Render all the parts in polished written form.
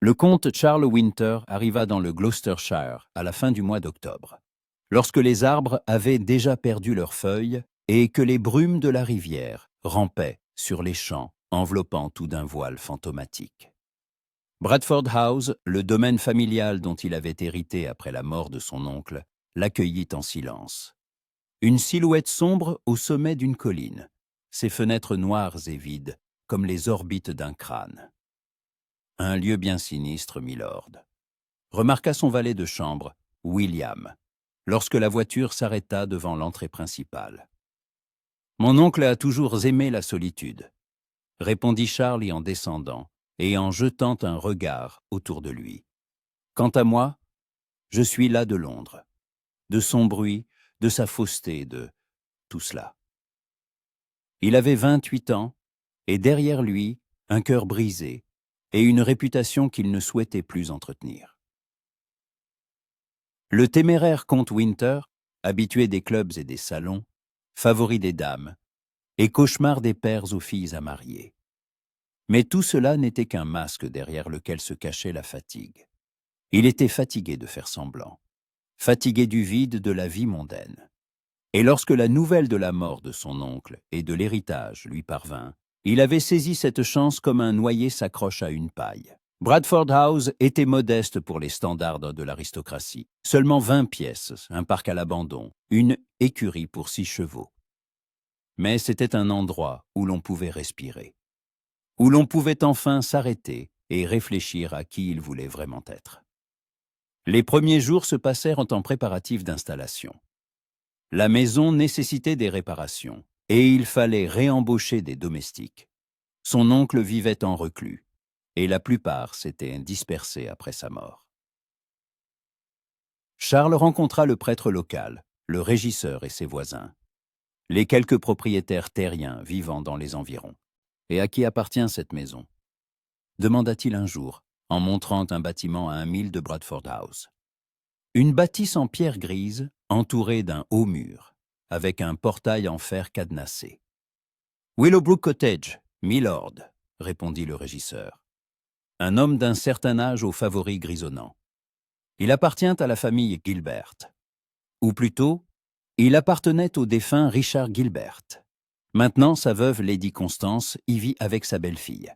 Le comte Charles Winter arriva dans le Gloucestershire à la fin du mois d'octobre, lorsque les arbres avaient déjà perdu leurs feuilles et que les brumes de la rivière rampaient sur les champs, enveloppant tout d'un voile fantomatique. Bradford House, le domaine familial dont il avait hérité après la mort de son oncle, l'accueillit en silence. Une silhouette sombre au sommet d'une colline, ses fenêtres noires et vides, comme les orbites d'un crâne. Un lieu bien sinistre, milord, remarqua son valet de chambre, William, lorsque la voiture s'arrêta devant l'entrée principale. Mon oncle a toujours aimé la solitude, répondit Charles en descendant et en jetant un regard autour de lui. Quant à moi, je suis là de Londres, de son bruit, de sa fausseté, de tout cela. Il avait 28 ans, et derrière lui, un cœur brisé et une réputation qu'il ne souhaitait plus entretenir. Le téméraire comte Winter, habitué des clubs et des salons, favori des dames, et cauchemar des pères aux filles à marier. Mais tout cela n'était qu'un masque derrière lequel se cachait la fatigue. Il était fatigué de faire semblant, fatigué du vide de la vie mondaine. Et lorsque la nouvelle de la mort de son oncle et de l'héritage lui parvint, il avait saisi cette chance comme un noyé s'accroche à une paille. Bradford House était modeste pour les standards de l'aristocratie. Seulement 20 pièces, un parc à l'abandon, une écurie pour 6 chevaux. Mais c'était un endroit où l'on pouvait respirer, où l'on pouvait enfin s'arrêter et réfléchir à qui il voulait vraiment être. Les premiers jours se passèrent en temps préparatif d'installation. La maison nécessitait des réparations, et il fallait réembaucher des domestiques. Son oncle vivait en reclus, et la plupart s'étaient dispersés après sa mort. Charles rencontra le prêtre local, le régisseur et ses voisins, les quelques propriétaires terriens vivant dans les environs. « Et à qui appartient cette maison ?» demanda-t-il un jour, en montrant un bâtiment à 1 mile de Bradford House. Une bâtisse en pierre grise, entourée d'un haut mur, avec un portail en fer cadenassé. « Willowbrook Cottage, milord », répondit le régisseur. Un homme d'un certain âge aux favoris grisonnants. Il appartient à la famille Gilbert. Ou plutôt, il appartenait au défunt Richard Gilbert. Maintenant, sa veuve Lady Constance y vit avec sa belle-fille.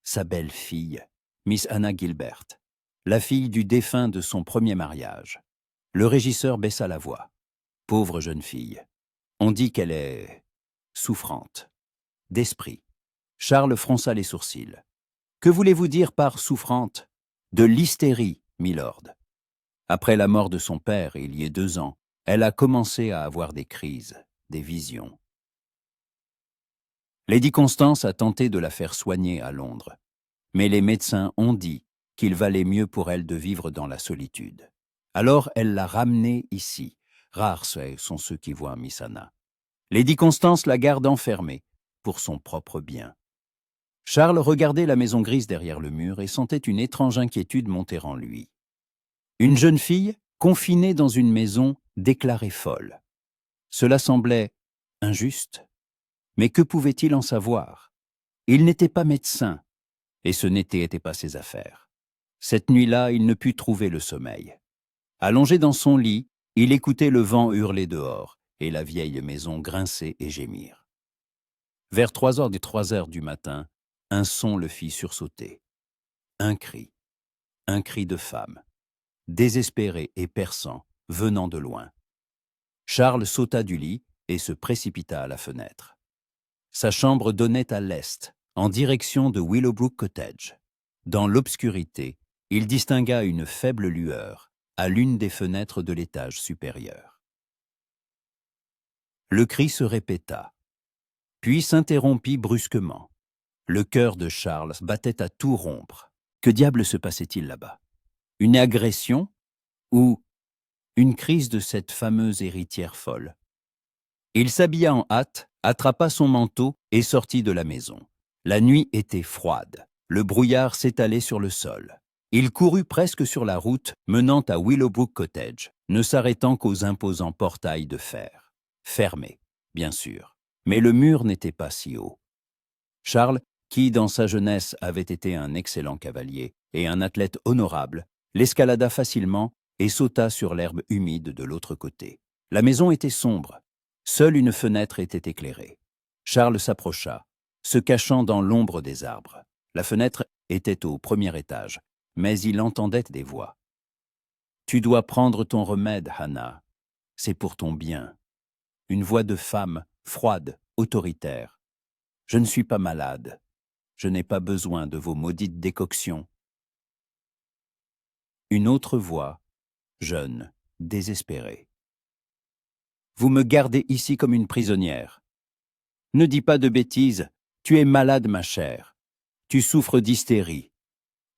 Sa belle-fille, Miss Anna Gilbert, la fille du défunt de son premier mariage. Le régisseur baissa la voix. Pauvre jeune fille. On dit qu'elle est souffrante. D'esprit. Charles fronça les sourcils. Que voulez-vous dire par souffrante? De l'hystérie, milord. Après la mort de son père, il y a 2 ans, elle a commencé à avoir des crises, des visions. Lady Constance a tenté de la faire soigner à Londres, mais les médecins ont dit qu'il valait mieux pour elle de vivre dans la solitude. Alors elle l'a ramenée ici. Rares sont ceux qui voient Miss Anna. Lady Constance la garde enfermée, pour son propre bien. Charles regardait la maison grise derrière le mur et sentait une étrange inquiétude monter en lui. Une jeune fille, confinée dans une maison, déclarée folle. Cela semblait injuste. Mais que pouvait-il en savoir? Il n'était pas médecin, et ce n'était pas ses affaires. Cette nuit-là, il ne put trouver le sommeil. Allongé dans son lit, il écoutait le vent hurler dehors et la vieille maison grincer et gémir. Vers 3 heures du matin, un son le fit sursauter. Un cri de femme, désespéré et perçant, venant de loin. Charles sauta du lit et se précipita à la fenêtre. Sa chambre donnait à l'est, en direction de Willowbrook Cottage. Dans l'obscurité, il distingua une faible lueur à l'une des fenêtres de l'étage supérieur. Le cri se répéta, puis s'interrompit brusquement. Le cœur de Charles battait à tout rompre. Que diable se passait-il là-bas? Une agression ou une crise de cette fameuse héritière folle? Il s'habilla en hâte, attrapa son manteau et sortit de la maison. La nuit était froide. Le brouillard s'étalait sur le sol. Il courut presque sur la route menant à Willowbrook Cottage, ne s'arrêtant qu'aux imposants portails de fer. Fermés, bien sûr, mais le mur n'était pas si haut. Charles, qui dans sa jeunesse avait été un excellent cavalier, et un athlète honorable, l'escalada facilement et sauta sur l'herbe humide de l'autre côté. La maison était sombre. Seule une fenêtre était éclairée. Charles s'approcha, se cachant dans l'ombre des arbres. La fenêtre était au premier étage, mais il entendait des voix. « Tu dois prendre ton remède, Hannah. C'est pour ton bien. » Une voix de femme, froide, autoritaire. « Je ne suis pas malade. Je n'ai pas besoin de vos maudites décoctions. » Une autre voix, jeune, désespérée. « Vous me gardez ici comme une prisonnière. Ne dis pas de bêtises, tu es malade, ma chère. Tu souffres d'hystérie.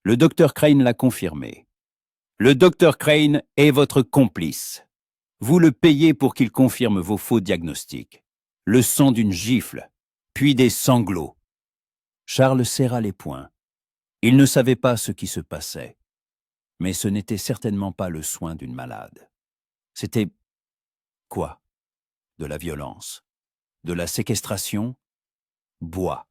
Le docteur Crane l'a confirmé. Le docteur Crane est votre complice. Vous le payez pour qu'il confirme vos faux diagnostics. Le son d'une gifle, puis des sanglots. » Charles serra les poings. Il ne savait pas ce qui se passait. Mais ce n'était certainement pas le soin d'une malade. C'était quoi? De la violence? De la séquestration? Bois.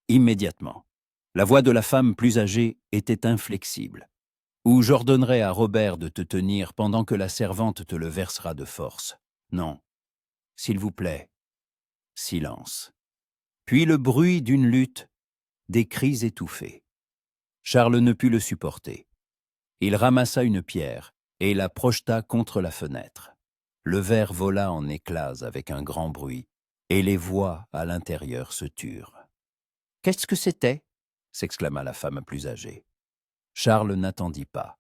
Immédiatement. La voix de la femme plus âgée était inflexible. Ou j'ordonnerai à Robert de te tenir pendant que la servante te le versera de force. Non. S'il vous plaît. Silence. Puis le bruit d'une lutte, des cris étouffés. Charles ne put le supporter. Il ramassa une pierre et la projeta contre la fenêtre. Le verre vola en éclats avec un grand bruit, et les voix à l'intérieur se turent. « Qu'est-ce que c'était » s'exclama la femme plus âgée. Charles n'attendit pas.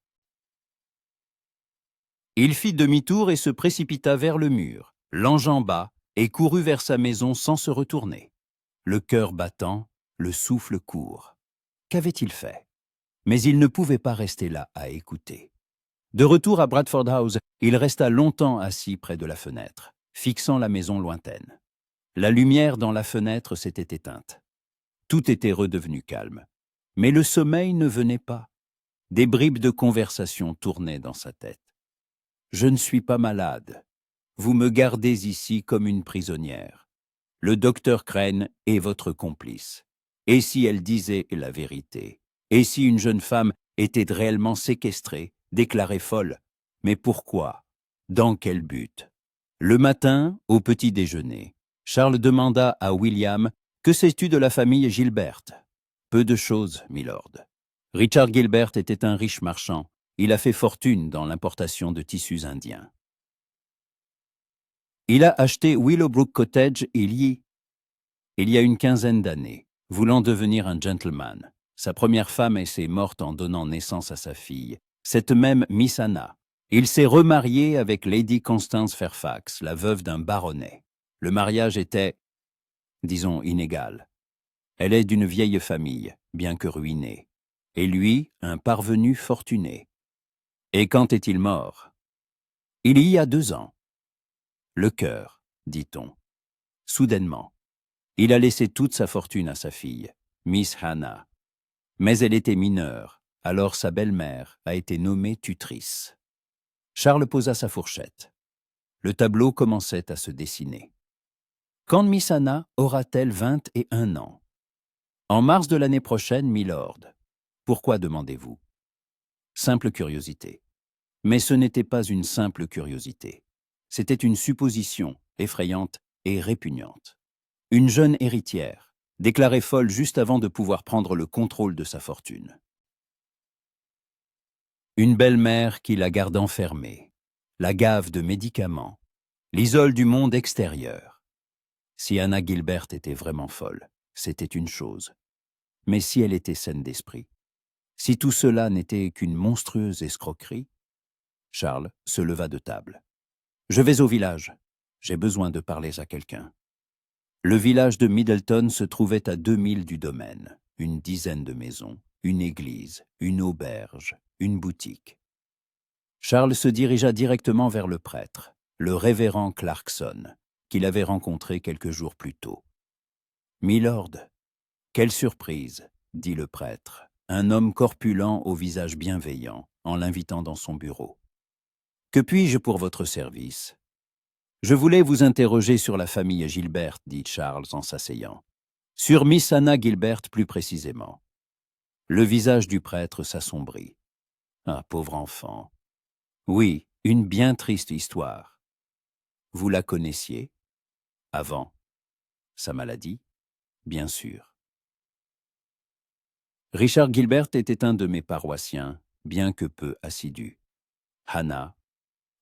Il fit demi-tour et se précipita vers le mur, l'enjamba et courut vers sa maison sans se retourner. Le cœur battant, le souffle court. Qu'avait-il fait? Mais il ne pouvait pas rester là à écouter. De retour à Bradford House, il resta longtemps assis près de la fenêtre, fixant la maison lointaine. La lumière dans la fenêtre s'était éteinte. Tout était redevenu calme. Mais le sommeil ne venait pas. Des bribes de conversation tournaient dans sa tête. « Je ne suis pas malade. Vous me gardez ici comme une prisonnière. Le docteur Crane est votre complice. Et si elle disait la vérité? Et si une jeune femme était réellement séquestrée, déclarée folle? Mais pourquoi? Dans quel but? » Le matin, au petit déjeuner, Charles demanda à William « Que sais-tu de la famille Gilbert ?»« Peu de choses, milord. Richard Gilbert était un riche marchand. Il a fait fortune dans l'importation de tissus indiens. Il a acheté Willowbrook Cottage il y a une quinzaine d'années, voulant devenir un gentleman. Sa première femme est morte en donnant naissance à sa fille, cette même Miss Hannah. Il s'est remarié avec Lady Constance Fairfax, la veuve d'un baronnet. Le mariage était, disons, inégal. Elle est d'une vieille famille, bien que ruinée. Et lui, un parvenu fortuné. Et quand est-il mort? Il y a 2 ans. Le cœur, dit-on. Soudainement. Il a laissé toute sa fortune à sa fille, Miss Hannah. Mais elle était mineure, alors sa belle-mère a été nommée tutrice. Charles posa sa fourchette. Le tableau commençait à se dessiner. Quand Miss Hannah aura-t-elle 21 ans? En mars de l'année prochaine, milord. Pourquoi demandez-vous? Simple curiosité. Mais ce n'était pas une simple curiosité. C'était une supposition effrayante et répugnante. Une jeune héritière, déclarée folle juste avant de pouvoir prendre le contrôle de sa fortune. Une belle-mère qui la garde enfermée, la gave de médicaments, l'isole du monde extérieur. Si Hannah Gilbert était vraiment folle, c'était une chose. Mais si elle était saine d'esprit, si tout cela n'était qu'une monstrueuse escroquerie, Charles se leva de table. « Je vais au village. J'ai besoin de parler à quelqu'un. » Le village de Middleton se trouvait à 2 milles du domaine, une dizaine de maisons, une église, une auberge, une boutique. Charles se dirigea directement vers le prêtre, le révérend Clarkson, qu'il avait rencontré quelques jours plus tôt. « Milord, quelle surprise !» dit le prêtre, un homme corpulent au visage bienveillant, en l'invitant dans son bureau. « Que puis-je pour votre service ?»« Je voulais vous interroger sur la famille Gilbert, dit Charles en s'asseyant. Sur Miss Hannah Gilbert plus précisément. Le visage du prêtre s'assombrit. Ah, pauvre enfant. Oui, une bien triste histoire. Vous la connaissiez? Avant. Sa maladie? Bien sûr. Richard Gilbert était un de mes paroissiens, bien que peu assidu. Hannah.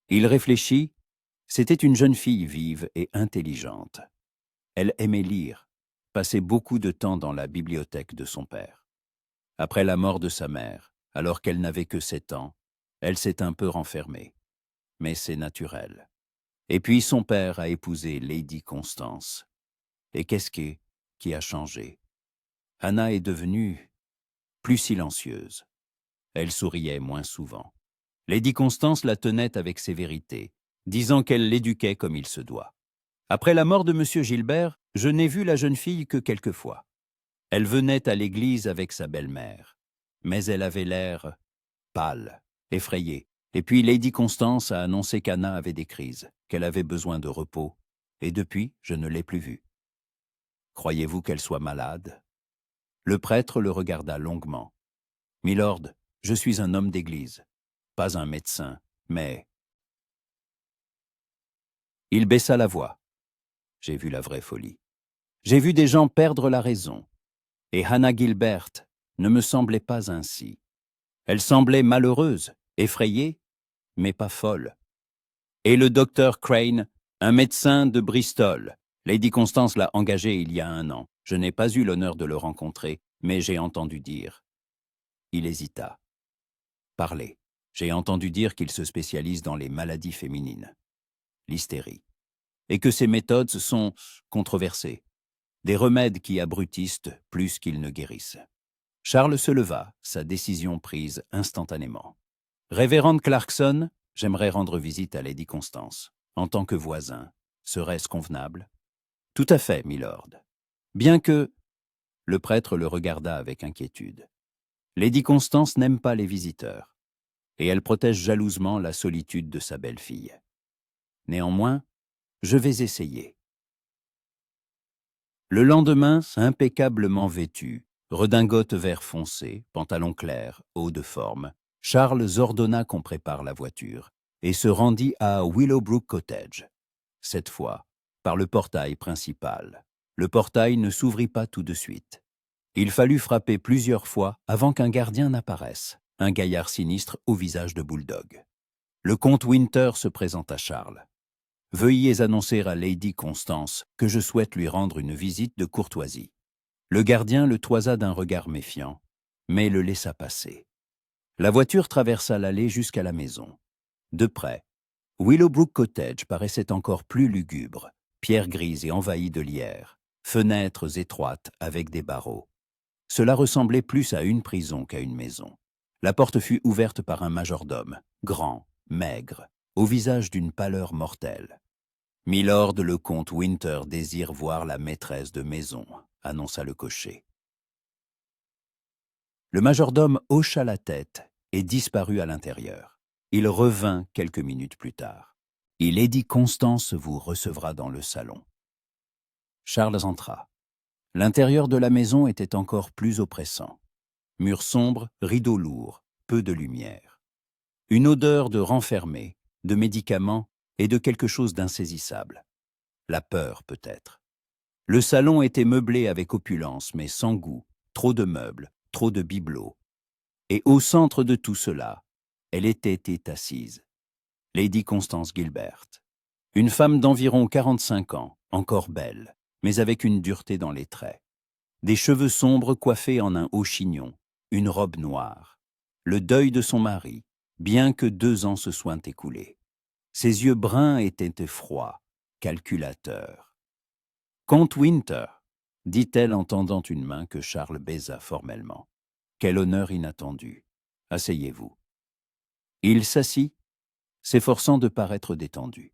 Il réfléchit. C'était une jeune fille vive et intelligente. Elle aimait lire, passait beaucoup de temps dans la bibliothèque de son père. Après la mort de sa mère, alors qu'elle n'avait que 7 ans, elle s'est un peu renfermée. Mais c'est naturel. Et puis son père a épousé Lady Constance. Et qu'est-ce qui a changé? Hannah est devenue plus silencieuse. Elle souriait moins souvent. Lady Constance la tenait avec sévérité, disant qu'elle l'éduquait comme il se doit. Après la mort de M. Gilbert, je n'ai vu la jeune fille que quelques fois. Elle venait à l'église avec sa belle-mère, mais elle avait l'air pâle, effrayée. Et puis Lady Constance a annoncé qu'Hannah avait des crises, qu'elle avait besoin de repos, et depuis, je ne l'ai plus vue. Croyez-vous qu'elle soit malade? Le prêtre le regarda longuement. Milord, je suis un homme d'église, pas un médecin, mais... Il baissa la voix. J'ai vu la vraie folie. J'ai vu des gens perdre la raison. Et Hannah Gilbert ne me semblait pas ainsi. Elle semblait malheureuse, effrayée, mais pas folle. Et le docteur Crane, un médecin de Bristol. Lady Constance l'a engagé il y a 1 an. Je n'ai pas eu l'honneur de le rencontrer, mais j'ai entendu dire. Il hésita. Parlez. J'ai entendu dire qu'il se spécialise dans les maladies féminines. L'hystérie. Et que ses méthodes sont controversées. Des remèdes qui abrutissent plus qu'ils ne guérissent. Charles se leva, sa décision prise instantanément. Révérende Clarkson, j'aimerais rendre visite à Lady Constance. En tant que voisin, serait-ce convenable? Tout à fait, milord. Bien que... Le prêtre le regarda avec inquiétude. Lady Constance n'aime pas les visiteurs, et elle protège jalousement la solitude de sa belle-fille. Néanmoins, je vais essayer. Le lendemain, impeccablement vêtu, redingote vert foncé, pantalon clair, haut de forme, Charles ordonna qu'on prépare la voiture et se rendit à Willowbrook Cottage. Cette fois, par le portail principal. Le portail ne s'ouvrit pas tout de suite. Il fallut frapper plusieurs fois avant qu'un gardien n'apparaisse, un gaillard sinistre au visage de bulldog. Le comte Winter se présente à Charles. « Veuillez annoncer à Lady Constance que je souhaite lui rendre une visite de courtoisie. » Le gardien le toisa d'un regard méfiant, mais le laissa passer. La voiture traversa l'allée jusqu'à la maison. De près, Willowbrook Cottage paraissait encore plus lugubre, pierre grise et envahie de lierre, fenêtres étroites avec des barreaux. Cela ressemblait plus à une prison qu'à une maison. La porte fut ouverte par un majordome, grand, maigre, au visage d'une pâleur mortelle. « Milord, le comte Winter désire voir la maîtresse de maison », annonça le cocher. Le majordome hocha la tête et disparut à l'intérieur. Il revint quelques minutes plus tard. « Lady Constance vous recevra dans le salon. » Charles entra. L'intérieur de la maison était encore plus oppressant. Murs sombres, rideaux lourds, peu de lumière. Une odeur de renfermé, de médicaments et de quelque chose d'insaisissable. La peur, peut-être. Le salon était meublé avec opulence, mais sans goût, trop de meubles, trop de bibelots. Et au centre de tout cela, elle était assise. Lady Constance Gilbert. Une femme d'environ 45 ans, encore belle, mais avec une dureté dans les traits. Des cheveux sombres coiffés en un haut chignon, une robe noire. Le deuil de son mari, bien que 2 ans se soient écoulés. Ses yeux bruns étaient froids, calculateurs. « Comte Winter », dit-elle en tendant une main que Charles baisa formellement. « Quel honneur inattendu. Asseyez-vous. » Il s'assit, s'efforçant de paraître détendu.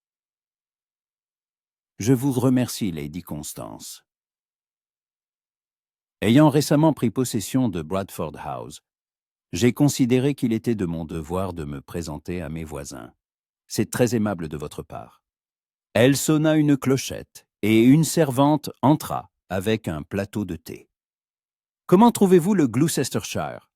« Je vous remercie, Lady Constance. » Ayant récemment pris possession de Bradford House, j'ai considéré qu'il était de mon devoir de me présenter à mes voisins. C'est très aimable de votre part. Elle sonna une clochette et une servante entra avec un plateau de thé. Comment trouvez-vous le Gloucestershire?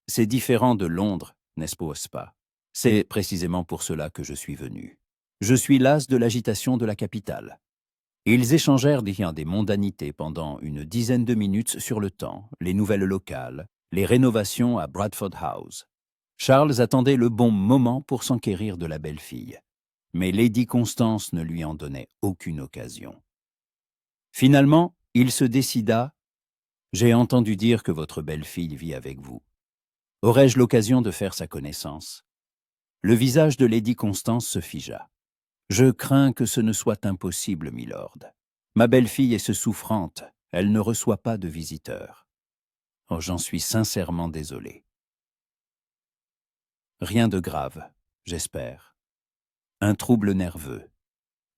C'est différent de Londres, n'est-ce pas? C'est précisément pour cela que je suis venu. Je suis las de l'agitation de la capitale. Ils échangèrent des mondanités pendant une dizaine de minutes sur le temps, les nouvelles locales, les rénovations à Bradford House. Charles attendait le bon moment pour s'enquérir de la belle-fille. Mais Lady Constance ne lui en donnait aucune occasion. Finalement, il se décida « J'ai entendu dire que votre belle-fille vit avec vous. Aurais-je l'occasion de faire sa connaissance ?» Le visage de Lady Constance se figea. « Je crains que ce ne soit impossible, milord. Ma belle-fille est souffrante, elle ne reçoit pas de visiteurs. Oh, j'en suis sincèrement désolé. » Rien de grave, j'espère. Un trouble nerveux,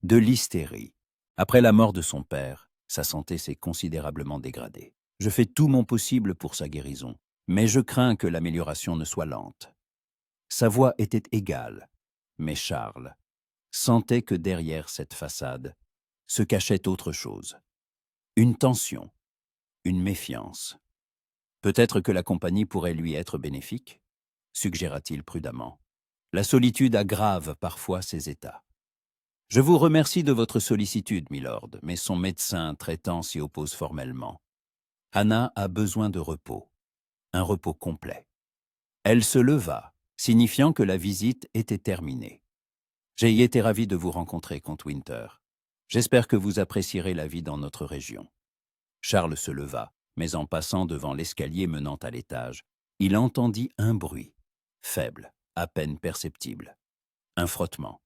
de l'hystérie. Après la mort de son père, sa santé s'est considérablement dégradée. Je fais tout mon possible pour sa guérison, mais je crains que l'amélioration ne soit lente. Sa voix était égale, mais Charles sentait que derrière cette façade se cachait autre chose. Une tension, une méfiance. Peut-être que la compagnie pourrait lui être bénéfique, suggéra-t-il prudemment. La solitude aggrave parfois ses états. Je vous remercie de votre sollicitude, milord, mais son médecin traitant s'y oppose formellement. Hannah a besoin de repos, un repos complet. Elle se leva, signifiant que la visite était terminée. J'ai été ravi de vous rencontrer, comte Winter. J'espère que vous apprécierez la vie dans notre région. Charles se leva, mais en passant devant l'escalier menant à l'étage, il entendit un bruit, faible, à peine perceptible. Un frottement,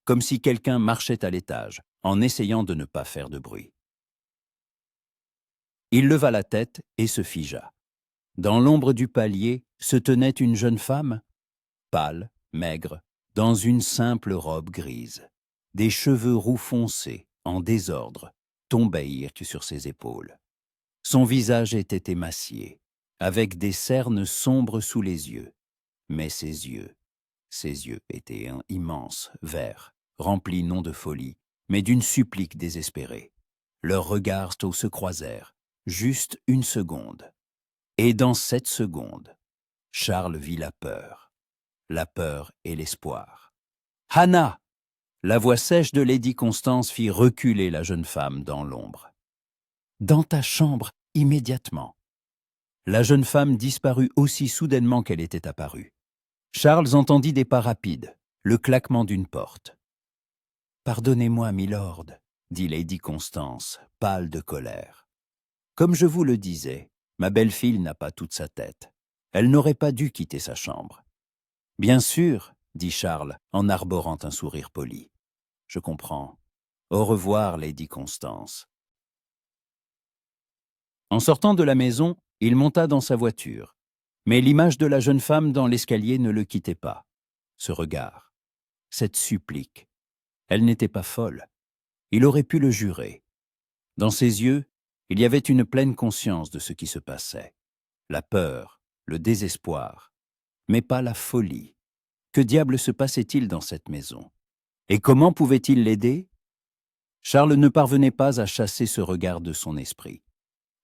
comme si quelqu'un marchait à l'étage, en essayant de ne pas faire de bruit. Il leva la tête et se figea. Dans l'ombre du palier se tenait une jeune femme, pâle, maigre, dans une simple robe grise. Des cheveux roux foncés, en désordre, tombaient sur ses épaules. Son visage était émacié, avec des cernes sombres sous les yeux. Mais ses yeux étaient immenses, verts, remplis non de folie, mais d'une supplique désespérée. Leurs regards se croisèrent, juste une seconde. Et dans cette seconde, Charles vit la peur et l'espoir. « Hannah !» La voix sèche de Lady Constance fit reculer la jeune femme dans l'ombre. « Dans ta chambre, immédiatement !» La jeune femme disparut aussi soudainement qu'elle était apparue. Charles entendit des pas rapides, le claquement d'une porte. « Pardonnez-moi, milord, » dit Lady Constance, pâle de colère. « Comme je vous le disais, ma belle-fille n'a pas toute sa tête. Elle n'aurait pas dû quitter sa chambre. »« Bien sûr, » dit Charles, en arborant un sourire poli. « Je comprends. Au revoir, Lady Constance. » En sortant de la maison, il monta dans sa voiture. Mais l'image de la jeune femme dans l'escalier ne le quittait pas. Ce regard, cette supplique, elle n'était pas folle. Il aurait pu le jurer. Dans ses yeux, il y avait une pleine conscience de ce qui se passait. La peur, le désespoir, mais pas la folie. Que diable se passait-il dans cette maison? Et comment pouvait-il l'aider? Charles ne parvenait pas à chasser ce regard de son esprit.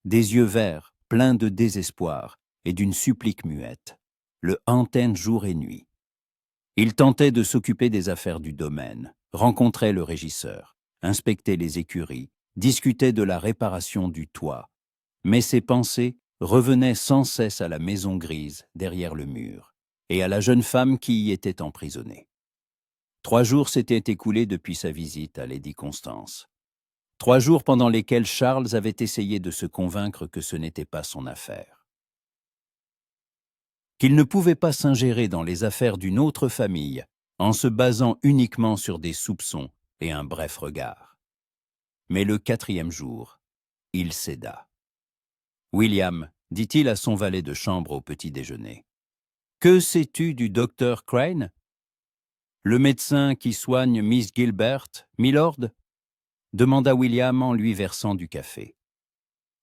Des yeux verts, pleins de désespoir et d'une supplique muette, le hantaient jour et nuit. Il tentait de s'occuper des affaires du domaine, rencontrait le régisseur, inspectait les écuries, discutait de la réparation du toit, mais ses pensées revenaient sans cesse à la maison grise derrière le mur et à la jeune femme qui y était emprisonnée. 3 jours s'étaient écoulés depuis sa visite à Lady Constance. 3 jours pendant lesquels Charles avait essayé de se convaincre que ce n'était pas son affaire. Qu'il ne pouvait pas s'ingérer dans les affaires d'une autre famille en se basant uniquement sur des soupçons et un bref regard. Mais le 4e jour, il céda. « William, dit-il à son valet de chambre au petit déjeuner, que sais-tu du docteur Crane? Le médecin qui soigne Miss Gilbert, milord? Demanda William en lui versant du café.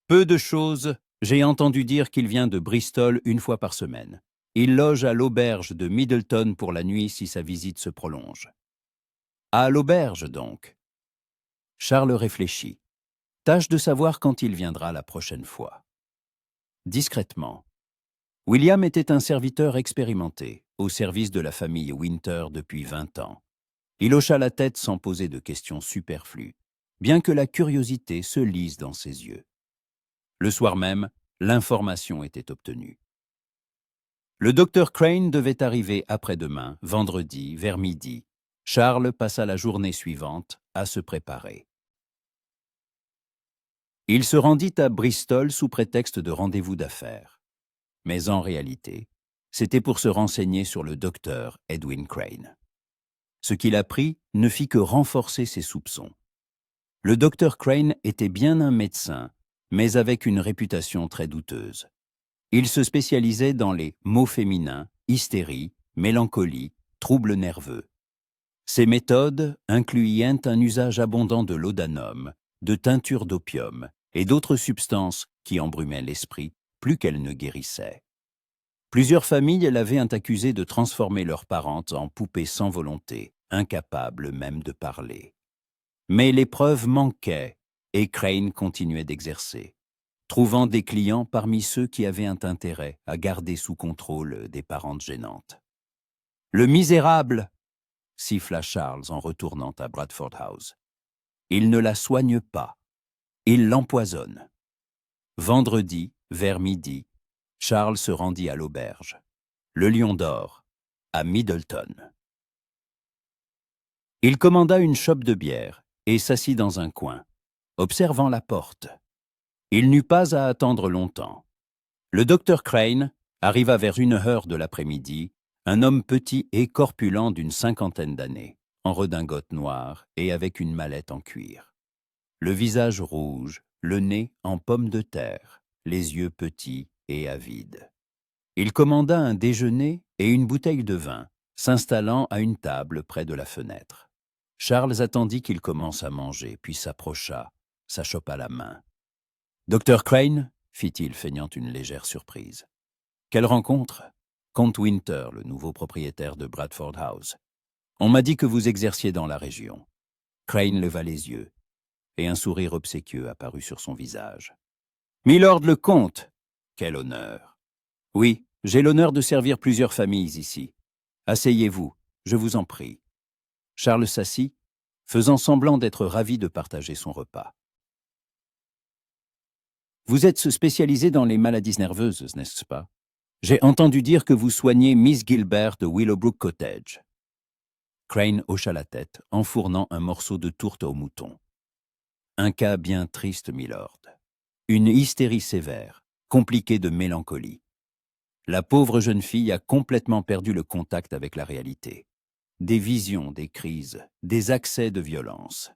Peu de choses, j'ai entendu dire qu'il vient de Bristol 1 fois par semaine. Il loge à l'auberge de Middleton pour la nuit si sa visite se prolonge. À l'auberge donc. Charles réfléchit. Tâche de savoir quand il viendra la prochaine fois. discrètement. William était un serviteur expérimenté, au service de la famille Winter depuis 20 ans. Il hocha la tête sans poser de questions superflues, bien que la curiosité se lise dans ses yeux. Le soir même, l'information était obtenue. Le docteur Crane devait arriver après-demain, vendredi, vers midi. Charles passa la journée suivante à se préparer. Il se rendit à Bristol sous prétexte de rendez-vous d'affaires. Mais en réalité, c'était pour se renseigner sur le docteur Edwin Crane. Ce qu'il apprit ne fit que renforcer ses soupçons. Le docteur Crane était bien un médecin, mais avec une réputation très douteuse. Il se spécialisait dans les maux féminins, hystérie, mélancolie, troubles nerveux. Ses méthodes incluaient un usage abondant de laudanum, de teinture d'opium et d'autres substances qui embrumaient l'esprit plus qu'elles ne guérissaient. Plusieurs familles l'avaient accusé de transformer leurs parentes en poupées sans volonté, incapables même de parler. Mais les preuves manquaient et Crane continuait d'exercer, trouvant des clients parmi ceux qui avaient un intérêt à garder sous contrôle des parentes gênantes. « Le misérable !» siffla Charles en retournant à Bradford House. « Il ne la soigne pas. Il l'empoisonne. » Vendredi, vers midi, Charles se rendit à l'auberge, le Lion d'Or, à Middleton. Il commanda une chope de bière et s'assit dans un coin, observant la porte. Il n'eut pas à attendre longtemps. Le docteur Crane arriva vers 1 heure de l'après-midi, un homme petit et corpulent d'une 50aine d'années, en redingote noire et avec une mallette en cuir. Le visage rouge, le nez en pomme de terre, les yeux petits et avides. Il commanda un déjeuner et une bouteille de vin, s'installant à une table près de la fenêtre. Charles attendit qu'il commence à manger, puis s'approcha, sa chope à la main. « Docteur Crane » fit-il, feignant une légère surprise. « Quelle rencontre ?» Comte Winter, le nouveau propriétaire de Bradford House. « On m'a dit que vous exerciez dans la région. » Crane leva les yeux, et un sourire obséquieux apparut sur son visage. « Milord le comte ! Quel honneur ! Oui, j'ai l'honneur de servir plusieurs familles ici. Asseyez-vous, je vous en prie. » Charles s'assit, faisant semblant d'être ravi de partager son repas. « Vous êtes spécialisé dans les maladies nerveuses, n'est-ce pas? J'ai entendu dire que vous soignez Miss Gilbert de Willowbrook Cottage. » Crane hocha la tête, enfournant un morceau de tourte au mouton. « Un cas bien triste, milord. Une hystérie sévère, compliquée de mélancolie. La pauvre jeune fille a complètement perdu le contact avec la réalité. Des visions, des crises, des accès de violence.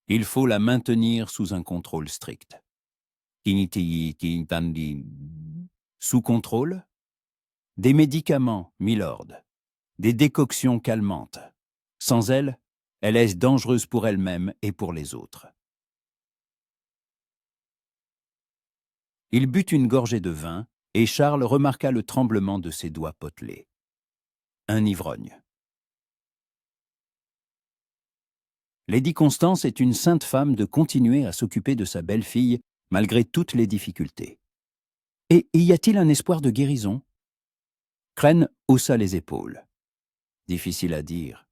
Il faut la maintenir sous un contrôle strict. » Sous contrôle? Des médicaments, milord. Des décoctions calmantes. Sans elles, elle est dangereuse pour elle-même et pour les autres. Il but une gorgée de vin et Charles remarqua le tremblement de ses doigts potelés. Un ivrogne. Lady Constance est une sainte femme de continuer à s'occuper de sa belle-fille malgré toutes les difficultés. Et y a-t-il un espoir de guérison? Crane haussa les épaules. Difficile à dire.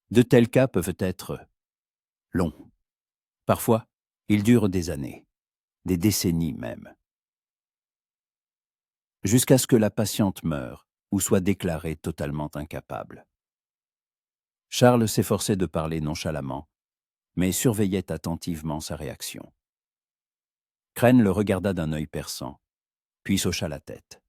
De tels cas peuvent être longs. Parfois, ils durent des années, des décennies même. Jusqu'à ce que la patiente meure ou soit déclarée totalement incapable. Charles s'efforçait de parler nonchalamment, mais surveillait attentivement sa réaction. Crane le regarda d'un œil perçant, puis hocha la tête.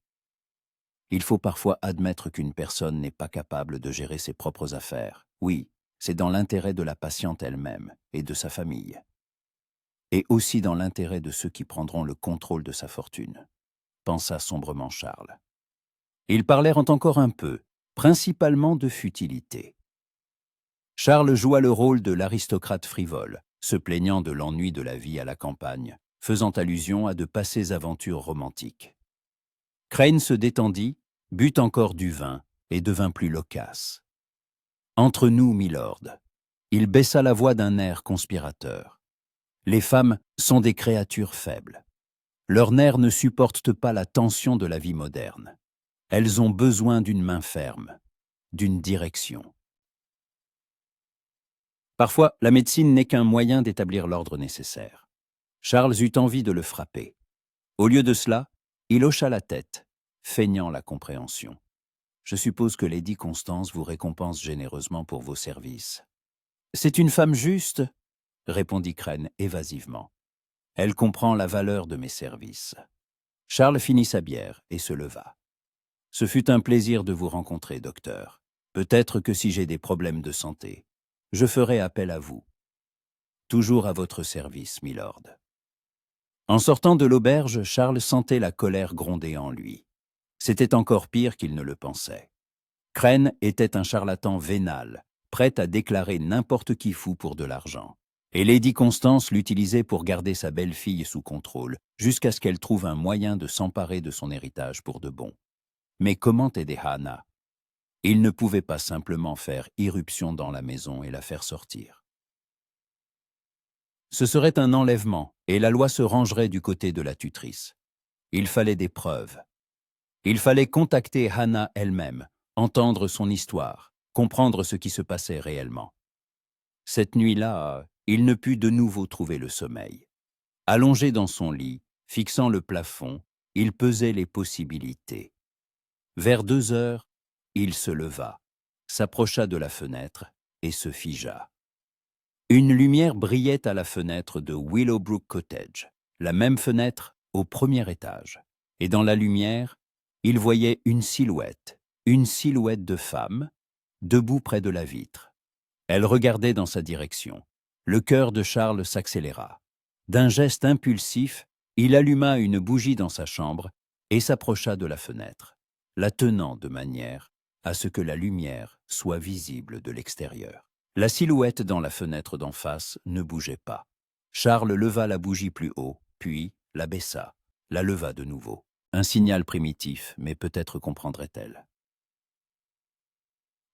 Il faut parfois admettre qu'une personne n'est pas capable de gérer ses propres affaires. Oui, c'est dans l'intérêt de la patiente elle-même et de sa famille. Et aussi dans l'intérêt de ceux qui prendront le contrôle de sa fortune, pensa sombrement Charles. Ils parlèrent encore un peu, principalement de futilité. Charles joua le rôle de l'aristocrate frivole, se plaignant de l'ennui de la vie à la campagne, faisant allusion à de passées aventures romantiques. Crane se détendit, but encore du vin et devint plus loquace. « Entre nous, milord », il baissa la voix d'un air conspirateur. « Les femmes sont des créatures faibles. Leurs nerfs ne supportent pas la tension de la vie moderne. Elles ont besoin d'une main ferme, d'une direction. Parfois, la médecine n'est qu'un moyen d'établir l'ordre nécessaire. Charles eut envie de le frapper. Au lieu de cela, il hocha la tête, feignant la compréhension. « Je suppose que Lady Constance vous récompense généreusement pour vos services. »« C'est une femme juste » répondit Crane évasivement. « Elle comprend la valeur de mes services. » Charles finit sa bière et se leva. « Ce fut un plaisir de vous rencontrer, docteur. Peut-être que si j'ai des problèmes de santé, je ferai appel à vous. Toujours à votre service, milord. » En sortant de l'auberge, Charles sentait la colère gronder en lui. C'était encore pire qu'il ne le pensait. Crane était un charlatan vénal, prêt à déclarer n'importe qui fou pour de l'argent. Et Lady Constance l'utilisait pour garder sa belle-fille sous contrôle, jusqu'à ce qu'elle trouve un moyen de s'emparer de son héritage pour de bon. Mais comment aider Hannah? Il ne pouvait pas simplement faire irruption dans la maison et la faire sortir. Ce serait un enlèvement, et la loi se rangerait du côté de la tutrice. Il fallait des preuves. Il fallait contacter Hannah elle-même, entendre son histoire, comprendre ce qui se passait réellement. Cette nuit-là, il ne put de nouveau trouver le sommeil. Allongé dans son lit, fixant le plafond, il pesait les possibilités. Vers 2 heures, il se leva, s'approcha de la fenêtre et se figea. Une lumière brillait à la fenêtre de Willowbrook Cottage, la même fenêtre au premier étage. Et dans la lumière, il voyait une silhouette de femme, debout près de la vitre. Elle regardait dans sa direction. Le cœur de Charles s'accéléra. D'un geste impulsif, il alluma une bougie dans sa chambre et s'approcha de la fenêtre, la tenant de manière à ce que la lumière soit visible de l'extérieur. La silhouette dans la fenêtre d'en face ne bougeait pas. Charles leva la bougie plus haut, puis la baissa, la leva de nouveau. Un signal primitif, mais peut-être comprendrait-elle.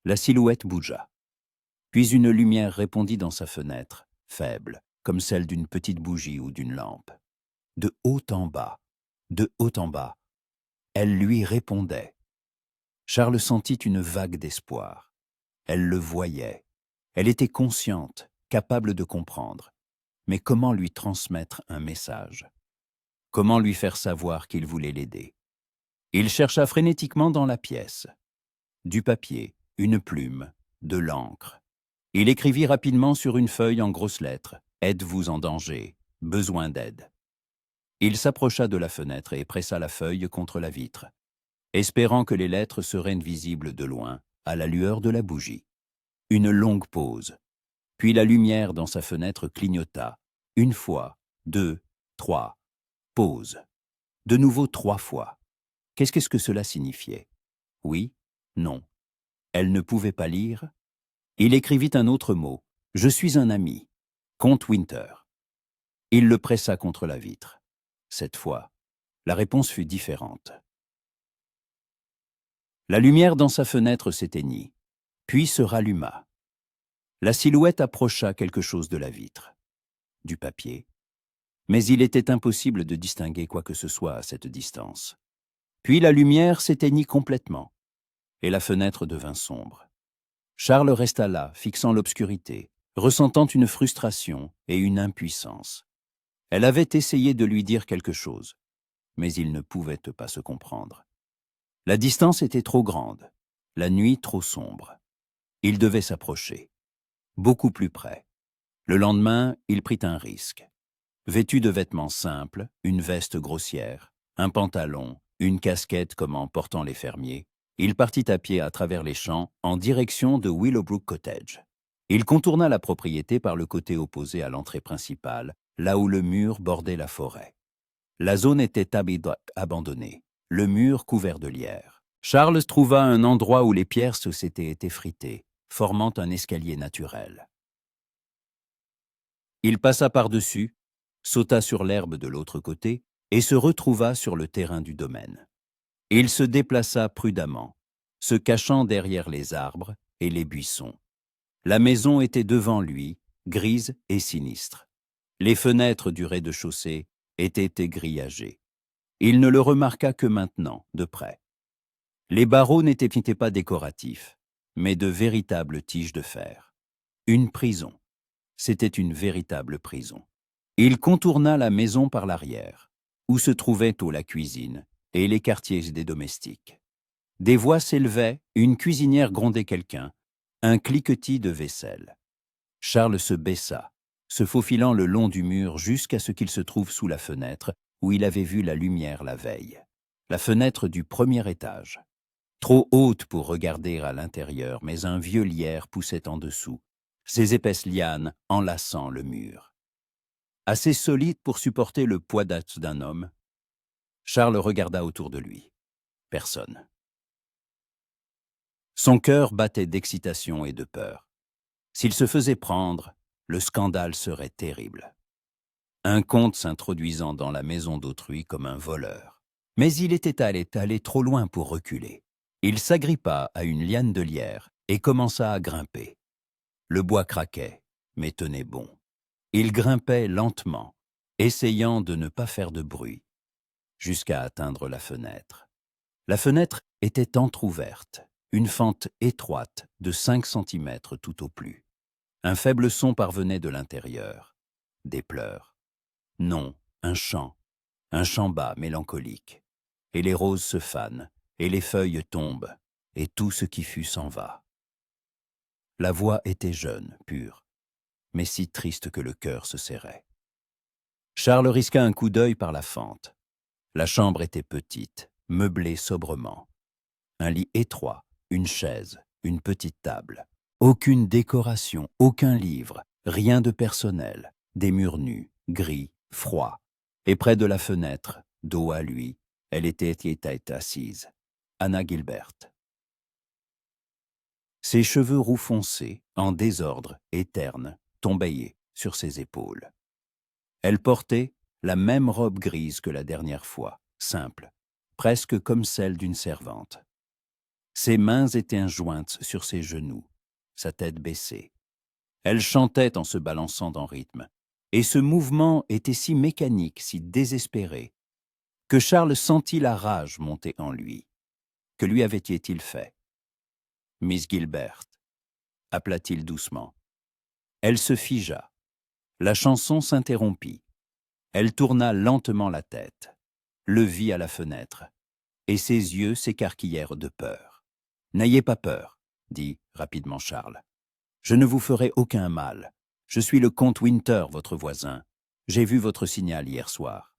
La silhouette bougea. Puis une lumière répondit dans sa fenêtre, faible, comme celle d'une petite bougie ou d'une lampe. De haut en bas, elle lui répondait. Charles sentit une vague d'espoir. Elle le voyait. Elle était consciente, capable de comprendre. Mais comment lui transmettre un message? Comment lui faire savoir qu'il voulait l'aider? Il chercha frénétiquement dans la pièce. Du papier, une plume, de l'encre. Il écrivit rapidement sur une feuille en grosses lettres « Êtes-vous en danger? Besoin d'aide ». Il s'approcha de la fenêtre et pressa la feuille contre la vitre, espérant que les lettres seraient visibles de loin, à la lueur de la bougie. Une longue pause. Puis la lumière dans sa fenêtre clignota. 1 fois, 2, 3. Pause. De nouveau 3 fois. Qu'est-ce que cela signifiait? Oui, non. Elle ne pouvait pas lire. Il écrivit un autre mot. « Je suis un ami. Comte Winter ». Il le pressa contre la vitre. Cette fois, la réponse fut différente. La lumière dans sa fenêtre s'éteignit, puis se ralluma. La silhouette approcha quelque chose de la vitre. Du papier. Mais il était impossible de distinguer quoi que ce soit à cette distance. Puis la lumière s'éteignit complètement, et la fenêtre devint sombre. Charles resta là, fixant l'obscurité, ressentant une frustration et une impuissance. Elle avait essayé de lui dire quelque chose, mais ils ne pouvaient pas se comprendre. La distance était trop grande, la nuit trop sombre. Il devait s'approcher, beaucoup plus près. Le lendemain, il prit un risque. Vêtu de vêtements simples, une veste grossière, un pantalon, une casquette comme en portant les fermiers, il partit à pied à travers les champs en direction de Willowbrook Cottage. Il contourna la propriété par le côté opposé à l'entrée principale, là où le mur bordait la forêt. La zone était abandonnée, le mur couvert de lierre. Charles trouva un endroit où les pierres s'étaient effritées, formant un escalier naturel. Il passa par-dessus, sauta sur l'herbe de l'autre côté et se retrouva sur le terrain du domaine. Il se déplaça prudemment, se cachant derrière les arbres et les buissons. La maison était devant lui, grise et sinistre. Les fenêtres du rez-de-chaussée étaient égrillagées. Il ne le remarqua que maintenant, de près. Les barreaux n'étaient pas décoratifs, mais de véritables tiges de fer. Une prison. C'était une véritable prison. Il contourna la maison par l'arrière, où se trouvait la cuisine et les quartiers des domestiques. Des voix s'élevaient, une cuisinière grondait quelqu'un, un cliquetis de vaisselle. Charles se baissa, se faufilant le long du mur jusqu'à ce qu'il se trouve sous la fenêtre où il avait vu la lumière la veille. La fenêtre du premier étage. Trop haute pour regarder à l'intérieur, mais un vieux lierre poussait en dessous, ses épaisses lianes enlaçant le mur. Assez solide pour supporter le poids d'un homme, Charles regarda autour de lui. Personne. Son cœur battait d'excitation et de peur. S'il se faisait prendre, le scandale serait terrible. Un comte s'introduisant dans la maison d'autrui comme un voleur. Mais il était allé trop loin pour reculer. Il s'agrippa à une liane de lierre et commença à grimper. Le bois craquait, mais tenait bon. Il grimpait lentement, essayant de ne pas faire de bruit, jusqu'à atteindre la fenêtre. La fenêtre était entr'ouverte, une fente étroite de 5 centimètres tout au plus. Un faible son parvenait de l'intérieur. Des pleurs. Non, un chant bas, mélancolique. Et les roses se fanent, et les feuilles tombent, et tout ce qui fut s'en va. La voix était jeune, pure, mais si triste que le cœur se serrait. Charles risqua un coup d'œil par la fente. La chambre était petite, meublée sobrement. Un lit étroit, une chaise, une petite table. Aucune décoration, aucun livre, rien de personnel. Des murs nus, gris, froids. Et près de la fenêtre, dos à lui, elle était assise. Anna Gilbert. Ses cheveux roux foncés, en désordre et ternes, tombaient sur ses épaules. Elle portait la même robe grise que la dernière fois, simple, presque comme celle d'une servante. Ses mains étaient jointes sur ses genoux, sa tête baissée. Elle chantait en se balançant en rythme, et ce mouvement était si mécanique, si désespéré, que Charles sentit la rage monter en lui. Que lui avait-il fait? Miss Gilbert, appela-t-il doucement. Elle se figea. La chanson s'interrompit. Elle tourna lentement la tête, le vit à la fenêtre, et ses yeux s'écarquillèrent de peur. « N'ayez pas peur, » dit rapidement Charles. « Je ne vous ferai aucun mal. Je suis le comte Winter, votre voisin. J'ai vu votre signal hier soir. »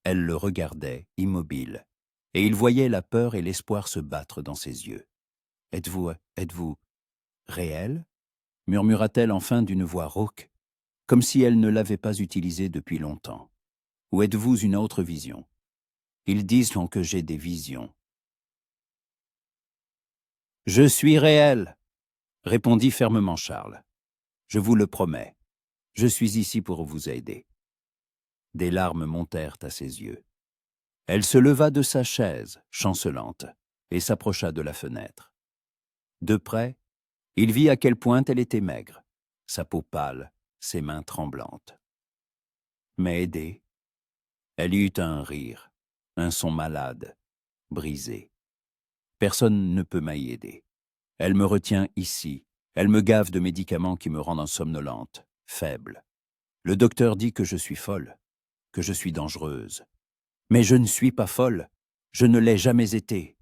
Elle le regardait, immobile, et il voyait la peur et l'espoir se battre dans ses yeux. « Êtes-vous réel ?» murmura-t-elle enfin d'une voix rauque, comme si elle ne l'avait pas utilisée depuis longtemps. « Ou êtes-vous une autre vision? Ils disent que j'ai des visions. »« Je suis réel, » répondit fermement Charles. « Je vous le promets. Je suis ici pour vous aider. » Des larmes montèrent à ses yeux. Elle se leva de sa chaise, chancelante, et s'approcha de la fenêtre. De près, il vit à quel point elle était maigre, sa peau pâle, ses mains tremblantes. Mais aidée, elle eut un rire, un son malade, brisé. Personne ne peut m'y aider. Elle me retient ici, elle me gave de médicaments qui me rendent somnolente, faible. Le docteur dit que je suis folle, que je suis dangereuse. Mais je ne suis pas folle, je ne l'ai jamais été.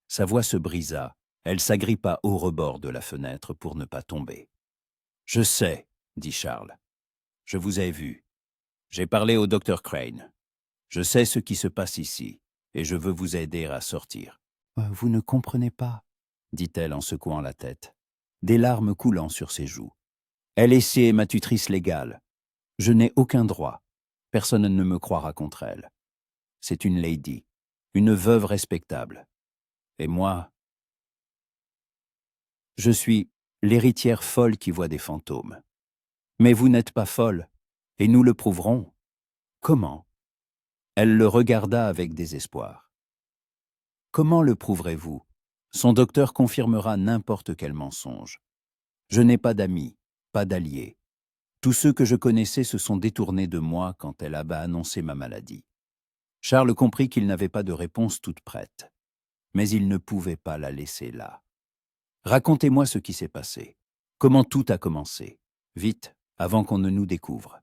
Sa voix se brisa, elle s'agrippa au rebord de la fenêtre pour ne pas tomber. « Je sais, » dit Charles. « Je vous ai vu. J'ai parlé au docteur Crane. Je sais ce qui se passe ici, et je veux vous aider à sortir. »« Vous ne comprenez pas, » dit-elle en secouant la tête, des larmes coulant sur ses joues. « Elle est ma tutrice légale. Je n'ai aucun droit. Personne ne me croira contre elle. C'est une lady, une veuve respectable. Et moi, je suis l'héritière folle qui voit des fantômes. Mais vous n'êtes pas folle, et nous le prouverons. Comment ?» Elle le regarda avec désespoir. « Comment le prouverez-vous? Son docteur confirmera n'importe quel mensonge. Je n'ai pas d'amis, pas d'alliés. Tous ceux que je connaissais se sont détournés de moi quand elle a annoncé ma maladie. Charles comprit qu'il n'avait pas de réponse toute prête. Mais il ne pouvait pas la laisser là. « Racontez-moi ce qui s'est passé. Comment tout a commencé. Vite, avant qu'on ne nous découvre. »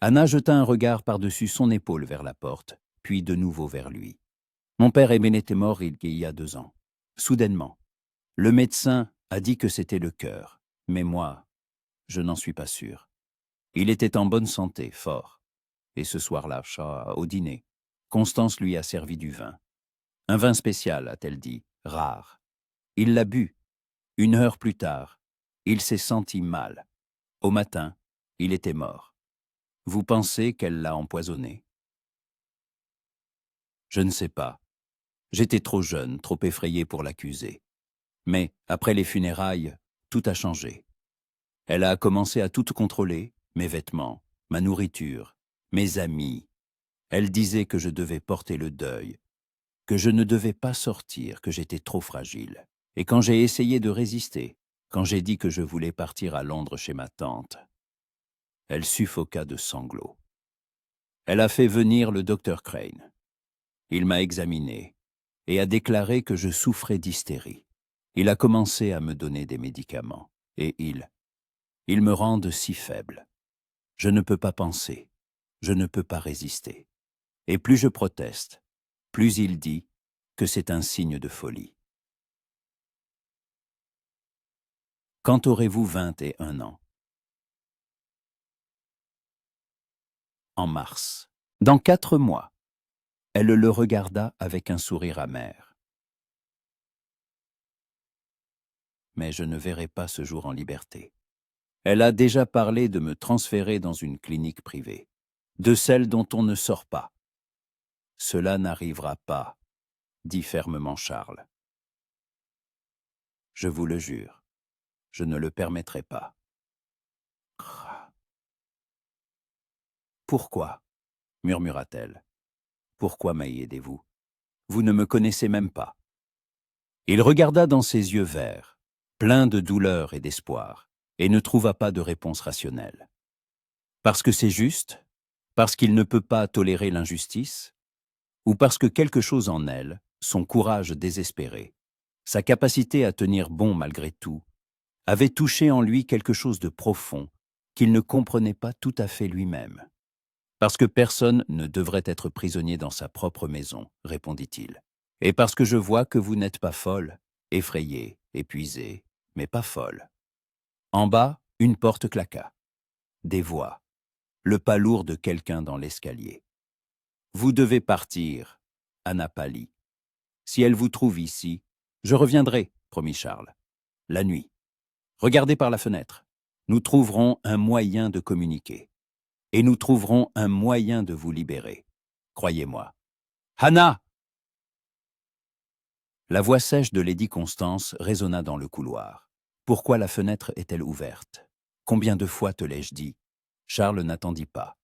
Anna jeta un regard par-dessus son épaule vers la porte, puis de nouveau vers lui. « Mon père Emen était mort il y a 2 ans. Soudainement. Le médecin a dit que c'était le cœur. Mais moi, je n'en suis pas sûr. Il était en bonne santé, fort. Et ce soir-là, au dîner, Constance lui a servi du vin. Un vin spécial, a-t-elle dit, rare. Il l'a bu. 1 heure plus tard, il s'est senti mal. Au matin, il était mort. Vous pensez qu'elle l'a empoisonné? Je ne sais pas. J'étais trop jeune, trop effrayé pour l'accuser. Mais, après les funérailles, tout a changé. Elle a commencé à tout contrôler, mes vêtements, ma nourriture, mes amis. Elle disait que je devais porter le deuil, que je ne devais pas sortir, que j'étais trop fragile. Et quand j'ai essayé de résister, quand j'ai dit que je voulais partir à Londres chez ma tante, elle suffoqua de sanglots. Elle a fait venir le docteur Crane. Il m'a examiné et a déclaré que je souffrais d'hystérie. Il a commencé à me donner des médicaments et ils me rendent si faible. Je ne peux pas penser, je ne peux pas résister. Et plus je proteste, plus il dit que c'est un signe de folie. Quand aurez-vous 21 ans? En mars. Dans 4 mois. Elle le regarda avec un sourire amer. Mais je ne verrai pas ce jour en liberté. Elle a déjà parlé de me transférer dans une clinique privée, de celle dont on ne sort pas. Cela n'arrivera pas, dit fermement Charles. Je vous le jure, je ne le permettrai pas. Pourquoi? Murmura-t-elle. Pourquoi m'aidez-vous? Vous ne me connaissez même pas. Il regarda dans ses yeux verts, pleins de douleur et d'espoir, et ne trouva pas de réponse rationnelle. Parce que c'est juste? Parce qu'il ne peut pas tolérer l'injustice? Ou parce que quelque chose en elle, son courage désespéré, sa capacité à tenir bon malgré tout, avait touché en lui quelque chose de profond qu'il ne comprenait pas tout à fait lui-même. Parce que personne ne devrait être prisonnier dans sa propre maison, répondit-il. Et parce que je vois que vous n'êtes pas folle, effrayée, épuisée, mais pas folle. En bas, une porte claqua. Des voix. Le pas lourd de quelqu'un dans l'escalier. Vous devez partir, Anna pâlit. Si elle vous trouve ici, je reviendrai, promit Charles. La nuit. Regardez par la fenêtre. Nous trouverons un moyen de communiquer. Et nous trouverons un moyen de vous libérer. Croyez-moi. Hannah! La voix sèche de Lady Constance résonna dans le couloir. Pourquoi la fenêtre est-elle ouverte? Combien de fois te l'ai-je dit? Charles n'attendit pas.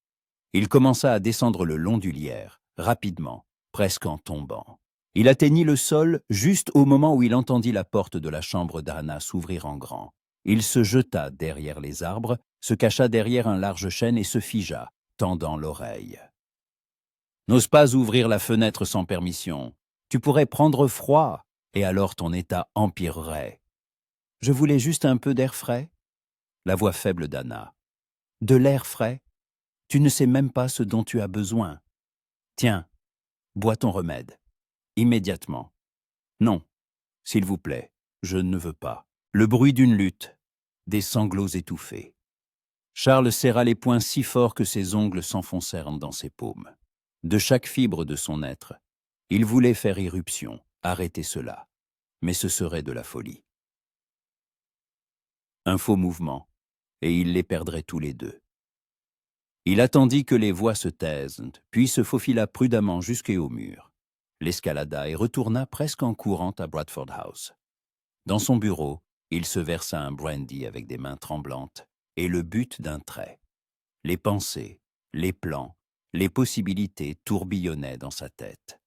Il commença à descendre le long du lierre, rapidement, presque en tombant. Il atteignit le sol juste au moment où il entendit la porte de la chambre d'Anna s'ouvrir en grand. Il se jeta derrière les arbres, se cacha derrière un large chêne et se figea, tendant l'oreille. « N'ose pas ouvrir la fenêtre sans permission. Tu pourrais prendre froid, et alors ton état empirerait. » « Je voulais juste un peu d'air frais. » La voix faible d'Anna. « De l'air frais? Tu ne sais même pas ce dont tu as besoin. Tiens, bois ton remède. Immédiatement. Non, s'il vous plaît, je ne veux pas. » Le bruit d'une lutte, des sanglots étouffés. Charles serra les poings si fort que ses ongles s'enfoncèrent dans ses paumes. De chaque fibre de son être, il voulait faire irruption, arrêter cela. Mais ce serait de la folie. Un faux mouvement, et il les perdrait tous les deux. Il attendit que les voix se taisent, puis se faufila prudemment jusqu'au mur, l'escalada et retourna presque en courant à Bradford House. Dans son bureau, il se versa un brandy avec des mains tremblantes et le but d'un trait. Les pensées, les plans, les possibilités tourbillonnaient dans sa tête.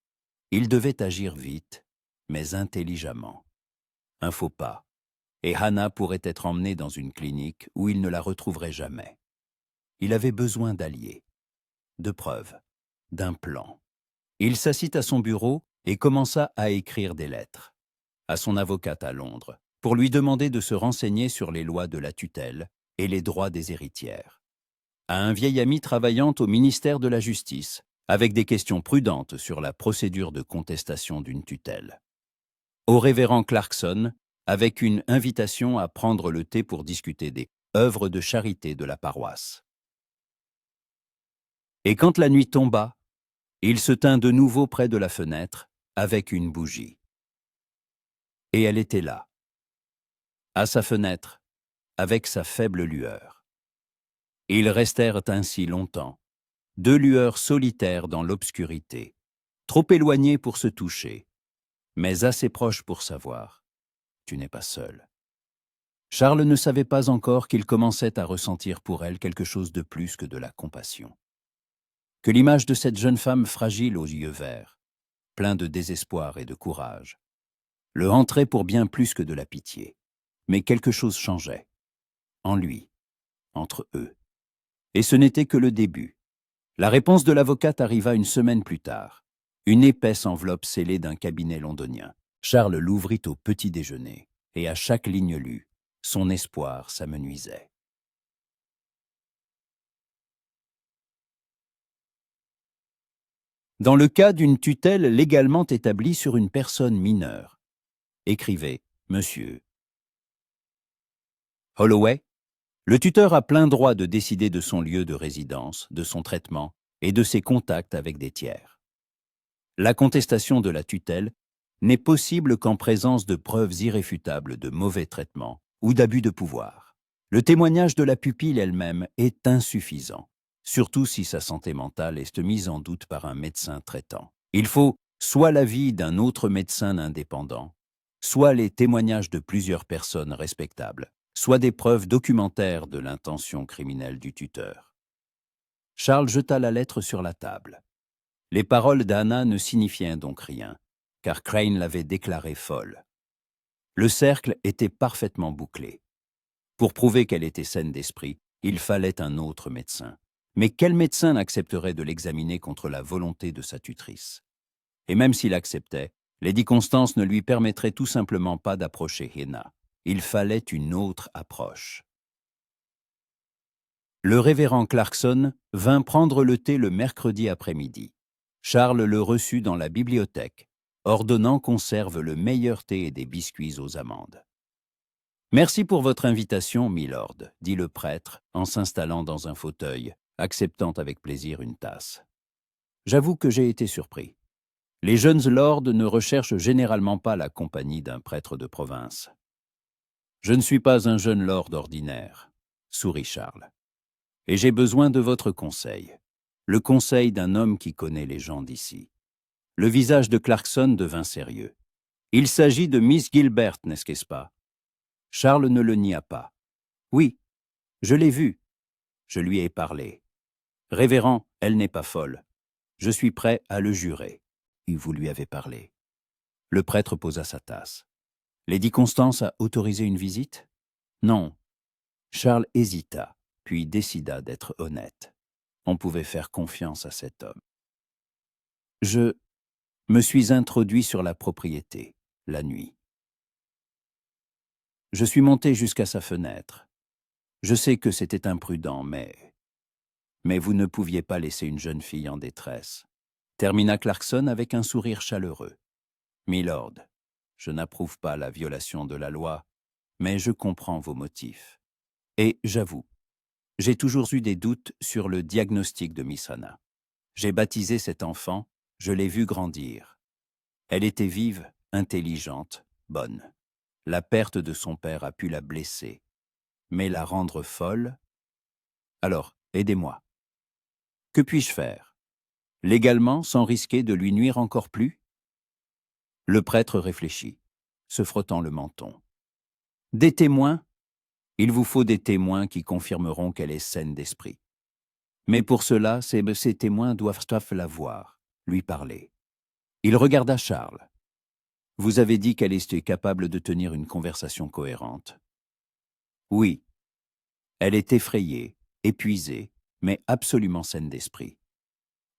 Il devait agir vite, mais intelligemment. Un faux pas, et Hannah pourrait être emmenée dans une clinique où il ne la retrouverait jamais. Il avait besoin d'alliés, de preuves, d'un plan. Il s'assit à son bureau et commença à écrire des lettres à son avocate à Londres pour lui demander de se renseigner sur les lois de la tutelle et les droits des héritières. À un vieil ami travaillant au ministère de la Justice, avec des questions prudentes sur la procédure de contestation d'une tutelle. Au révérend Clarkson, avec une invitation à prendre le thé pour discuter des œuvres de charité de la paroisse. Et quand la nuit tomba, il se tint de nouveau près de la fenêtre, avec une bougie. Et elle était là, à sa fenêtre, avec sa faible lueur. Ils restèrent ainsi longtemps, deux lueurs solitaires dans l'obscurité, trop éloignées pour se toucher, mais assez proches pour savoir « tu n'es pas seul ». Charles ne savait pas encore qu'il commençait à ressentir pour elle quelque chose de plus que de la compassion. Que l'image de cette jeune femme fragile aux yeux verts, plein de désespoir et de courage, le entrait pour bien plus que de la pitié. Mais quelque chose changeait, en lui, entre eux. Et ce n'était que le début. La réponse de l'avocate arriva une semaine plus tard, une épaisse enveloppe scellée d'un cabinet londonien. Charles l'ouvrit au petit déjeuner, et à chaque ligne lue, son espoir s'amenuisait. Dans le cas d'une tutelle légalement établie sur une personne mineure, écrivait Monsieur Holloway, le tuteur a plein droit de décider de son lieu de résidence, de son traitement et de ses contacts avec des tiers. La contestation de la tutelle n'est possible qu'en présence de preuves irréfutables de mauvais traitement ou d'abus de pouvoir. Le témoignage de la pupille elle-même est insuffisant, surtout si sa santé mentale est mise en doute par un médecin traitant. Il faut soit l'avis d'un autre médecin indépendant, soit les témoignages de plusieurs personnes respectables, soit des preuves documentaires de l'intention criminelle du tuteur. Charles jeta la lettre sur la table. Les paroles d'Anna ne signifiaient donc rien, car Crane l'avait déclarée folle. Le cercle était parfaitement bouclé. Pour prouver qu'elle était saine d'esprit, il fallait un autre médecin. Mais quel médecin n'accepterait de l'examiner contre la volonté de sa tutrice? Et même s'il acceptait, Lady Constance ne lui permettrait tout simplement pas d'approcher Henna. Il fallait une autre approche. Le révérend Clarkson vint prendre le thé le mercredi après-midi. Charles le reçut dans la bibliothèque, ordonnant qu'on serve le meilleur thé et des biscuits aux amandes. « Merci pour votre invitation, milord », dit le prêtre en s'installant dans un fauteuil, acceptant avec plaisir une tasse. « J'avoue que j'ai été surpris. Les jeunes lords ne recherchent généralement pas la compagnie d'un prêtre de province. »« Je ne suis pas un jeune lord ordinaire, » sourit Charles. « Et j'ai besoin de votre conseil, le conseil d'un homme qui connaît les gens d'ici. » Le visage de Clarkson devint sérieux. « Il s'agit de Miss Gilbert, n'est-ce pas ?» Charles ne le nia pas. « Oui, je l'ai vue. Je lui ai parlé. Révérend, elle n'est pas folle. Je suis prêt à le jurer. » Et vous lui avez parlé. Le prêtre posa sa tasse. « Lady Constance a autorisé une visite ?» Non. Charles hésita, puis décida d'être honnête. On pouvait faire confiance à cet homme. « Je me suis introduit sur la propriété, la nuit. Je suis monté jusqu'à sa fenêtre. Je sais que c'était imprudent, mais vous ne pouviez pas laisser une jeune fille en détresse. » Termina Clarkson avec un sourire chaleureux. « Milord, je n'approuve pas la violation de la loi, mais je comprends vos motifs. Et j'avoue, j'ai toujours eu des doutes sur le diagnostic de Miss Hannah. J'ai baptisé cet enfant, je l'ai vue grandir. Elle était vive, intelligente, bonne. La perte de son père a pu la blesser, mais la rendre folle? Alors, aidez-moi. Que puis-je faire? Légalement, sans risquer de lui nuire encore plus? » Le prêtre réfléchit, se frottant le menton. « Des témoins? Il vous faut des témoins qui confirmeront qu'elle est saine d'esprit. Mais pour cela, ces témoins doivent la voir, lui parler. » Il regarda Charles. « Vous avez dit qu'elle était capable de tenir une conversation cohérente. » « Oui. Elle est effrayée, épuisée, mais absolument saine d'esprit.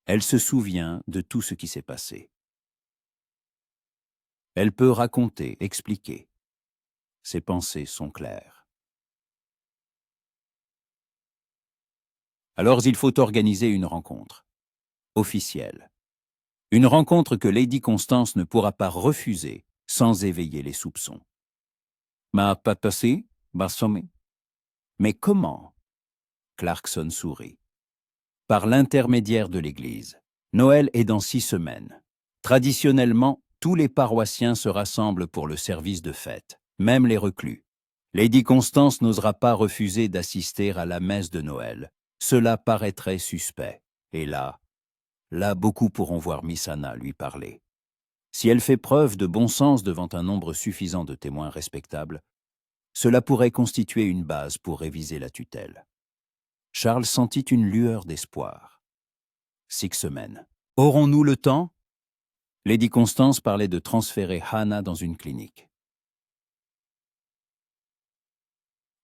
Elle se souvient de tout ce qui s'est passé. Elle peut raconter, expliquer. Ses pensées sont claires. Alors il faut organiser une rencontre, officielle. Une rencontre que Lady Constance ne pourra pas refuser sans éveiller les soupçons. Ma papassi, Barsommé. Mais comment? Clarkson sourit. Par l'intermédiaire de l'Église. Noël est dans 6 semaines. Traditionnellement, tous les paroissiens se rassemblent pour le service de fête, même les reclus. Lady Constance n'osera pas refuser d'assister à la messe de Noël. Cela paraîtrait suspect. Et là, beaucoup pourront voir Miss Anna lui parler. Si elle fait preuve de bon sens devant un nombre suffisant de témoins respectables, cela pourrait constituer une base pour réviser la tutelle. Charles sentit une lueur d'espoir. 6 semaines. Aurons-nous le temps? Lady Constance parlait de transférer Hannah dans une clinique.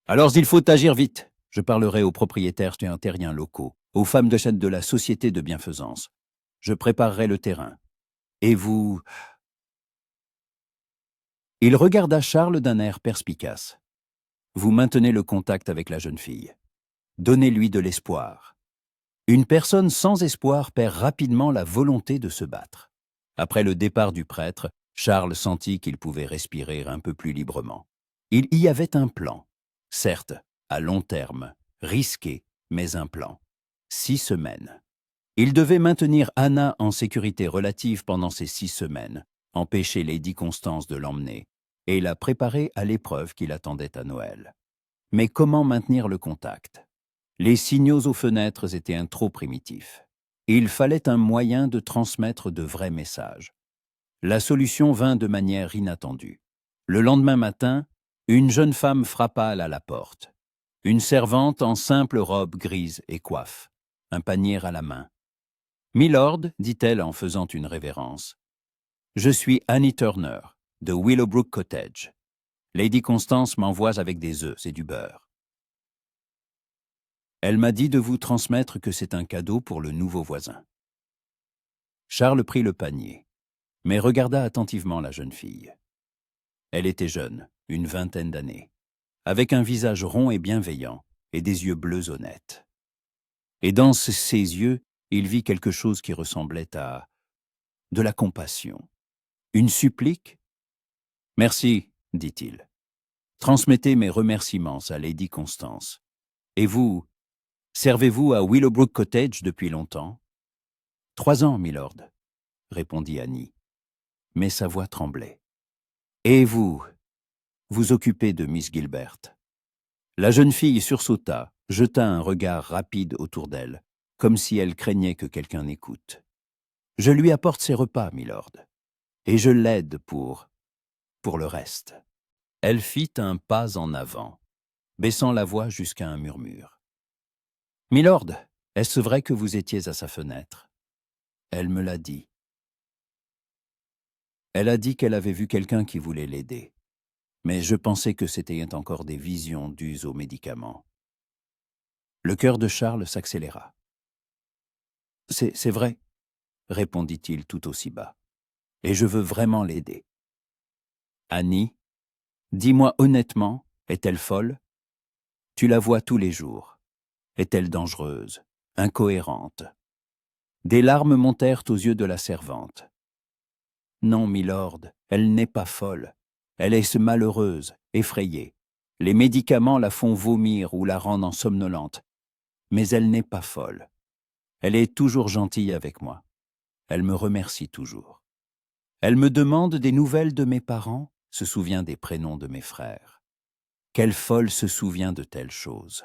Alors il faut agir vite. Je parlerai aux propriétaires terriens locaux, aux femmes de la société de bienfaisance. Je préparerai le terrain. Et vous... Il regarda Charles d'un air perspicace. Vous maintenez le contact avec la jeune fille. Donnez-lui de l'espoir. Une personne sans espoir perd rapidement la volonté de se battre. Après le départ du prêtre, Charles sentit qu'il pouvait respirer un peu plus librement. Il y avait un plan. Certes, à long terme, risqué, mais un plan. 6 semaines. Il devait maintenir Hannah en sécurité relative pendant ces 6 semaines, empêcher Lady Constance de l'emmener, et la préparer à l'épreuve qui l'attendait à Noël. Mais comment maintenir le contact? Les signaux aux fenêtres étaient trop primitifs. Il fallait un moyen de transmettre de vrais messages. La solution vint de manière inattendue. Le lendemain matin, une jeune femme frappa à la porte. Une servante en simple robe grise et coiffe, un panier à la main. « Milord, dit-elle en faisant une révérence, je suis Annie Turner, de Willowbrook Cottage. Lady Constance m'envoie avec des œufs et du beurre. Elle m'a dit de vous transmettre que c'est un cadeau pour le nouveau voisin. » Charles prit le panier, mais regarda attentivement la jeune fille. Elle était jeune, une 20aine d'années, avec un visage rond et bienveillant et des yeux bleus honnêtes. Et dans ses yeux, il vit quelque chose qui ressemblait à de la compassion. Une supplique? « Merci, dit-il. Transmettez mes remerciements à Lady Constance. Et vous, servez-vous à Willowbrook Cottage depuis longtemps? » « 3 ans, milord, répondit Annie, mais sa voix tremblait. Et vous, vous occupez de Miss Gilbert. La jeune fille sursauta, jeta un regard rapide autour d'elle, comme si elle craignait que quelqu'un n'écoute. Je lui apporte ses repas, milord, et je l'aide pour le reste. Elle fit un pas en avant, baissant la voix jusqu'à un murmure. Milord, est-ce vrai que vous étiez à sa fenêtre? Elle me l'a dit. Elle a dit qu'elle avait vu quelqu'un qui voulait l'aider. Mais je pensais que c'était encore des visions dues aux médicaments. Le cœur de Charles s'accéléra. « C'est vrai, » répondit-il tout aussi bas. « Et je veux vraiment l'aider. » « Annie, dis-moi honnêtement, est-elle folle? Tu la vois tous les jours. Est-elle dangereuse, incohérente? » Des larmes montèrent aux yeux de la servante. « Non, milord, elle n'est pas folle. Elle est malheureuse, effrayée. Les médicaments la font vomir ou la rendent somnolente. Mais elle n'est pas folle. Elle est toujours gentille avec moi. Elle me remercie toujours. Elle me demande des nouvelles de mes parents, se souvient des prénoms de mes frères. Quelle folle se souvient de telles choses? »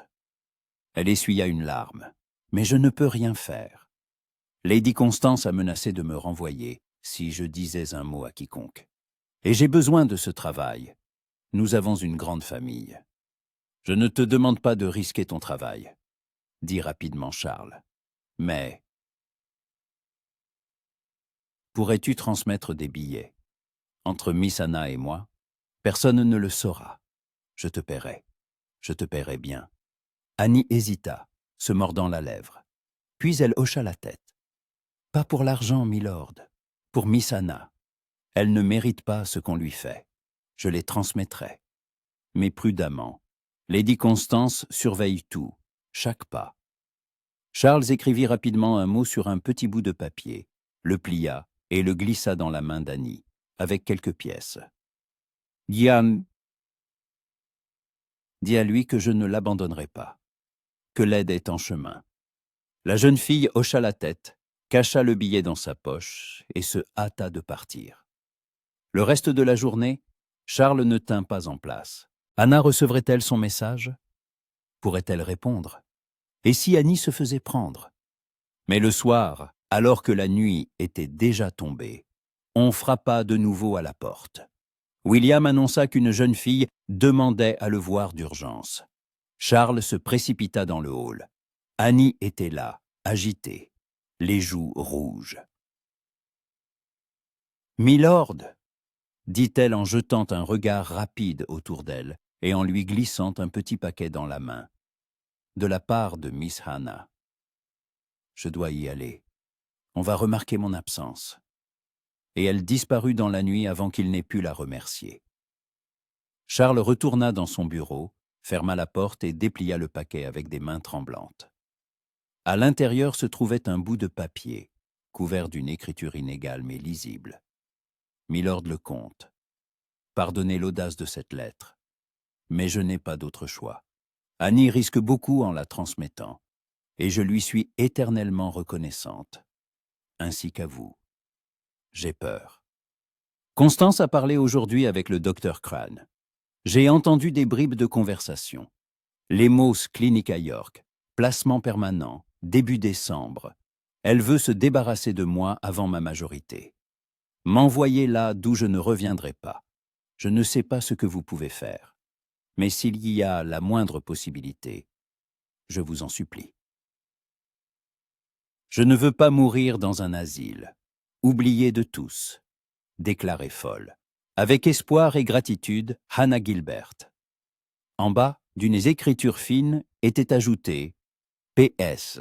Elle essuya une larme. « Mais je ne peux rien faire. Lady Constance a menacé de me renvoyer si je disais un mot à quiconque. Et j'ai besoin de ce travail. Nous avons une grande famille. » « Je ne te demande pas de risquer ton travail, » dit rapidement Charles. « Mais pourrais-tu transmettre des billets? Entre Miss Anna et moi, personne ne le saura. Je te paierai. Je te paierai bien. » Annie hésita, se mordant la lèvre. Puis elle hocha la tête. Pas pour l'argent, milord, pour Miss Anna. Elle ne mérite pas ce qu'on lui fait. Je les transmettrai. Mais prudemment. Lady Constance surveille tout, chaque pas. Charles écrivit rapidement un mot sur un petit bout de papier, le plia et le glissa dans la main d'Annie, avec quelques pièces. Dis à lui que je ne l'abandonnerai pas, que l'aide est en chemin. La jeune fille hocha la tête, cacha le billet dans sa poche et se hâta de partir. Le reste de la journée, Charles ne tint pas en place. Anna recevrait-elle son message? Pourrait-elle répondre? Et si Annie se faisait prendre? Mais le soir, alors que la nuit était déjà tombée, on frappa de nouveau à la porte. William annonça qu'une jeune fille demandait à le voir d'urgence. Charles se précipita dans le hall. Annie était là, agitée, les joues rouges. « Milord !» dit-elle en jetant un regard rapide autour d'elle et en lui glissant un petit paquet dans la main. De la part de Miss Hannah. « Je dois y aller. On va remarquer mon absence. » Et elle disparut dans la nuit avant qu'il n'ait pu la remercier. Charles retourna dans son bureau, ferma la porte et déplia le paquet avec des mains tremblantes. À l'intérieur se trouvait un bout de papier, couvert d'une écriture inégale mais lisible. Milord le comte, pardonnez l'audace de cette lettre, mais je n'ai pas d'autre choix. Annie risque beaucoup en la transmettant, et je lui suis éternellement reconnaissante, ainsi qu'à vous. J'ai peur. Constance a parlé aujourd'hui avec le docteur Crane. J'ai entendu des bribes de conversation. L'Emos clinique à York, placement permanent, début décembre. Elle veut se débarrasser de moi avant ma majorité. M'envoyer là d'où je ne reviendrai pas. Je ne sais pas ce que vous pouvez faire. Mais s'il y a la moindre possibilité, je vous en supplie. Je ne veux pas mourir dans un asile, oublié de tous, déclarée folle. Avec espoir et gratitude, Hannah Gilbert. En bas, d'une écriture fine, était ajouté « PS ».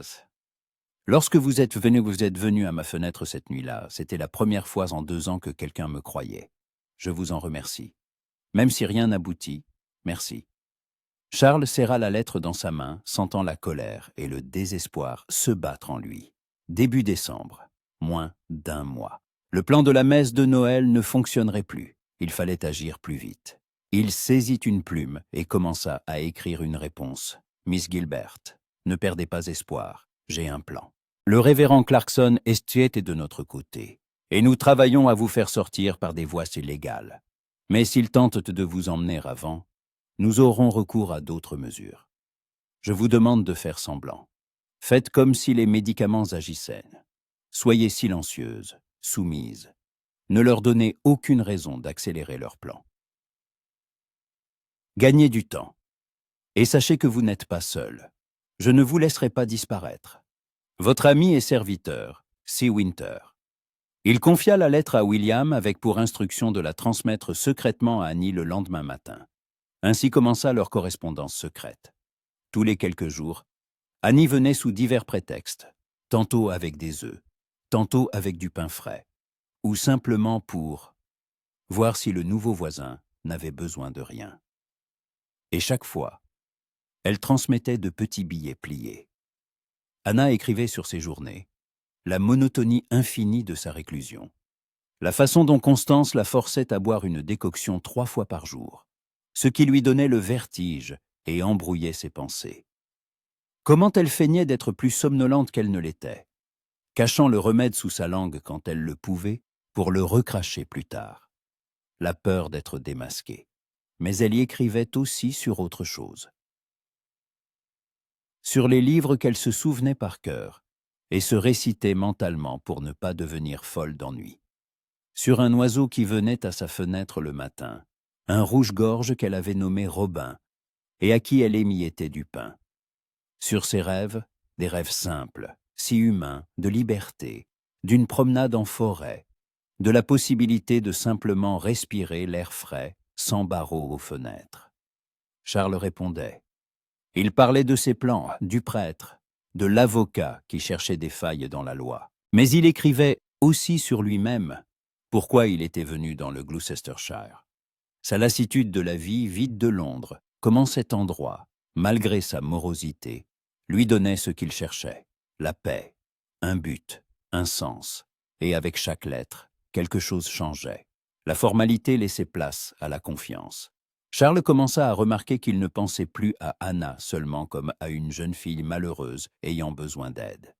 Lorsque vous êtes venu à ma fenêtre cette nuit-là, c'était la première fois en 2 ans que quelqu'un me croyait. Je vous en remercie. Même si rien n'aboutit, merci. Charles serra la lettre dans sa main, sentant la colère et le désespoir se battre en lui. Début décembre, moins d'1 mois. Le plan de la messe de Noël ne fonctionnerait plus. Il fallait agir plus vite. Il saisit une plume et commença à écrire une réponse. « Miss Gilbert, ne perdez pas espoir, j'ai un plan. Le révérend Clarkson Estate est de notre côté, et nous travaillons à vous faire sortir par des voies légales. Mais s'il tente de vous emmener avant, nous aurons recours à d'autres mesures. Je vous demande de faire semblant. Faites comme si les médicaments agissaient. Soyez silencieuse, soumise. Ne leur donnez aucune raison d'accélérer leur plan. Gagnez du temps. Et sachez que vous n'êtes pas seul. Je ne vous laisserai pas disparaître. Votre ami et serviteur, C. Winter. Il confia la lettre à William avec pour instruction de la transmettre secrètement à Annie le lendemain matin. Ainsi commença leur correspondance secrète. Tous les quelques jours, Annie venait sous divers prétextes, tantôt avec des œufs, tantôt avec du pain frais, ou simplement pour voir si le nouveau voisin n'avait besoin de rien. Et chaque fois, elle transmettait de petits billets pliés. Anna écrivait sur ses journées, la monotonie infinie de sa réclusion, la façon dont Constance la forçait à boire une décoction 3 fois par jour, ce qui lui donnait le vertige et embrouillait ses pensées. Comment elle feignait d'être plus somnolente qu'elle ne l'était, cachant le remède sous sa langue quand elle le pouvait pour le recracher plus tard. La peur d'être démasquée. Mais elle y écrivait aussi sur autre chose. Sur les livres qu'elle se souvenait par cœur et se récitait mentalement pour ne pas devenir folle d'ennui. Sur un oiseau qui venait à sa fenêtre le matin, un rouge-gorge qu'elle avait nommé Robin et à qui elle émiettait du pain. Sur ses rêves, des rêves simples, si humains, de liberté, d'une promenade en forêt, de la possibilité de simplement respirer l'air frais, sans barreaux aux fenêtres. Charles répondait. Il parlait de ses plans, du prêtre, de l'avocat qui cherchait des failles dans la loi. Mais il écrivait aussi sur lui-même pourquoi il était venu dans le Gloucestershire. Sa lassitude de la vie vide de Londres, comment cet endroit, malgré sa morosité, lui donnait ce qu'il cherchait, la paix, un but, un sens, et avec chaque lettre, quelque chose changeait. La formalité laissait place à la confiance. Charles commença à remarquer qu'il ne pensait plus à Anna seulement comme à une jeune fille malheureuse ayant besoin d'aide.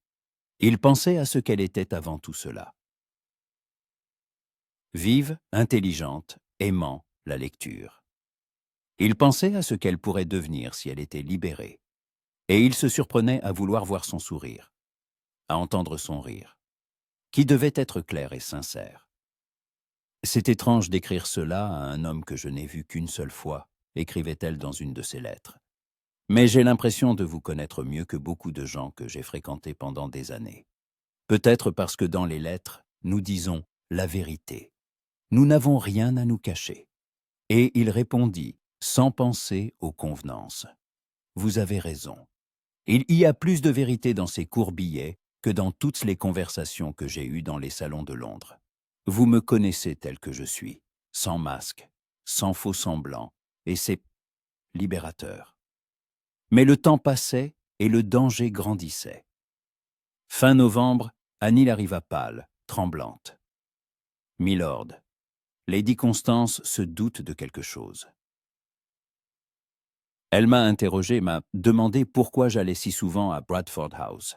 Il pensait à ce qu'elle était avant tout cela. Vive, intelligente, aimant la lecture. Il pensait à ce qu'elle pourrait devenir si elle était libérée. Et il se surprenait à vouloir voir son sourire, à entendre son rire, qui devait être clair et sincère. C'est étrange d'écrire cela à un homme que je n'ai vu qu'une seule fois, écrivait-elle dans une de ses lettres. Mais j'ai l'impression de vous connaître mieux que beaucoup de gens que j'ai fréquentés pendant des années. Peut-être parce que dans les lettres, nous disons la vérité. Nous n'avons rien à nous cacher. Et il répondit, sans penser aux convenances. Vous avez raison. Il y a plus de vérité dans ces courts billets que dans toutes les conversations que j'ai eues dans les salons de Londres. Vous me connaissez tel que je suis, sans masque, sans faux semblant, et c'est libérateur. Mais le temps passait et le danger grandissait. Fin novembre, Annie arriva pâle, tremblante. « Milord, Lady Constance se doute de quelque chose. » Elle m'a interrogé, m'a demandé pourquoi j'allais si souvent à Bradford House.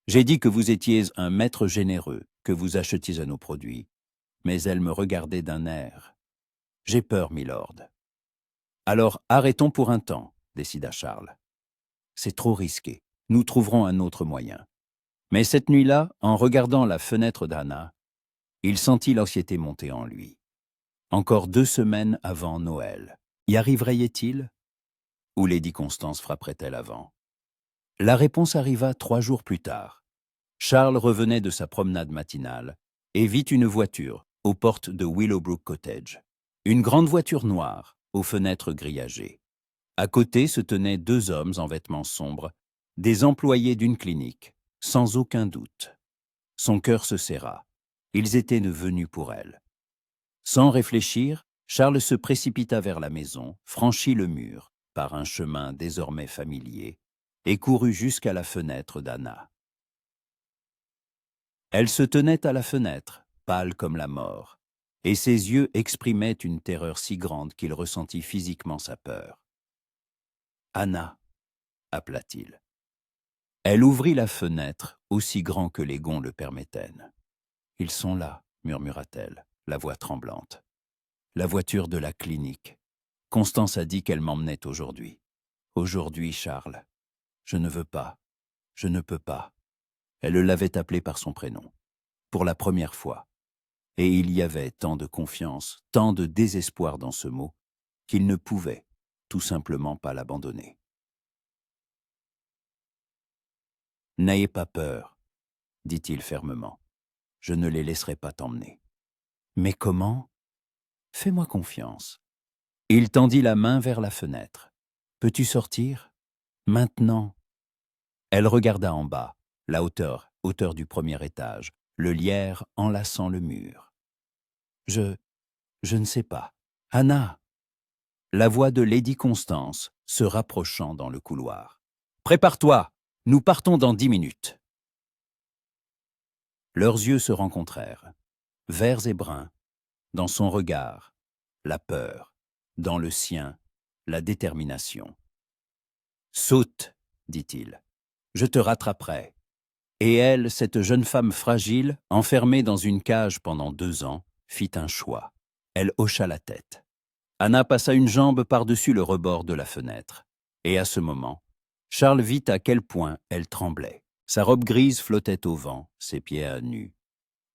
J'ai dit que vous étiez un maître généreux, que vous achetiez à nos produits. Mais elle me regardait d'un air. « J'ai peur, milord. » « Alors arrêtons pour un temps, décida Charles. « C'est trop risqué. Nous trouverons un autre moyen. » Mais cette nuit-là, en regardant la fenêtre d'Anna, il sentit l'anxiété monter en lui. Encore 2 semaines avant Noël. Y arriverait-il? Ou Lady Constance frapperait-elle avant? La réponse arriva 3 jours plus tard. Charles revenait de sa promenade matinale et vit une voiture aux portes de Willowbrook Cottage. Une grande voiture noire, aux fenêtres grillagées. À côté se tenaient 2 hommes en vêtements sombres, des employés d'une clinique, sans aucun doute. Son cœur se serra. Ils étaient venus pour elle. Sans réfléchir, Charles se précipita vers la maison, franchit le mur, par un chemin désormais familier, et courut jusqu'à la fenêtre d'Anna. Elle se tenait à la fenêtre, pâle comme la mort, et ses yeux exprimaient une terreur si grande qu'il ressentit physiquement sa peur. « Anna !» appela-t-il. Elle ouvrit la fenêtre, aussi grand que les gonds le permettaient. « Ils sont là », murmura-t-elle, la voix tremblante. « La voiture de la clinique. Constance a dit qu'elle m'emmenait aujourd'hui. Aujourd'hui, Charles. Je ne veux pas. Je ne peux pas. » Elle l'avait appelé par son prénom. Pour la première fois. Et il y avait tant de confiance, tant de désespoir dans ce mot, qu'il ne pouvait tout simplement pas l'abandonner. « N'ayez pas peur, dit-il fermement. Je ne les laisserai pas t'emmener. »« Mais comment ? Fais-moi confiance. » Il tendit la main vers la fenêtre. « Peux-tu sortir ? Maintenant ?» Elle regarda en bas, la hauteur du premier étage, le lierre enlaçant le mur. « Je ne sais pas. Anna !» La voix de Lady Constance se rapprochant dans le couloir. « Prépare-toi, nous partons dans 10 minutes. » Leurs yeux se rencontrèrent, verts et bruns, dans son regard, la peur, dans le sien, la détermination. « Saute, dit-il, je te rattraperai. » Et elle, cette jeune femme fragile, enfermée dans une cage pendant 2 ans, fit un choix. Elle hocha la tête. Anna passa une jambe par-dessus le rebord de la fenêtre. Et à ce moment, Charles vit à quel point elle tremblait. Sa robe grise flottait au vent, ses pieds à nu.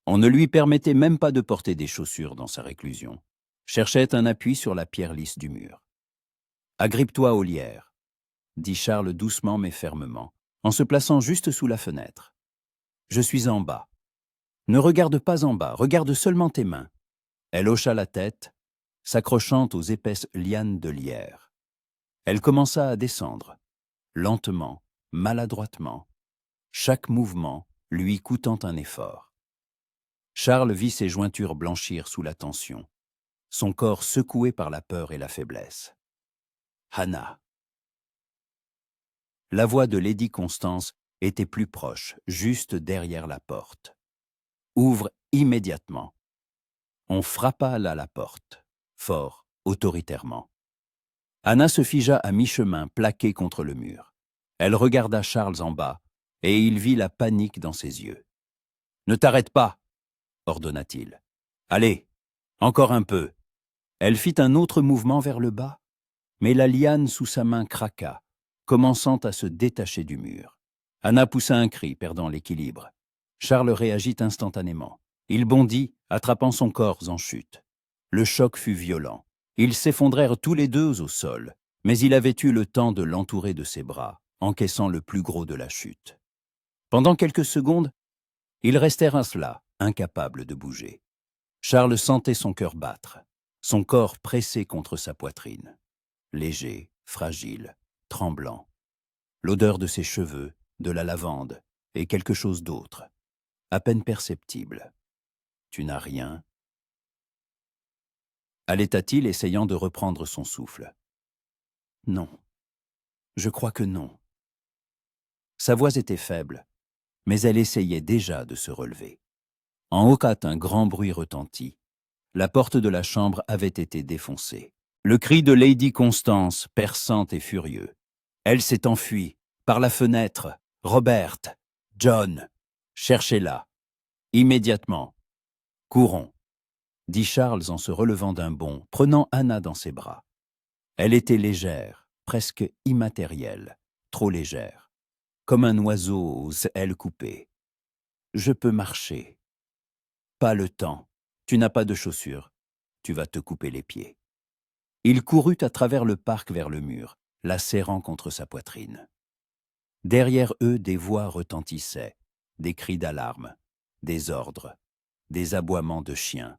On ne lui permettait même pas de porter des chaussures dans sa réclusion. Cherchait un appui sur la pierre lisse du mur. « Agrippe-toi au lierre, » dit Charles doucement mais fermement, en se plaçant juste sous la fenêtre. « Je suis en bas. Ne regarde pas en bas, regarde seulement tes mains. » Elle hocha la tête, s'accrochant aux épaisses lianes de lierre. Elle commença à descendre, lentement, maladroitement. Chaque mouvement lui coûtant un effort. Charles vit ses jointures blanchir sous la tension, son corps secoué par la peur et la faiblesse. Hannah. La voix de Lady Constance était plus proche, juste derrière la porte. Ouvre immédiatement. On frappa à la porte, fort, autoritairement. Hannah se figea à mi-chemin, plaquée contre le mur. Elle regarda Charles en bas, et il vit la panique dans ses yeux. « Ne t'arrête pas !» ordonna-t-il. « Allez, encore un peu !» Elle fit un autre mouvement vers le bas, mais la liane sous sa main craqua, commençant à se détacher du mur. Hannah poussa un cri, perdant l'équilibre. Charles réagit instantanément. Il bondit, attrapant son corps en chute. Le choc fut violent. Ils s'effondrèrent tous les deux au sol, mais il avait eu le temps de l'entourer de ses bras, encaissant le plus gros de la chute. Pendant quelques secondes, ils restèrent là, incapables de bouger. Charles sentait son cœur battre, son corps pressé contre sa poitrine. Léger, fragile, tremblant. L'odeur de ses cheveux, de la lavande et quelque chose d'autre, à peine perceptible. « Tu n'as rien ?» allait-il, essayant de reprendre son souffle. « Non, je crois que non. » Sa voix était faible, mais elle essayait déjà de se relever. En haut, un grand bruit retentit. La porte de la chambre avait été défoncée. Le cri de Lady Constance, perçant et furieux. Elle s'est enfuie, par la fenêtre. Robert, John, cherchez-la. Immédiatement. Courons, dit Charles en se relevant d'un bond, prenant Hannah dans ses bras. Elle était légère, presque immatérielle, trop légère, comme un oiseau aux ailes coupées. Je peux marcher. Pas le temps. Tu n'as pas de chaussures. Tu vas te couper les pieds. Il courut à travers le parc vers le mur, la serrant contre sa poitrine. Derrière eux, des voix retentissaient, des cris d'alarme, des ordres, des aboiements de chiens.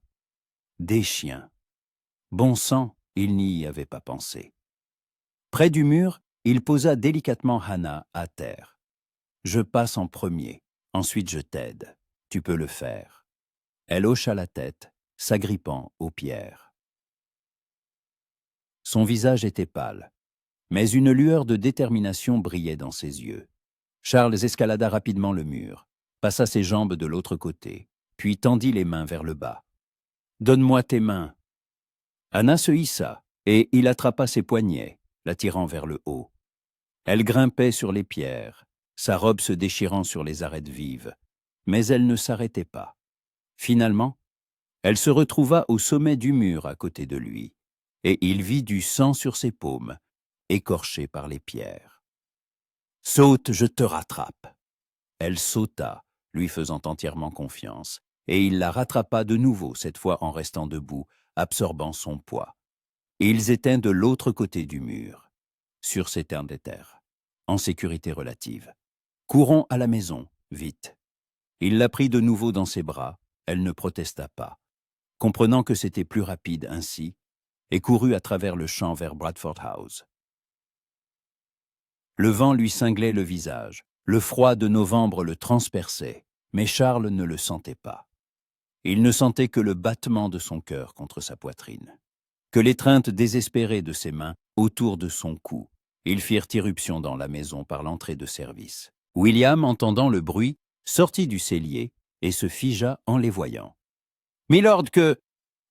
Des chiens. Bon sang, il n'y avait pas pensé. Près du mur, il posa délicatement Hannah à terre. « Je passe en premier, ensuite je t'aide. Tu peux le faire. » Elle hocha la tête, s'agrippant aux pierres. Son visage était pâle, mais une lueur de détermination brillait dans ses yeux. Charles escalada rapidement le mur, passa ses jambes de l'autre côté, puis tendit les mains vers le bas. « Donne-moi tes mains. » Hannah se hissa, et il attrapa ses poignets, la tirant vers le haut. Elle grimpait sur les pierres, sa robe se déchirant sur les arêtes vives, mais elle ne s'arrêtait pas. Finalement, elle se retrouva au sommet du mur à côté de lui, et il vit du sang sur ses paumes, écorchées par les pierres. « Saute, je te rattrape !» Elle sauta, lui faisant entièrement confiance, et il la rattrapa de nouveau, cette fois en restant debout, absorbant son poids. Ils étaient de l'autre côté du mur, sur ces terres des terres, en sécurité relative. « Courons à la maison, vite !» Il la prit de nouveau dans ses bras, elle ne protesta pas, comprenant que c'était plus rapide ainsi, et courut à travers le champ vers Bradford House. Le vent lui cinglait le visage, le froid de novembre le transperçait, mais Charles ne le sentait pas. Il ne sentait que le battement de son cœur contre sa poitrine, que l'étreinte désespérée de ses mains autour de son cou. Ils firent irruption dans la maison par l'entrée de service. William, entendant le bruit, sortit du cellier et se figea en les voyant. « Milord que... »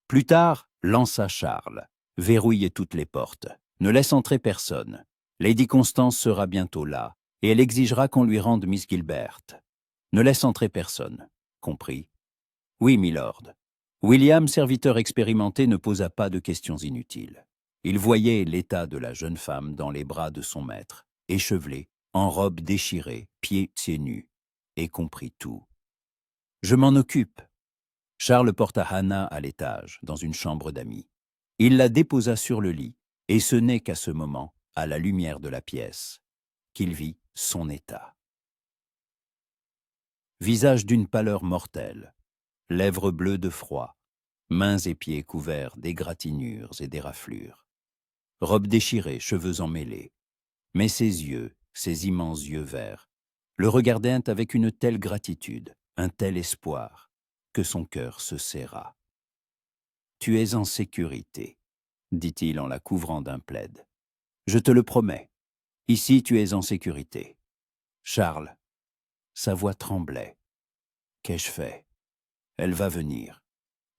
Plus tard, lança Charles. « Verrouillez toutes les portes. Ne laisse entrer personne. Lady Constance sera bientôt là, et elle exigera qu'on lui rende Miss Gilbert. Ne laisse entrer personne. Compris ? » « Oui, milord. » William, serviteur expérimenté, ne posa pas de questions inutiles. Il voyait l'état de la jeune femme dans les bras de son maître, échevelée, en robe déchirée, pieds nus, et comprit tout. « Je m'en occupe. » Charles porta Hannah à l'étage, dans une chambre d'amis. Il la déposa sur le lit, et ce n'est qu'à ce moment, à la lumière de la pièce, qu'il vit son état. Visage d'une pâleur mortelle, lèvres bleues de froid, mains et pieds couverts d'égratignures et d'éraflures. Robe déchirée, cheveux emmêlés, mais ses yeux, ses immenses yeux verts, le regardait avec une telle gratitude, un tel espoir, que son cœur se serra. « Tu es en sécurité, dit-il en la couvrant d'un plaid. Je te le promets, ici tu es en sécurité. Charles, sa voix tremblait. Qu'ai-je fait? Elle va venir.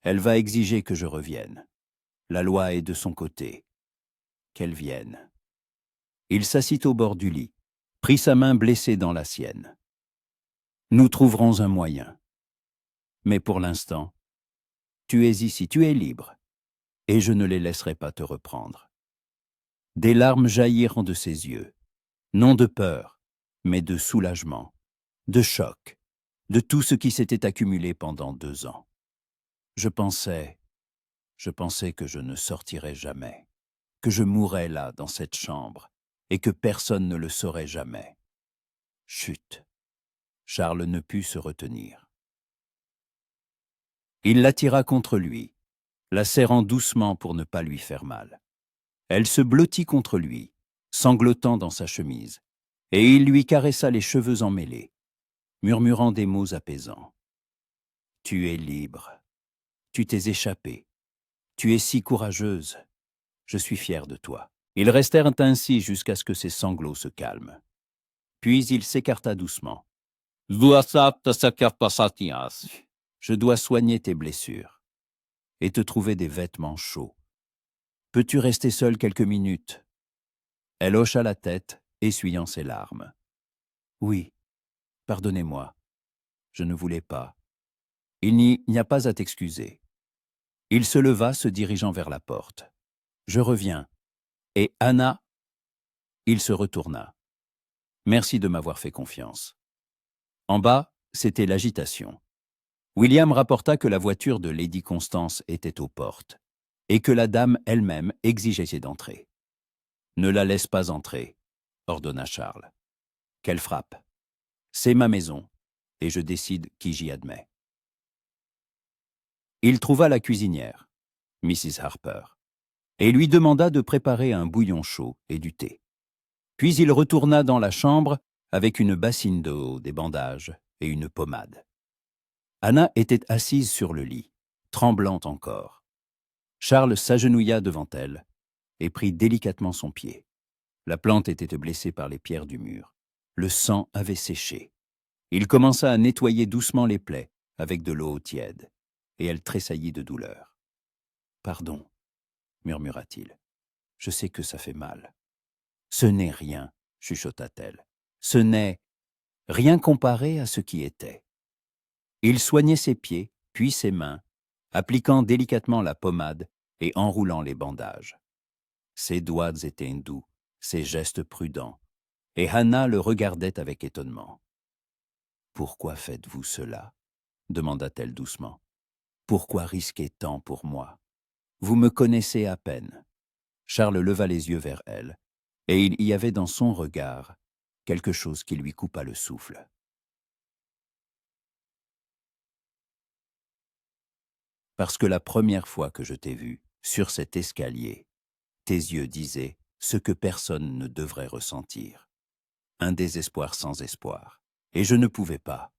Elle va exiger que je revienne. La loi est de son côté. Qu'elle vienne. » Il s'assit au bord du lit, prit sa main blessée dans la sienne. « Nous trouverons un moyen. Mais pour l'instant, tu es ici, tu es libre, et je ne les laisserai pas te reprendre. » Des larmes jaillirent de ses yeux, non de peur, mais de soulagement, de choc, de tout ce qui s'était accumulé pendant 2 ans. Je pensais que je ne sortirais jamais, que je mourrais là, dans cette chambre, et que personne ne le saurait jamais. Chut! Charles ne put se retenir. Il l'attira contre lui, la serrant doucement pour ne pas lui faire mal. Elle se blottit contre lui, sanglotant dans sa chemise, et il lui caressa les cheveux emmêlés, murmurant des mots apaisants. « Tu es libre. Tu t'es échappée. Tu es si courageuse. Je suis fier de toi. » Ils restèrent ainsi jusqu'à ce que ses sanglots se calment. Puis il s'écarta doucement. « Je dois soigner tes blessures et te trouver des vêtements chauds. Peux-tu rester seule quelques minutes ?» Elle hocha la tête, essuyant ses larmes. « Oui, pardonnez-moi. Je ne voulais pas. Il n'y a pas à t'excuser. » Il se leva, se dirigeant vers la porte. « Je reviens. Et Anna ?» Il se retourna. « Merci de m'avoir fait confiance. » En bas, c'était l'agitation. William rapporta que la voiture de Lady Constance était aux portes et que la dame elle-même exigeait d'entrer. « Ne la laisse pas entrer, » ordonna Charles. « Qu'elle frappe. C'est ma maison, et je décide qui j'y admets. » Il trouva la cuisinière, Mrs. Harper, et lui demanda de préparer un bouillon chaud et du thé. Puis il retourna dans la chambre avec une bassine d'eau, des bandages et une pommade. Anna était assise sur le lit, tremblante encore. Charles s'agenouilla devant elle et prit délicatement son pied. La plante était blessée par les pierres du mur. Le sang avait séché. Il commença à nettoyer doucement les plaies avec de l'eau tiède, et elle tressaillit de douleur. « Pardon, » murmura-t-il. « Je sais que ça fait mal. »« Ce n'est rien, » chuchota-t-elle. « Ce n'est rien comparé à ce qui était. » Il soignait ses pieds, puis ses mains, appliquant délicatement la pommade et enroulant les bandages. Ses doigts étaient doux, ses gestes prudents, et Hannah le regardait avec étonnement. « Pourquoi faites-vous cela ?» demanda-t-elle doucement. « Pourquoi risquer tant pour moi? Vous me connaissez à peine. » Charles leva les yeux vers elle, et il y avait dans son regard quelque chose qui lui coupa le souffle. « Parce que la première fois que je t'ai vu, sur cet escalier, tes yeux disaient ce que personne ne devrait ressentir. Un désespoir sans espoir. Et je ne pouvais pas.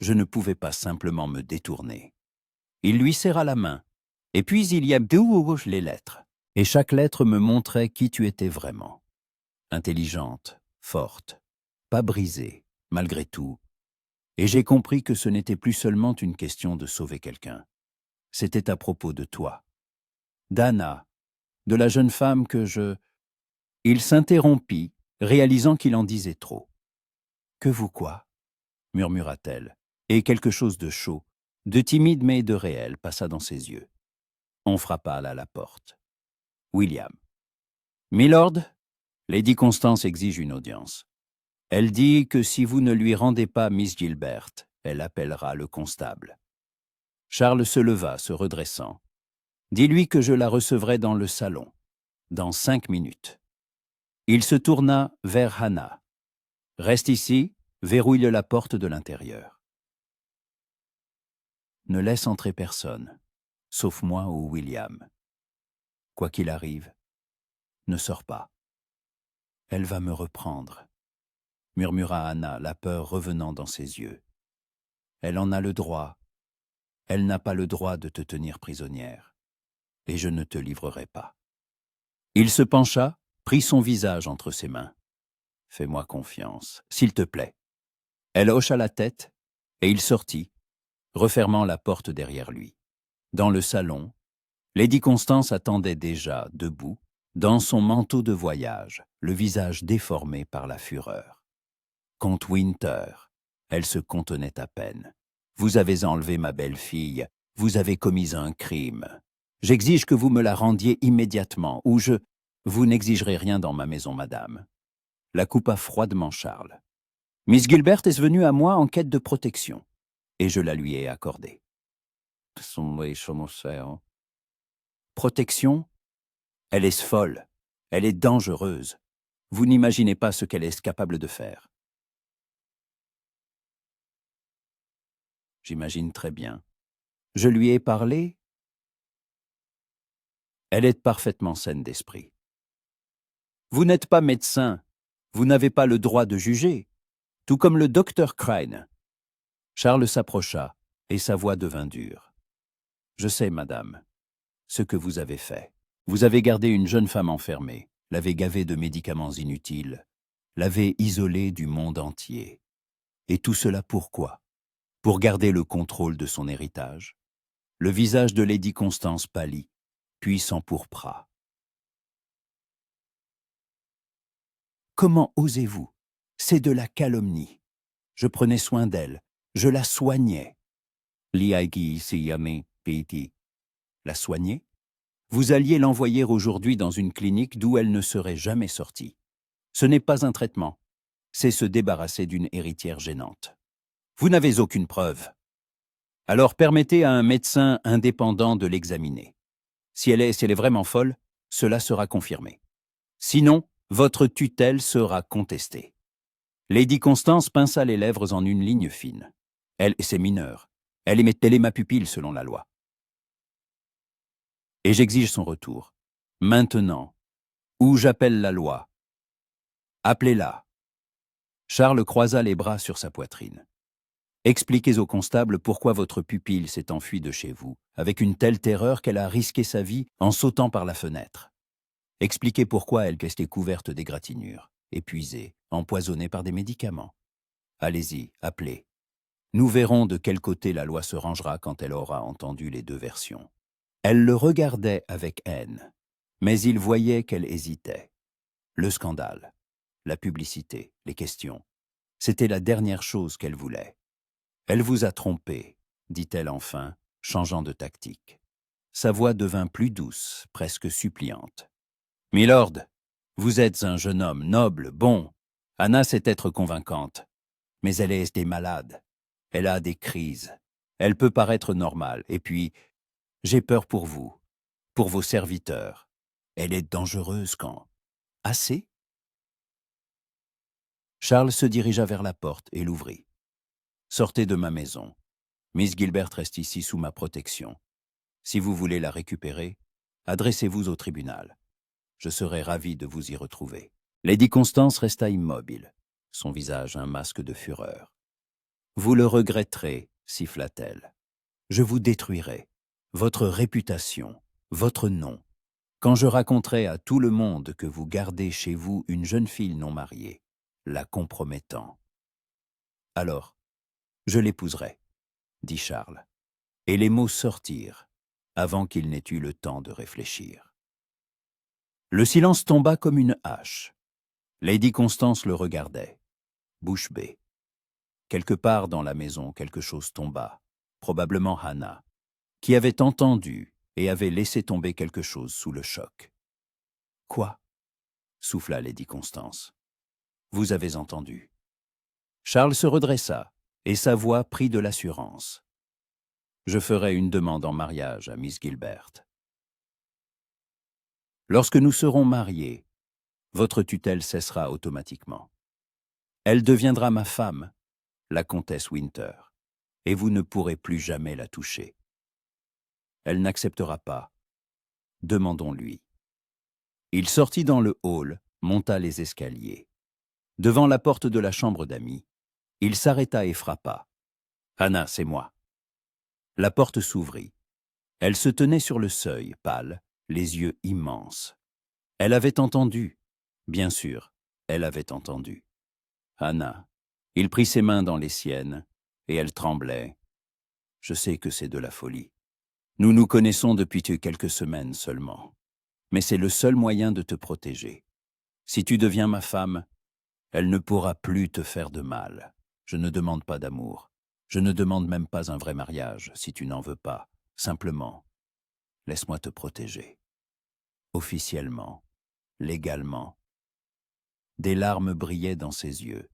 Je ne pouvais pas simplement me détourner. » Il lui serra la main, et puis il y a les lettres. Et chaque lettre me montrait qui tu étais vraiment. Intelligente, forte, pas brisée, malgré tout. Et j'ai compris que ce n'était plus seulement une question de sauver quelqu'un. C'était à propos de toi. D'Anna, de la jeune femme que je... Il s'interrompit, réalisant qu'il en disait trop. « Que vous quoi ?» murmura-t-elle, et quelque chose de chaud, de timide mais de réel passa dans ses yeux. On frappa à la porte. William. « Milord, Lady Constance exige une audience. Elle dit que si vous ne lui rendez pas Miss Gilbert, elle appellera le constable. » Charles se leva, se redressant. « Dis-lui que je la recevrai dans le salon, dans 5 minutes. » Il se tourna vers Hannah. « Reste ici, verrouille la porte de l'intérieur. Ne laisse entrer personne, sauf moi ou William. Quoi qu'il arrive, ne sors pas. Elle va me reprendre. murmura Anna, la peur revenant dans ses yeux. Elle en a le droit. Elle n'a pas le droit de te tenir prisonnière. Et je ne te livrerai pas. Il se pencha, prit son visage entre ses mains. Fais-moi confiance, s'il te plaît. Elle hocha la tête, et il sortit, refermant la porte derrière lui. Dans le salon, Lady Constance attendait déjà, debout, dans son manteau de voyage, le visage déformé par la fureur. Comte Winter, elle se contenait à peine. Vous avez enlevé ma belle-fille, vous avez commis un crime. J'exige que vous me la rendiez immédiatement, ou je... Vous n'exigerez rien dans ma maison, madame. La coupa froidement Charles. Miss Gilbert est venue à moi en quête de protection, et je la lui ai accordée. Protection? Elle est folle, elle est dangereuse. Vous n'imaginez pas ce qu'elle est capable de faire. J'imagine très bien. Je lui ai parlé. Elle est parfaitement saine d'esprit. Vous n'êtes pas médecin, vous n'avez pas le droit de juger, tout comme le docteur Crane. Charles s'approcha, et sa voix devint dure. Je sais, madame, ce que vous avez fait. Vous avez gardé une jeune femme enfermée, l'avez gavée de médicaments inutiles, l'avez isolée du monde entier. Et tout cela pourquoi? Pour garder le contrôle de son héritage. Le visage de Lady Constance pâlit, puis s'empourpra. Comment osez-vous? C'est de la calomnie. Je prenais soin d'elle, je la soignais. La soigner? Vous alliez l'envoyer aujourd'hui dans une clinique d'où elle ne serait jamais sortie. Ce n'est pas un traitement, c'est se débarrasser d'une héritière gênante. Vous n'avez aucune preuve. Alors permettez à un médecin indépendant de l'examiner. Si elle est vraiment folle, cela sera confirmé. Sinon, votre tutelle sera contestée. Lady Constance pinça les lèvres en une ligne fine. Elle, c'est mineur. Elle est ma pupille selon la loi. Et j'exige son retour. Maintenant, ou j'appelle la loi. Appelez-la. Charles croisa les bras sur sa poitrine. Expliquez au constable pourquoi votre pupille s'est enfuie de chez vous, avec une telle terreur qu'elle a risqué sa vie en sautant par la fenêtre. Expliquez pourquoi elle restait couverte d'égratignures, épuisée, empoisonnée par des médicaments. Allez-y, appelez. Nous verrons de quel côté la loi se rangera quand elle aura entendu les deux versions. Elle le regardait avec haine, mais il voyait qu'elle hésitait. Le scandale, la publicité, les questions, c'était la dernière chose qu'elle voulait. Elle vous a trompé, dit-elle enfin, changeant de tactique. Sa voix devint plus douce, presque suppliante. Milord, vous êtes un jeune homme noble, bon. Anna sait être convaincante, mais elle est des malades. Elle a des crises. Elle peut paraître normale, et puis, j'ai peur pour vous, pour vos serviteurs. Elle est dangereuse quand... Assez? Charles se dirigea vers la porte et l'ouvrit. Sortez de ma maison. Miss Gilbert reste ici sous ma protection. Si vous voulez la récupérer, adressez-vous au tribunal. Je serai ravi de vous y retrouver. Lady Constance resta immobile, son visage un masque de fureur. Vous le regretterez, siffla-t-elle. Je vous détruirai. Votre réputation, votre nom. Quand je raconterai à tout le monde que vous gardez chez vous une jeune fille non mariée, la compromettant. Alors, je l'épouserai, dit Charles. Et les mots sortirent, avant qu'il n'ait eu le temps de réfléchir. Le silence tomba comme une hache. Lady Constance le regardait, bouche bée. Quelque part dans la maison, quelque chose tomba, probablement Hannah, qui avait entendu et avait laissé tomber quelque chose sous le choc. « Quoi ?» souffla Lady Constance. « Vous avez entendu. » Charles se redressa, et sa voix prit de l'assurance. « Je ferai une demande en mariage à Miss Gilbert. Lorsque nous serons mariés, votre tutelle cessera automatiquement. Elle deviendra ma femme, la comtesse Winter, et vous ne pourrez plus jamais la toucher. Elle n'acceptera pas. Demandons-lui. » Il sortit dans le hall, monta les escaliers. Devant la porte de la chambre d'amis, il s'arrêta et frappa. « Hannah, c'est moi. » La porte s'ouvrit. Elle se tenait sur le seuil, pâle, les yeux immenses. Elle avait entendu. Bien sûr, elle avait entendu. Hannah. Il prit ses mains dans les siennes, et elle tremblait. « Je sais que c'est de la folie. Nous nous connaissons depuis quelques semaines seulement. Mais c'est le seul moyen de te protéger. Si tu deviens ma femme, elle ne pourra plus te faire de mal. Je ne demande pas d'amour. Je ne demande même pas un vrai mariage, si tu n'en veux pas. Simplement, laisse-moi te protéger. Officiellement, légalement. » Des larmes brillaient dans ses yeux,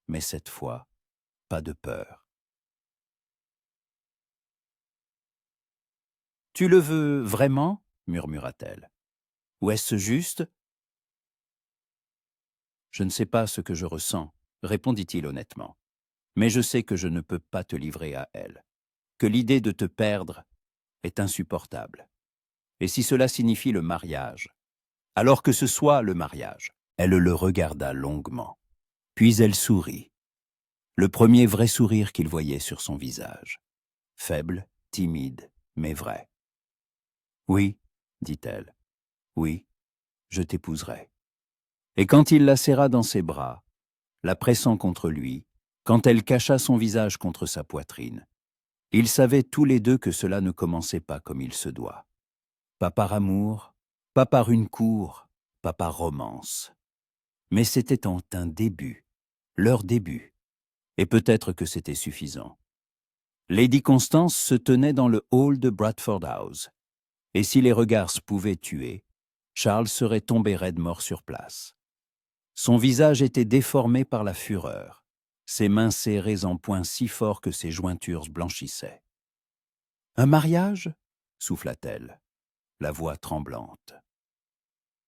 mais cette fois, pas de peur. « Tu le veux vraiment ?» murmura-t-elle. « Ou est-ce juste ?»« Je ne sais pas ce que je ressens, » répondit-il honnêtement. « Mais je sais que je ne peux pas te livrer à elle, que l'idée de te perdre est insupportable. Et si cela signifie le mariage, alors que ce soit le mariage. » Elle le regarda longuement. Puis elle sourit. Le premier vrai sourire qu'il voyait sur son visage. Faible, timide, mais vrai. « Oui, dit-elle. Oui, je t'épouserai. » Et quand il la serra dans ses bras, la pressant contre lui, quand elle cacha son visage contre sa poitrine, ils savaient tous les deux que cela ne commençait pas comme il se doit. Pas par amour, pas par une cour, pas par romance. Mais c'était un début, leur début, et peut-être que c'était suffisant. Lady Constance se tenait dans le hall de Bradford House, et si les regards pouvaient tuer, Charles serait tombé raide mort sur place. Son visage était déformé par la fureur, ses mains serrées en poings si forts que ses jointures blanchissaient. « Un mariage ?» souffla-t-elle, la voix tremblante.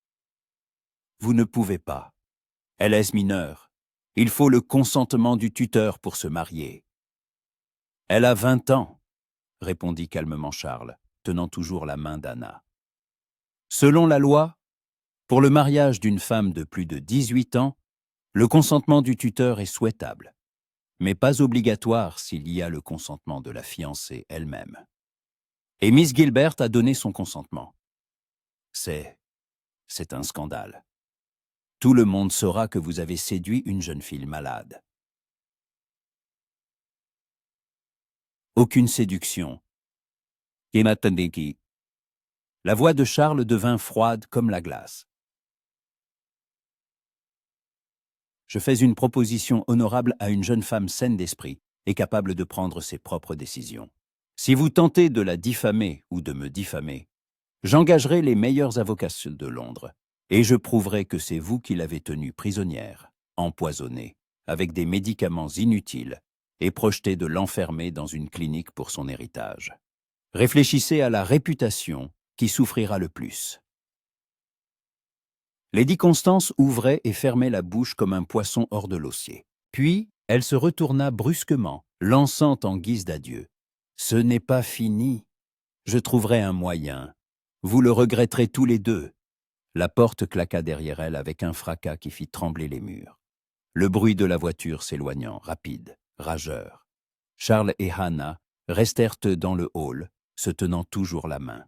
« Vous ne pouvez pas. Elle est mineure. Il faut le consentement du tuteur pour se marier. »« Elle a 20 ans, » répondit calmement Charles, tenant toujours la main d'Anna. « Selon la loi, pour le mariage d'une femme de plus de 18 ans, le consentement du tuteur est souhaitable, mais pas obligatoire s'il y a le consentement de la fiancée elle-même. Et Miss Gilbert a donné son consentement. C'est un scandale. Tout le monde saura que vous avez séduit une jeune fille malade. » Aucune séduction. La voix de Charles devint froide comme la glace. Je fais une proposition honorable à une jeune femme saine d'esprit et capable de prendre ses propres décisions. Si vous tentez de la diffamer ou de me diffamer, j'engagerai les meilleurs avocats de Londres et je prouverai que c'est vous qui l'avez tenue prisonnière, empoisonnée, avec des médicaments inutiles et projeté de l'enfermer dans une clinique pour son héritage. Réfléchissez à la réputation qui souffrira le plus. Lady Constance ouvrait et fermait la bouche comme un poisson hors de l'osier. Puis, elle se retourna brusquement, lançant en guise d'adieu. « Ce n'est pas fini. Je trouverai un moyen. Vous le regretterez tous les deux. » La porte claqua derrière elle avec un fracas qui fit trembler les murs. Le bruit de la voiture s'éloignant, rapide, rageur. Charles et Hannah restèrent dans le hall, se tenant toujours la main.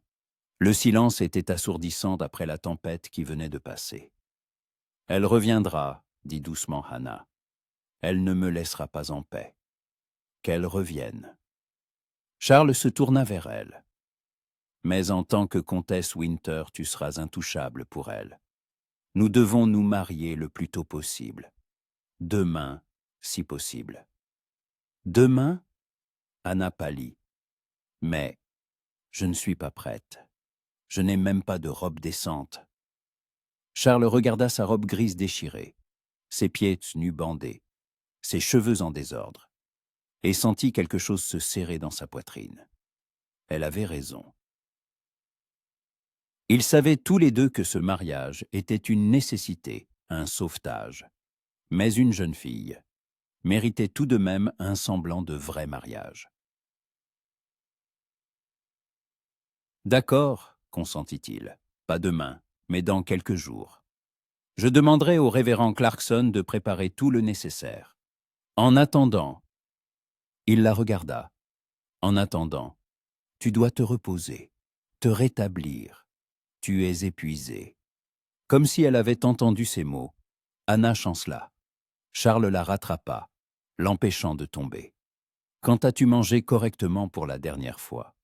Le silence était assourdissant après la tempête qui venait de passer. « Elle reviendra, » dit doucement Hannah. « Elle ne me laissera pas en paix. Qu'elle revienne. » Charles se tourna vers elle. « Mais en tant que comtesse Winter, tu seras intouchable pour elle. Nous devons nous marier le plus tôt possible. Demain, si possible. » « Demain ?» Hannah pâlit. « Mais je ne suis pas prête. Je n'ai même pas de robe décente. » Charles regarda sa robe grise déchirée, ses pieds nus bandés, ses cheveux en désordre, et sentit quelque chose se serrer dans sa poitrine. Elle avait raison. Ils savaient tous les deux que ce mariage était une nécessité, un sauvetage. Mais une jeune fille méritait tout de même un semblant de vrai mariage. « D'accord, consentit-il, pas demain, mais dans quelques jours. Je demanderai au révérend Clarkson de préparer tout le nécessaire. En attendant, il la regarda. En attendant, tu dois te reposer, te rétablir. Tu es épuisé. Comme si elle avait entendu ces mots, Anna chancela. Charles la rattrapa, l'empêchant de tomber. Quand as-tu mangé correctement pour la dernière fois?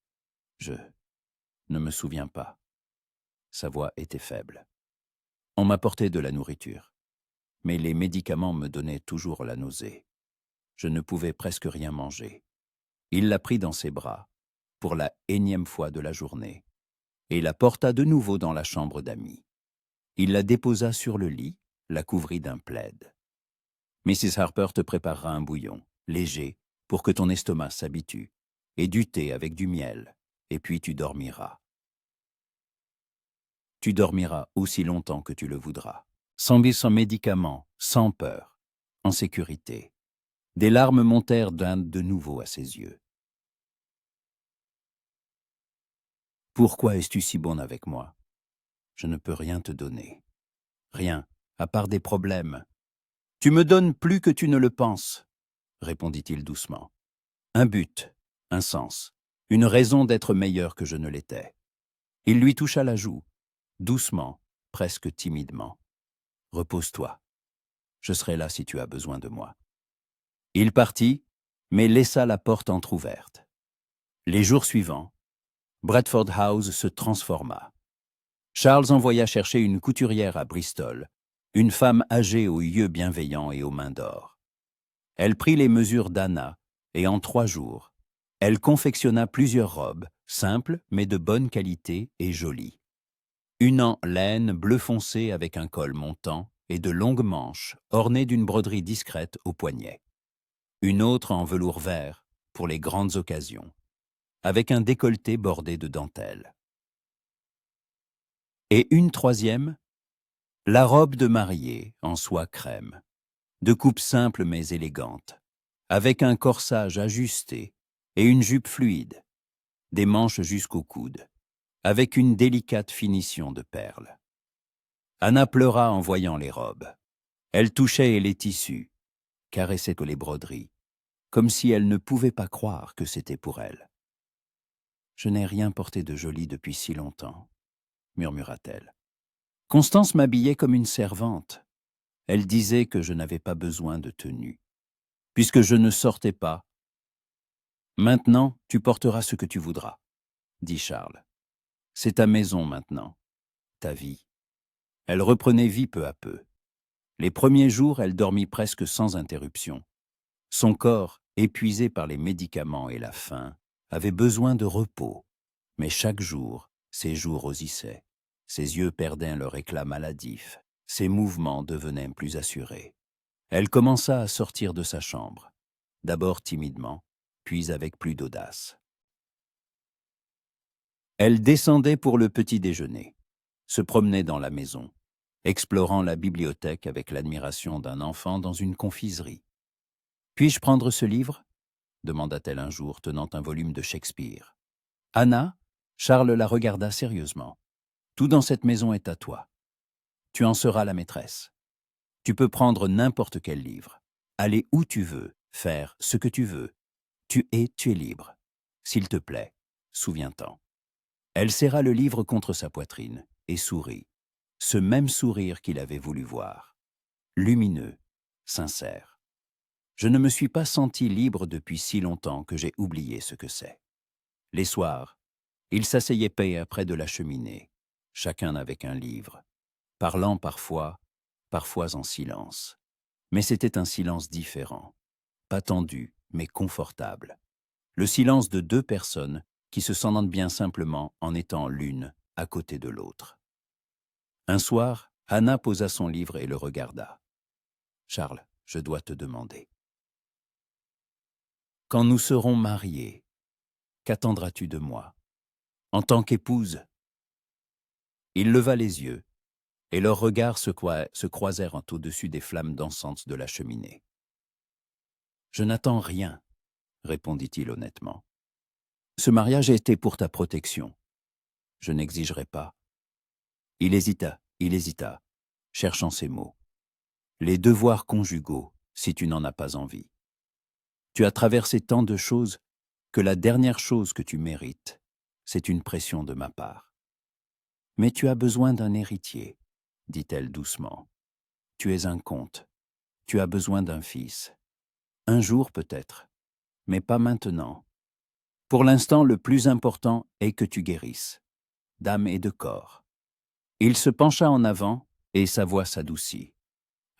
Je ne me souviens pas. Sa voix était faible. On m'apportait de la nourriture, mais les médicaments me donnaient toujours la nausée. Je ne pouvais presque rien manger. Il la prit dans ses bras, pour la énième fois de la journée, et la porta de nouveau dans la chambre d'amis. Il la déposa sur le lit, la couvrit d'un plaid. Mrs. Harper te préparera un bouillon, léger, pour que ton estomac s'habitue, et du thé avec du miel, et puis tu dormiras. Tu dormiras aussi longtemps que tu le voudras, sans médicaments, sans peur, en sécurité. Des larmes montèrent de nouveau à ses yeux. Pourquoi es-tu si bonne avec moi? Je ne peux rien te donner. Rien, à part des problèmes. Tu me donnes plus que tu ne le penses, répondit-il doucement. Un but, un sens, une raison d'être meilleur que je ne l'étais. Il lui toucha la joue, doucement, presque timidement. Repose-toi. Je serai là si tu as besoin de moi. Il partit, mais laissa la porte entr'ouverte. Les jours suivants, Bradford House se transforma. Charles envoya chercher une couturière à Bristol, une femme âgée aux yeux bienveillants et aux mains d'or. Elle prit les mesures d'Anna, et en 3 jours, elle confectionna plusieurs robes, simples mais de bonne qualité et jolies. Une en laine bleu foncé avec un col montant et de longues manches ornées d'une broderie discrète au poignet. Une autre en velours vert pour les grandes occasions, avec un décolleté bordé de dentelle. Et une troisième, la robe de mariée en soie crème, de coupe simple mais élégante, avec un corsage ajusté et une jupe fluide, des manches jusqu'au coude, avec une délicate finition de perles. Anna pleura en voyant les robes. Elle touchait les tissus, caressait les broderies, comme si elle ne pouvait pas croire que c'était pour elle. « Je n'ai rien porté de joli depuis si longtemps, » murmura-t-elle. Constance m'habillait comme une servante. Elle disait que je n'avais pas besoin de tenue, puisque je ne sortais pas. Maintenant, tu porteras ce que tu voudras, dit Charles. C'est ta maison maintenant, ta vie. Elle reprenait vie peu à peu. Les premiers jours, elle dormit presque sans interruption. Son corps, épuisé par les médicaments et la faim, avait besoin de repos. Mais chaque jour, ses joues rosissaient, ses yeux perdaient leur éclat maladif, ses mouvements devenaient plus assurés. Elle commença à sortir de sa chambre, d'abord timidement, puis avec plus d'audace. Elle descendait pour le petit déjeuner, se promenait dans la maison, explorant la bibliothèque avec l'admiration d'un enfant dans une confiserie. « Puis-je prendre ce livre ?» demanda-t-elle un jour, tenant un volume de Shakespeare. Anna, Charles la regarda sérieusement. « Tout dans cette maison est à toi. Tu en seras la maîtresse. Tu peux prendre n'importe quel livre, aller où tu veux, faire ce que tu veux. Tu es libre. S'il te plaît, souviens-t'en. » Elle serra le livre contre sa poitrine et sourit, ce même sourire qu'il avait voulu voir. Lumineux, sincère. Je ne me suis pas senti libre depuis si longtemps que j'ai oublié ce que c'est. Les soirs, ils s'asseyaient près de la cheminée, chacun avec un livre, parlant parfois en silence. Mais c'était un silence différent, pas tendu, mais confortable. Le silence de 2 personnes qui se sentent bien simplement en étant l'une à côté de l'autre. Un soir, Anna posa son livre et le regarda. « Charles, je dois te demander. Quand nous serons mariés, qu'attendras-tu de moi, en tant qu'épouse ?» Il leva les yeux, et leurs regards se croisèrent au-dessus des flammes dansantes de la cheminée. « Je n'attends rien, » répondit-il honnêtement. « Ce mariage a été pour ta protection. Je n'exigerai pas. » Il hésita. cherchant ces mots. Les devoirs conjugaux, si tu n'en as pas envie. Tu as traversé tant de choses que la dernière chose que tu mérites, c'est une pression de ma part. Mais tu as besoin d'un héritier, dit-elle doucement. Tu es un comte. Tu as besoin d'un fils. Un jour peut-être, mais pas maintenant. Pour l'instant, le plus important est que tu guérisses, d'âme et de corps. Il se pencha en avant et sa voix s'adoucit.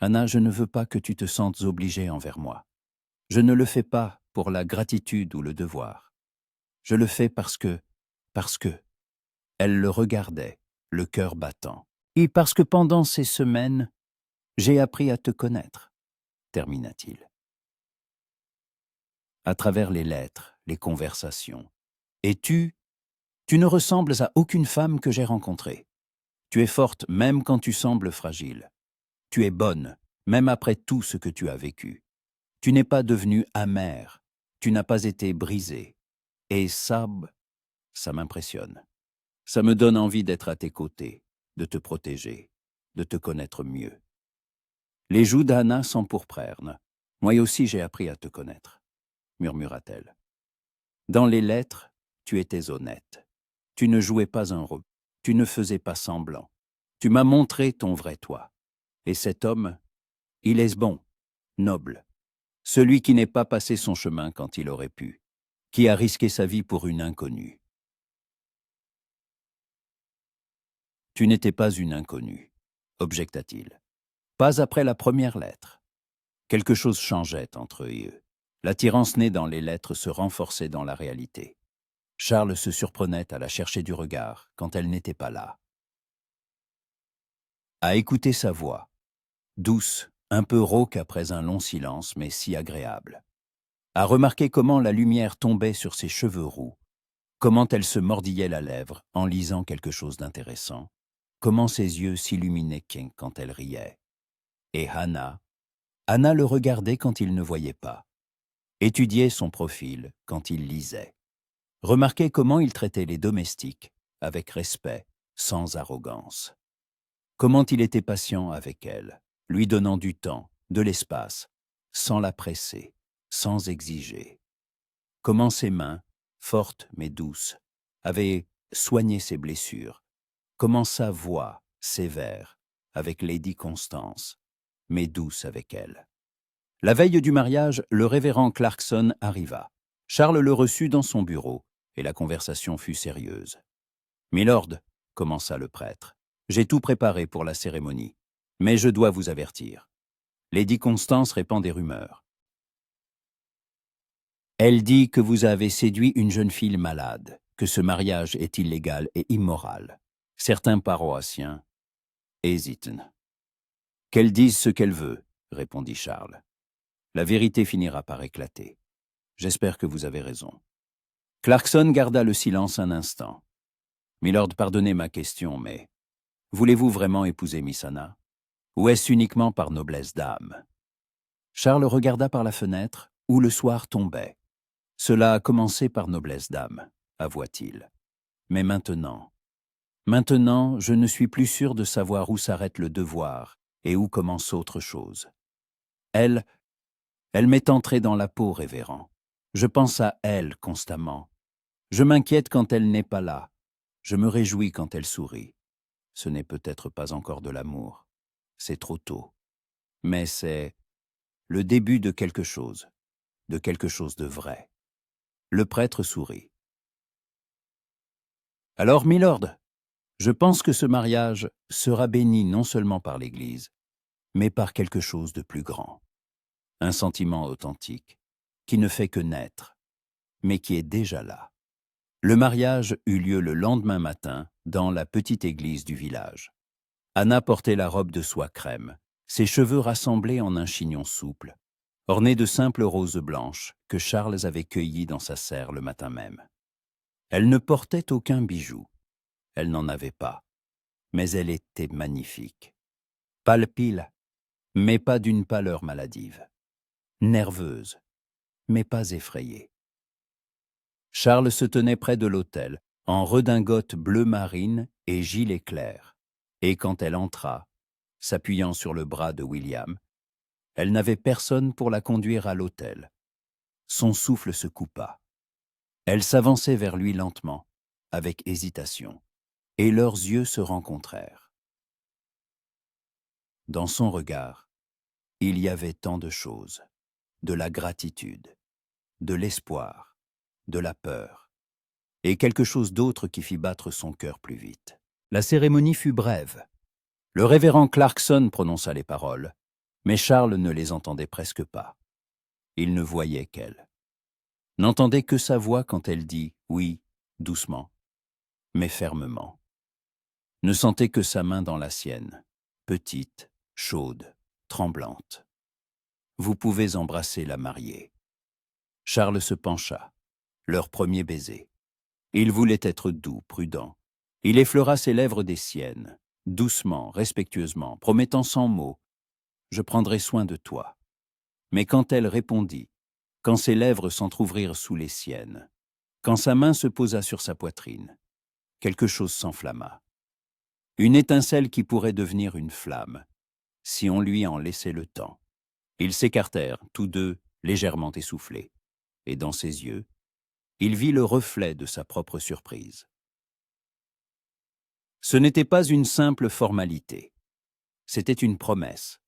Anna, je ne veux pas que tu te sentes obligée envers moi. Je ne le fais pas pour la gratitude ou le devoir. Je le fais parce que... Elle le regardait, le cœur battant. Et parce que pendant ces semaines, j'ai appris à te connaître, termina-t-il. À travers les lettres, les conversations. Et tu ne ressembles à aucune femme que j'ai rencontrée. Tu es forte même quand tu sembles fragile. Tu es bonne, même après tout ce que tu as vécu. Tu n'es pas devenue amère. Tu n'as pas été brisée. Et ça m'impressionne. Ça me donne envie d'être à tes côtés, de te protéger, de te connaître mieux. Les joues d'Anna s'empourprèrent. Moi aussi j'ai appris à te connaître, murmura-t-elle. Dans les lettres, tu étais honnête. Tu ne jouais pas un rôle. Tu ne faisais pas semblant. Tu m'as montré ton vrai toi. Et cet homme, il est bon, noble. Celui qui n'est pas passé son chemin quand il aurait pu, qui a risqué sa vie pour une inconnue. Tu n'étais pas une inconnue, objecta-t-il. Pas après la première lettre. Quelque chose changeait entre eux et eux. L'attirance née dans les lettres se renforçait dans la réalité. Charles se surprenait à la chercher du regard quand elle n'était pas là. À écouter sa voix, douce, un peu rauque après un long silence, mais si agréable. À remarquer comment la lumière tombait sur ses cheveux roux, comment elle se mordillait la lèvre en lisant quelque chose d'intéressant, comment ses yeux s'illuminaient quand elle riait. Et Anna le regardait quand il ne voyait pas, étudiait son profil quand il lisait, remarquait comment il traitait les domestiques avec respect, sans arrogance, comment il était patient avec elle, lui donnant du temps, de l'espace, sans la presser, sans exiger, comment ses mains, fortes mais douces, avaient soigné ses blessures, comment sa voix, sévère, avec Lady Constance, mais douce avec elle. La veille du mariage, le révérend Clarkson arriva. Charles le reçut dans son bureau, et la conversation fut sérieuse. « Milord, » commença le prêtre, « j'ai tout préparé pour la cérémonie, mais je dois vous avertir. Lady Constance répand des rumeurs. Elle dit que vous avez séduit une jeune fille malade, que ce mariage est illégal et immoral. Certains paroissiens hésitent. « Qu'elle dise ce qu'elle veut, » répondit Charles. La vérité finira par éclater. J'espère que vous avez raison. Clarkson garda le silence un instant. Milord, pardonnez ma question, mais voulez-vous vraiment épouser Miss Anna? Ou est-ce uniquement par noblesse d'âme? Charles regarda par la fenêtre où le soir tombait. Cela a commencé par noblesse d'âme, avoua-t-il. Mais maintenant, je ne suis plus sûr de savoir où s'arrête le devoir et où commence autre chose. Elle m'est entrée dans la peau, révérend. Je pense à elle constamment. Je m'inquiète quand elle n'est pas là. Je me réjouis quand elle sourit. Ce n'est peut-être pas encore de l'amour. C'est trop tôt. Mais c'est le début de quelque chose de vrai. Le prêtre sourit. Alors, milord, je pense que ce mariage sera béni non seulement par l'Église, mais par quelque chose de plus grand. Un sentiment authentique, qui ne fait que naître, mais qui est déjà là. Le mariage eut lieu le lendemain matin dans la petite église du village. Anna portait la robe de soie crème, ses cheveux rassemblés en un chignon souple, orné de simples roses blanches que Charles avait cueillies dans sa serre le matin même. Elle ne portait aucun bijou. Elle n'en avait pas, mais elle était magnifique. Pâle, mais pas d'une pâleur maladive. Nerveuse, mais pas effrayée. Charles se tenait près de l'autel, en redingote bleu marine et gilet clair. Et quand elle entra, s'appuyant sur le bras de William. Elle n'avait personne pour la conduire à l'hôtel. Son souffle se coupa. Elle s'avançait vers lui lentement, avec hésitation, et leurs yeux se rencontrèrent. Dans son regard, il y avait tant de choses, de la gratitude, de l'espoir, de la peur, et quelque chose d'autre qui fit battre son cœur plus vite. La cérémonie fut brève. Le révérend Clarkson prononça les paroles, mais Charles ne les entendait presque pas. Il ne voyait qu'elle. N'entendait que sa voix quand elle dit « oui » doucement, mais fermement. Ne sentait que sa main dans la sienne, petite, chaude, tremblante. « Vous pouvez embrasser la mariée. » Charles se pencha, leur premier baiser. Il voulait être doux, prudent. Il effleura ses lèvres des siennes, doucement, respectueusement, promettant sans mots « Je prendrai soin de toi ». Mais quand elle répondit, quand ses lèvres s'entr'ouvrirent sous les siennes, quand sa main se posa sur sa poitrine, quelque chose s'enflamma. Une étincelle qui pourrait devenir une flamme, si on lui en laissait le temps. Ils s'écartèrent, tous deux, légèrement essoufflés, et dans ses yeux, il vit le reflet de sa propre surprise. Ce n'était pas une simple formalité, c'était une promesse.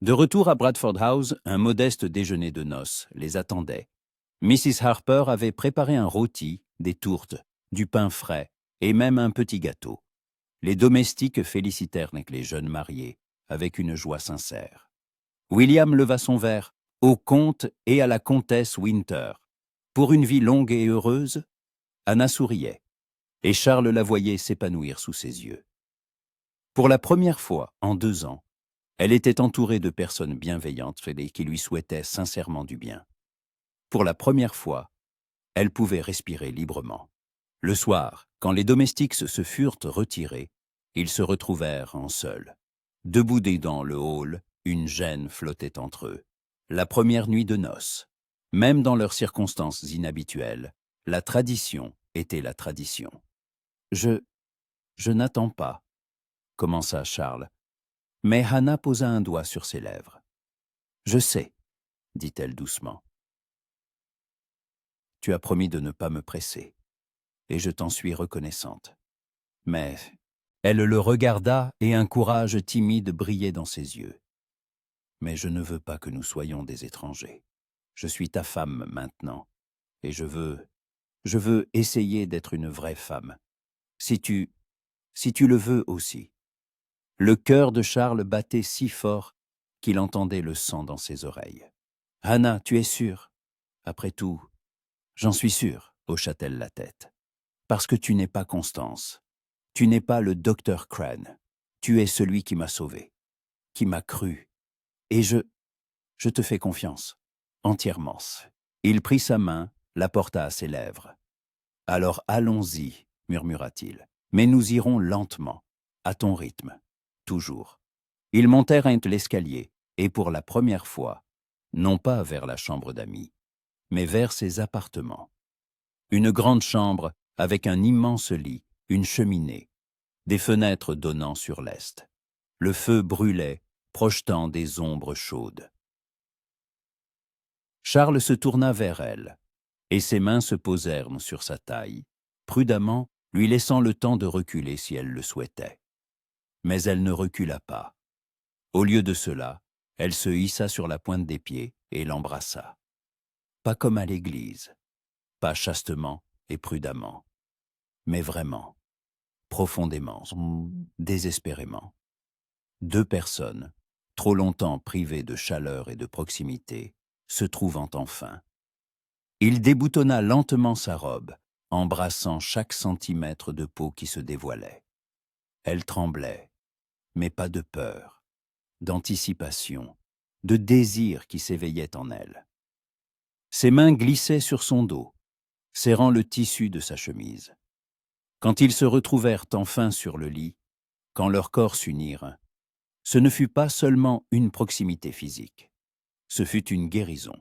De retour à Bradford House, un modeste déjeuner de noces les attendait. Mrs. Harper avait préparé un rôti, des tourtes, du pain frais et même un petit gâteau. Les domestiques félicitèrent les jeunes mariés avec une joie sincère. William leva son verre au comte et à la comtesse Winter. Pour une vie longue et heureuse, Anna souriait, et Charles la voyait s'épanouir sous ses yeux. Pour la première fois en 2 ans, elle était entourée de personnes bienveillantes et qui lui souhaitaient sincèrement du bien. Pour la première fois, elle pouvait respirer librement. Le soir, quand les domestiques se furent retirés, ils se retrouvèrent en seuls. Debout dans le hall, une gêne flottait entre eux. La première nuit de noces. Même dans leurs circonstances inhabituelles, la tradition était la tradition. Je n'attends pas, commença Charles, mais Hannah posa un doigt sur ses lèvres. Je sais, dit-elle doucement. Tu as promis de ne pas me presser, et je t'en suis reconnaissante. Mais elle le regarda et un courage timide brillait dans ses yeux. Mais je ne veux pas que nous soyons des étrangers. Je suis ta femme maintenant, et je veux essayer d'être une vraie femme. Si tu le veux aussi. Le cœur de Charles battait si fort qu'il entendait le sang dans ses oreilles. Hannah, tu es sûre? Après tout, j'en suis sûre, hocha-t-elle la tête. Parce que tu n'es pas Constance. Tu n'es pas le docteur Crane. Tu es celui qui m'a sauvée, qui m'a cru. Et je te fais confiance, entièrement. Il prit sa main, la porta à ses lèvres. Alors allons-y, murmura-t-il, mais nous irons lentement, à ton rythme, toujours. Ils montèrent l'escalier, et pour la première fois, non pas vers la chambre d'amis, mais vers ses appartements. Une grande chambre avec un immense lit, une cheminée, des fenêtres donnant sur l'est. Le feu brûlait, projetant des ombres chaudes. Charles se tourna vers elle, et ses mains se posèrent sur sa taille, prudemment lui laissant le temps de reculer si elle le souhaitait. Mais elle ne recula pas. Au lieu de cela, elle se hissa sur la pointe des pieds et l'embrassa. Pas comme à l'église, pas chastement et prudemment, mais vraiment, profondément, désespérément. 2 personnes, trop longtemps privées de chaleur et de proximité, se trouvant enfin. Il déboutonna lentement sa robe, embrassant chaque centimètre de peau qui se dévoilait. Elle tremblait, mais pas de peur, d'anticipation, de désir qui s'éveillait en elle. Ses mains glissaient sur son dos, serrant le tissu de sa chemise. Quand ils se retrouvèrent enfin sur le lit, quand leurs corps s'unirent, ce ne fut pas seulement une proximité physique, ce fut une guérison,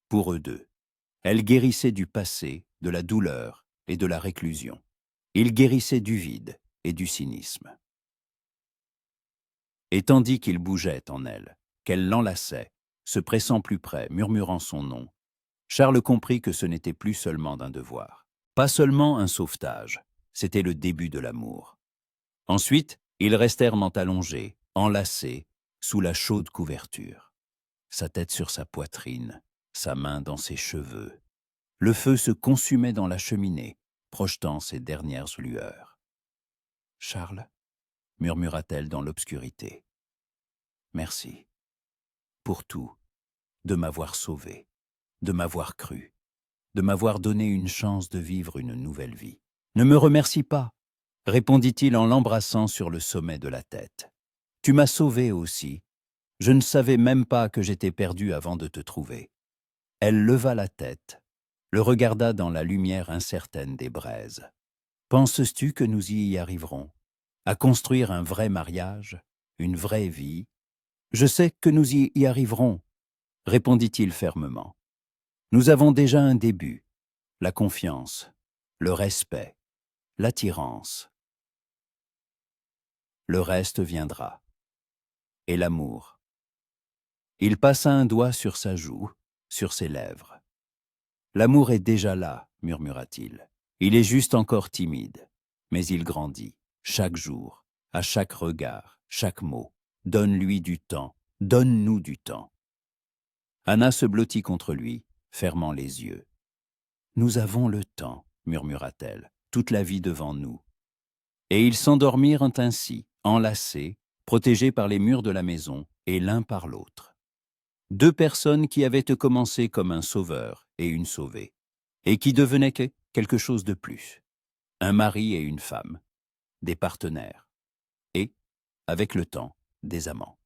pour eux deux. Elle guérissait du passé, de la douleur et de la réclusion. Il guérissait du vide et du cynisme. Et tandis qu'il bougeait en elle, qu'elle l'enlaçait, se pressant plus près, murmurant son nom, Charles comprit que ce n'était plus seulement un devoir, pas seulement un sauvetage, c'était le début de l'amour. Ensuite, ils restèrent allongés, enlacés, sous la chaude couverture. Sa tête sur sa poitrine, sa main dans ses cheveux. Le feu se consumait dans la cheminée, projetant ses dernières lueurs. « Charles » murmura-t-elle dans l'obscurité. « Merci. Pour tout, de m'avoir sauvé, de m'avoir cru, de m'avoir donné une chance de vivre une nouvelle vie. Ne me remercie pas, répondit-il en l'embrassant sur le sommet de la tête. Tu m'as sauvé aussi. Je ne savais même pas que j'étais perdu avant de te trouver. Elle leva la tête, le regarda dans la lumière incertaine des braises. Penses-tu que nous y arriverons? À construire un vrai mariage, une vraie vie? Je sais que nous y arriverons, répondit-il fermement. Nous avons déjà un début, la confiance, le respect, l'attirance. Le reste viendra. Et l'amour. Il passa un doigt sur sa joue, sur ses lèvres. L'amour est déjà là, murmura-t-il. Il est juste encore timide, mais il grandit, chaque jour, à chaque regard, chaque mot. Donne-lui du temps, donne-nous du temps. Anna se blottit contre lui, fermant les yeux. Nous avons le temps, murmura-t-elle, toute la vie devant nous. Et ils s'endormirent ainsi, enlacés, protégés par les murs de la maison, et l'un par l'autre. Deux personnes qui avaient commencé comme un sauveur et une sauvée, et qui devenaient quelque chose de plus. Un mari et une femme, des partenaires, et, avec le temps, des amants.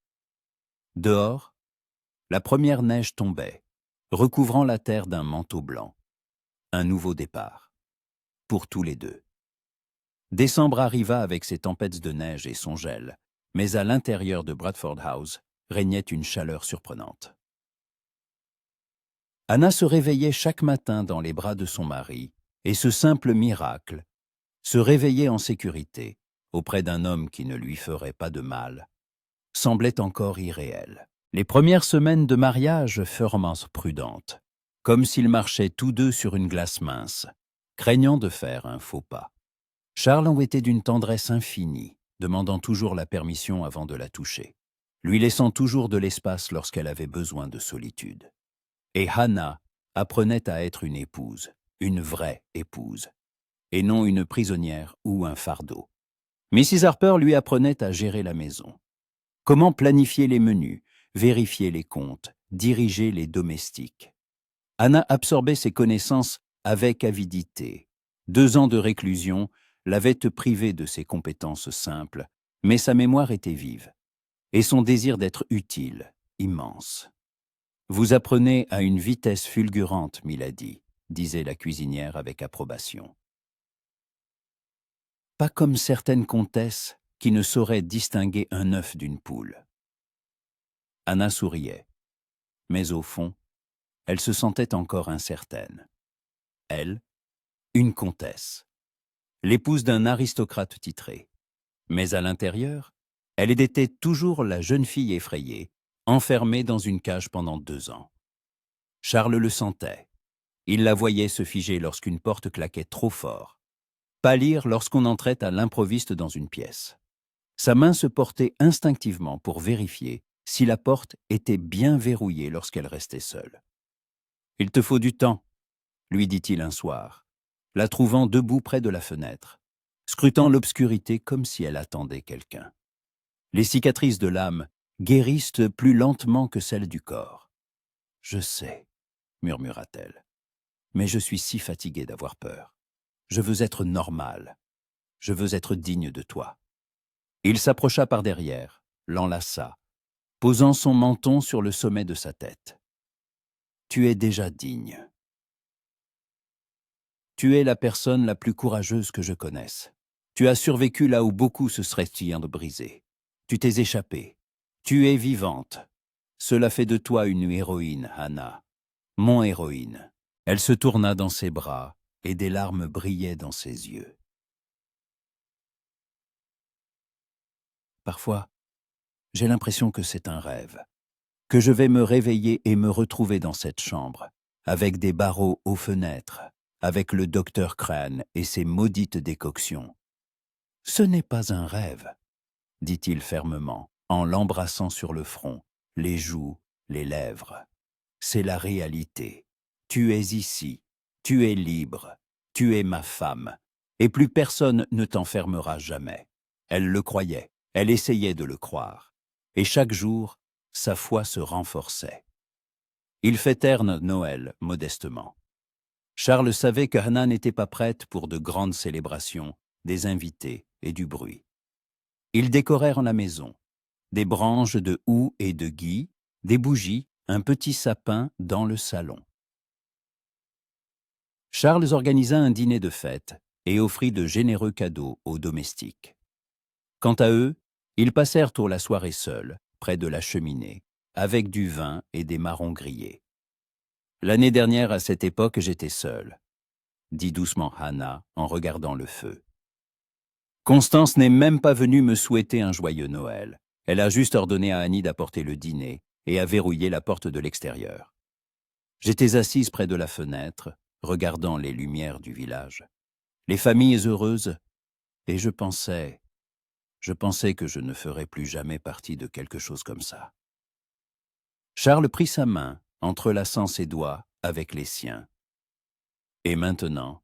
Dehors, la première neige tombait, recouvrant la terre d'un manteau blanc. Un nouveau départ, pour tous les deux. Décembre arriva avec ses tempêtes de neige et son gel, mais à l'intérieur de Bradford House régnait une chaleur surprenante. Anna se réveillait chaque matin dans les bras de son mari, et ce simple miracle, se réveiller en sécurité, auprès d'un homme qui ne lui ferait pas de mal, semblait encore irréel. Les premières semaines de mariage furent prudentes, comme s'ils marchaient tous deux sur une glace mince, craignant de faire un faux pas. Charles en était d'une tendresse infinie, demandant toujours la permission avant de la toucher, lui laissant toujours de l'espace lorsqu'elle avait besoin de solitude. Et Hannah apprenait à être une épouse, une vraie épouse, et non une prisonnière ou un fardeau. Mrs. Harper lui apprenait à gérer la maison. Comment planifier les menus, vérifier les comptes, diriger les domestiques. Anna absorbait ses connaissances avec avidité. 2 ans de réclusion l'avaient privée de ses compétences simples, mais sa mémoire était vive, et son désir d'être utile, immense. « Vous apprenez à une vitesse fulgurante, milady », disait la cuisinière avec approbation. Pas comme certaines comtesses qui ne sauraient distinguer un œuf d'une poule. Anna souriait, mais au fond, elle se sentait encore incertaine. Elle, une comtesse, l'épouse d'un aristocrate titré. Mais à l'intérieur, elle était toujours la jeune fille effrayée, enfermée dans une cage pendant 2 ans. Charles le sentait. Il la voyait se figer lorsqu'une porte claquait trop fort, pâlir lorsqu'on entrait à l'improviste dans une pièce. Sa main se portait instinctivement pour vérifier si la porte était bien verrouillée lorsqu'elle restait seule. « Il te faut du temps », lui dit-il un soir, la trouvant debout près de la fenêtre, scrutant l'obscurité comme si elle attendait quelqu'un. Les cicatrices de l'âme guérissent plus lentement que celles du corps. « Je sais », murmura-t-elle, « mais je suis si fatiguée d'avoir peur. Je veux être normale. Je veux être digne de toi. » Il s'approcha par derrière, l'enlaça, posant son menton sur le sommet de sa tête. « Tu es déjà digne. Tu es la personne la plus courageuse que je connaisse. Tu as survécu là où beaucoup se seraient brisés. Tu t'es échappée. Tu es vivante. Cela fait de toi une héroïne, Hannah. Mon héroïne. » Elle se tourna dans ses bras et des larmes brillaient dans ses yeux. Parfois, J'ai l'impression que c'est un rêve, que je vais me réveiller et me retrouver dans cette chambre, avec des barreaux aux fenêtres, avec le docteur Crane et ses maudites décoctions. Ce n'est pas un rêve, dit-il fermement, en l'embrassant sur le front, les joues, les lèvres. C'est la réalité. Tu es ici, tu es libre, tu es ma femme, et plus personne ne t'enfermera jamais. Elle le croyait, elle essayait de le croire, et chaque jour, sa foi se renforçait. Ils fêtèrent Noël modestement. Charles savait que Hannah n'était pas prête pour de grandes célébrations, des invités et du bruit. Ils décorèrent la maison, des branches de houx et de gui, des bougies, un petit sapin dans le salon. Charles organisa un dîner de fête et offrit de généreux cadeaux aux domestiques. Quant à eux, ils passèrent la soirée seuls, près de la cheminée, avec du vin et des marrons grillés. « L'année dernière, à cette époque, j'étais seule, » dit doucement Hannah en regardant le feu. Constance n'est même pas venue me souhaiter un joyeux Noël. Elle a juste ordonné à Annie d'apporter le dîner et à verrouiller la porte de l'extérieur. J'étais assise près de la fenêtre, regardant les lumières du village, les familles heureuses, et je pensais que je ne ferais plus jamais partie de quelque chose comme ça. Charles prit sa main, entrelaçant ses doigts avec les siens. Et maintenant,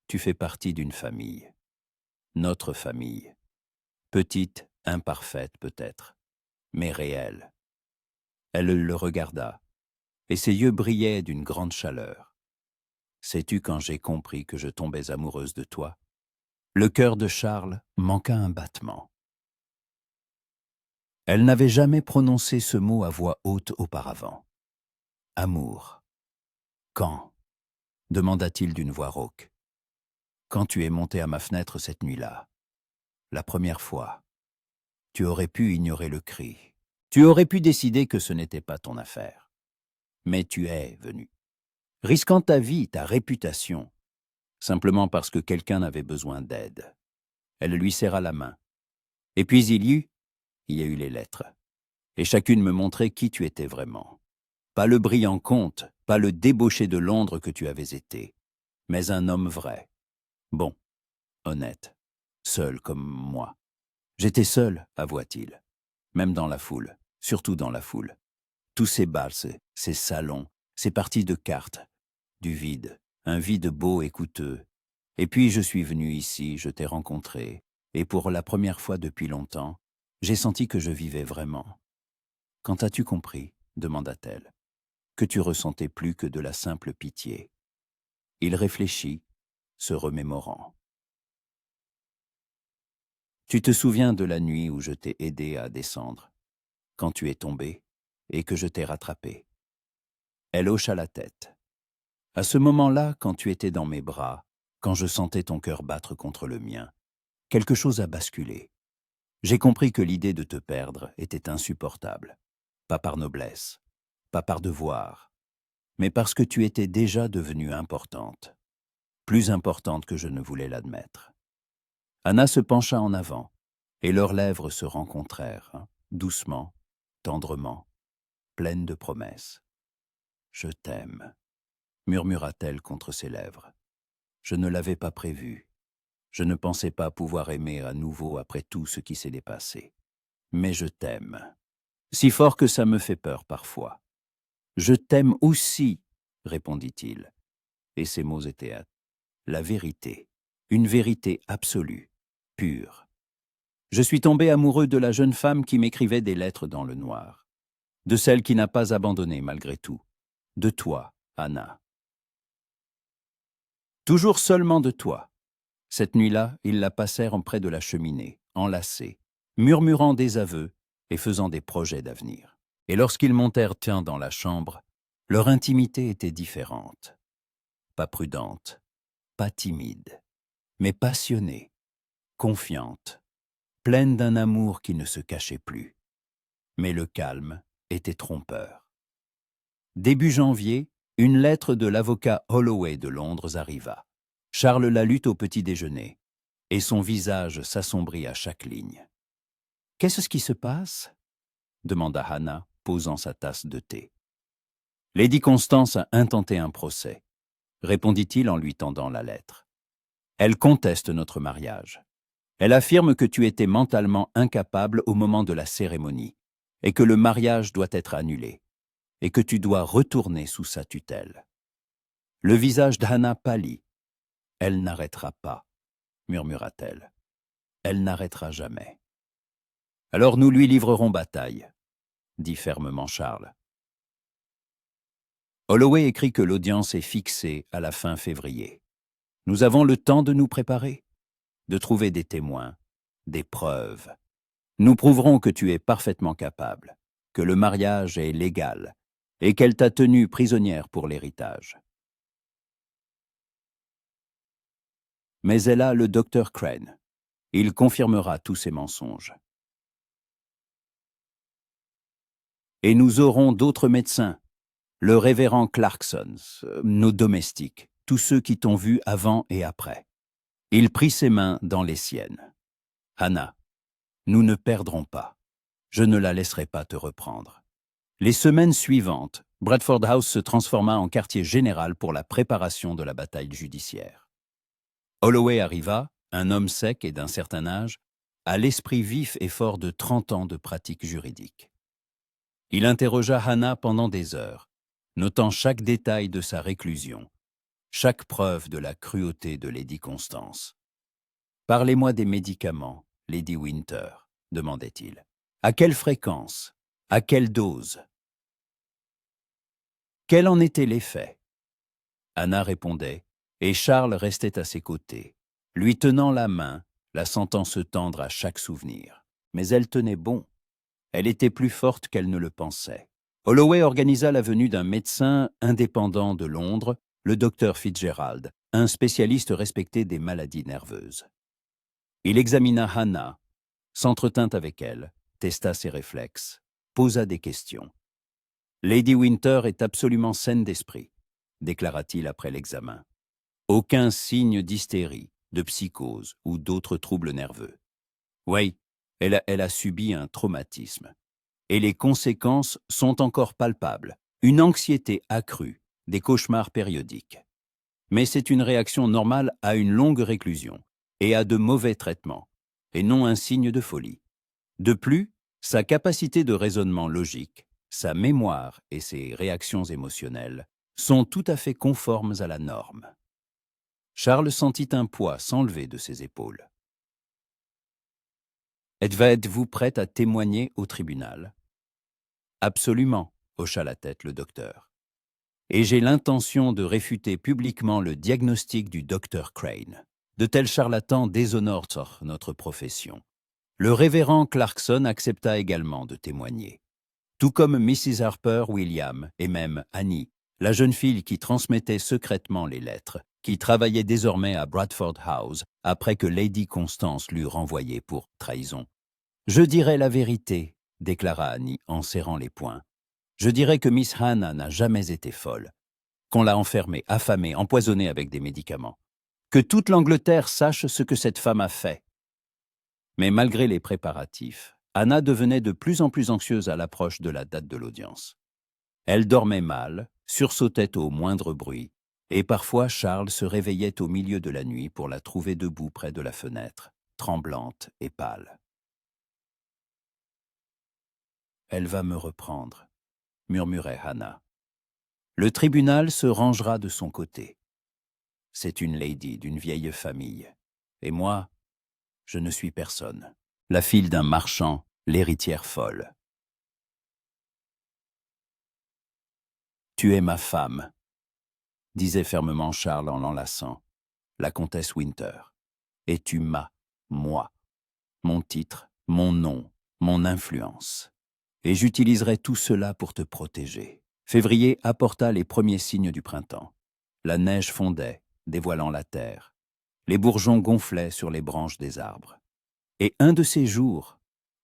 tu fais partie d'une famille, notre famille, petite, imparfaite peut-être, mais réelle. Elle le regarda, et ses yeux brillaient d'une grande chaleur. Sais-tu quand j'ai compris que je tombais amoureuse de toi? Le cœur de Charles manqua un battement. Elle n'avait jamais prononcé ce mot à voix haute auparavant. Amour. Quand? Demanda-t-il d'une voix rauque. Quand tu es monté à ma fenêtre cette nuit-là, la première fois, tu aurais pu ignorer le cri. Tu aurais pu décider que ce n'était pas ton affaire. Mais tu es venu, risquant ta vie, ta réputation, simplement parce que quelqu'un avait besoin d'aide. Elle lui serra la main. Et puis il y a eu les lettres. Et chacune me montrait qui tu étais vraiment. Pas le brillant comte, pas le débauché de Londres que tu avais été, mais un homme vrai. Bon, honnête, seul comme moi. J'étais seul, avoua-t-il, même dans la foule, surtout dans la foule. Tous ces bals, ces salons, ces parties de cartes, du vide, un vide beau et coûteux. Et puis je suis venu ici, je t'ai rencontré, et pour la première fois depuis longtemps, j'ai senti que je vivais vraiment. Quand as-tu compris, demanda-t-elle, que tu ressentais plus que de la simple pitié? Il réfléchit, se remémorant. Tu te souviens de la nuit où je t'ai aidé à descendre, quand tu es tombé et que je t'ai rattrapé? Elle hocha la tête. À ce moment-là, quand tu étais dans mes bras, quand je sentais ton cœur battre contre le mien, quelque chose a basculé. J'ai compris que l'idée de te perdre était insupportable. Pas par noblesse, pas par devoir, mais parce que tu étais déjà devenue importante. Plus importante que je ne voulais l'admettre. Hannah se pencha en avant, et leurs lèvres se rencontrèrent, doucement, tendrement, pleines de promesses. « Je t'aime », murmura-t-elle contre ses lèvres. Je ne l'avais pas prévu. Je ne pensais pas pouvoir aimer à nouveau après tout ce qui s'est dépassé. Mais je t'aime. Si fort que ça me fait peur parfois. Je t'aime aussi, répondit-il. Et ces mots étaient la vérité, une vérité absolue, pure. Je suis tombé amoureux de la jeune femme qui m'écrivait des lettres dans le noir, de celle qui n'a pas abandonné malgré tout, de toi, Hannah. Toujours seulement de toi. Cette nuit-là, ils la passèrent près de la cheminée, enlacés, murmurant des aveux et faisant des projets d'avenir. Et lorsqu'ils montèrent dans la chambre, leur intimité était différente. Pas prudente, pas timide, mais passionnée, confiante, pleine d'un amour qui ne se cachait plus. Mais le calme était trompeur. Début janvier, une lettre de l'avocat Holloway de Londres arriva. Charles la lut au petit déjeuner, et son visage s'assombrit à chaque ligne. Qu'est-ce qui se passe? Demanda Hannah, posant sa tasse de thé. Lady Constance a intenté un procès, répondit-il en lui tendant la lettre. Elle conteste notre mariage. Elle affirme que tu étais mentalement incapable au moment de la cérémonie, et que le mariage doit être annulé, et que tu dois retourner sous sa tutelle. Le visage d'Hannah pâlit. Elle n'arrêtera pas, murmura-t-elle. Elle n'arrêtera jamais. Alors nous lui livrerons bataille, dit fermement Charles. Holloway écrit que l'audience est fixée à la fin février. Nous avons le temps de nous préparer, de trouver des témoins, des preuves. Nous prouverons que tu es parfaitement capable, que le mariage est légal et qu'elle t'a tenue prisonnière pour l'héritage. Mais elle a le docteur Crane. Il confirmera tous ces mensonges. Et nous aurons d'autres médecins, le révérend Clarkson, nos domestiques, tous ceux qui t'ont vu avant et après. Il prit ses mains dans les siennes. Hannah, nous ne perdrons pas. Je ne la laisserai pas te reprendre. Les semaines suivantes, Bradford House se transforma en quartier général pour la préparation de la bataille judiciaire. Holloway arriva, un homme sec et d'un certain âge, à l'esprit vif et fort de 30 ans de pratique juridique. Il interrogea Hannah pendant des heures, notant chaque détail de sa réclusion, chaque preuve de la cruauté de Lady Constance. « Parlez-moi des médicaments, Lady Winter, demandait-il. À quelle fréquence? À quelle dose? Quel en était l'effet? Hannah répondait, et Charles restait à ses côtés, lui tenant la main, la sentant se tendre à chaque souvenir. Mais elle tenait bon. Elle était plus forte qu'elle ne le pensait. Holloway organisa la venue d'un médecin indépendant de Londres, le docteur Fitzgerald, un spécialiste respecté des maladies nerveuses. Il examina Hannah, s'entretint avec elle, testa ses réflexes, posa des questions. « Lady Winter est absolument saine d'esprit », déclara-t-il après l'examen. « Aucun signe d'hystérie, de psychose ou d'autres troubles nerveux. Oui, elle a subi un traumatisme. Et les conséquences sont encore palpables. Une anxiété accrue, des cauchemars périodiques. Mais c'est une réaction normale à une longue réclusion et à de mauvais traitements, et non un signe de folie. De plus, sa capacité de raisonnement logique, sa mémoire et ses réactions émotionnelles sont tout à fait conformes à la norme. » Charles sentit un poids s'enlever de ses épaules. « Êtes-vous prête à témoigner au tribunal ?»« Absolument, » hocha la tête le docteur. « Et j'ai l'intention de réfuter publiquement le diagnostic du docteur Crane. De tels charlatans déshonorent notre profession. » Le révérend Clarkson accepta également de témoigner. Tout comme Mrs. Harper William et même Annie, la jeune fille qui transmettait secrètement les lettres, qui travaillait désormais à Bradford House après que Lady Constance l'eut renvoyée pour trahison. « Je dirai la vérité, » déclara Annie en serrant les poings. « Je dirai que Miss Hannah n'a jamais été folle, qu'on l'a enfermée, affamée, empoisonnée avec des médicaments. Que toute l'Angleterre sache ce que cette femme a fait. » Mais malgré les préparatifs, Hannah devenait de plus en plus anxieuse à l'approche de la date de l'audience. Elle dormait mal, sursautait au moindre bruit, et parfois Charles se réveillait au milieu de la nuit pour la trouver debout près de la fenêtre, tremblante et pâle. « Elle va me reprendre, » murmurait Hannah. « Le tribunal se rangera de son côté. C'est une lady d'une vieille famille, et moi, je ne suis personne. La fille d'un marchand, l'héritière folle. « Tu es ma femme, » disait fermement Charles en l'enlaçant, la comtesse Winter. « Et tu m'as, moi, mon titre, mon nom, mon influence. Et j'utiliserai tout cela pour te protéger. » Février apporta les premiers signes du printemps. La neige fondait, dévoilant la terre. Les bourgeons gonflaient sur les branches des arbres. Et un de ces jours,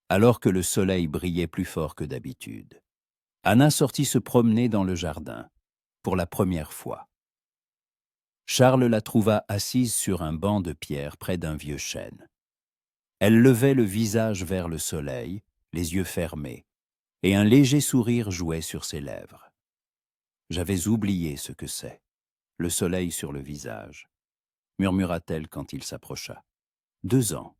alors que le soleil brillait plus fort que d'habitude, Hannah sortit se promener dans le jardin, pour la première fois. Charles la trouva assise sur un banc de pierre près d'un vieux chêne. Elle levait le visage vers le soleil, les yeux fermés, et un léger sourire jouait sur ses lèvres. J'avais oublié ce que c'est, le soleil sur le visage, murmura-t-elle quand il s'approcha. 2 ans.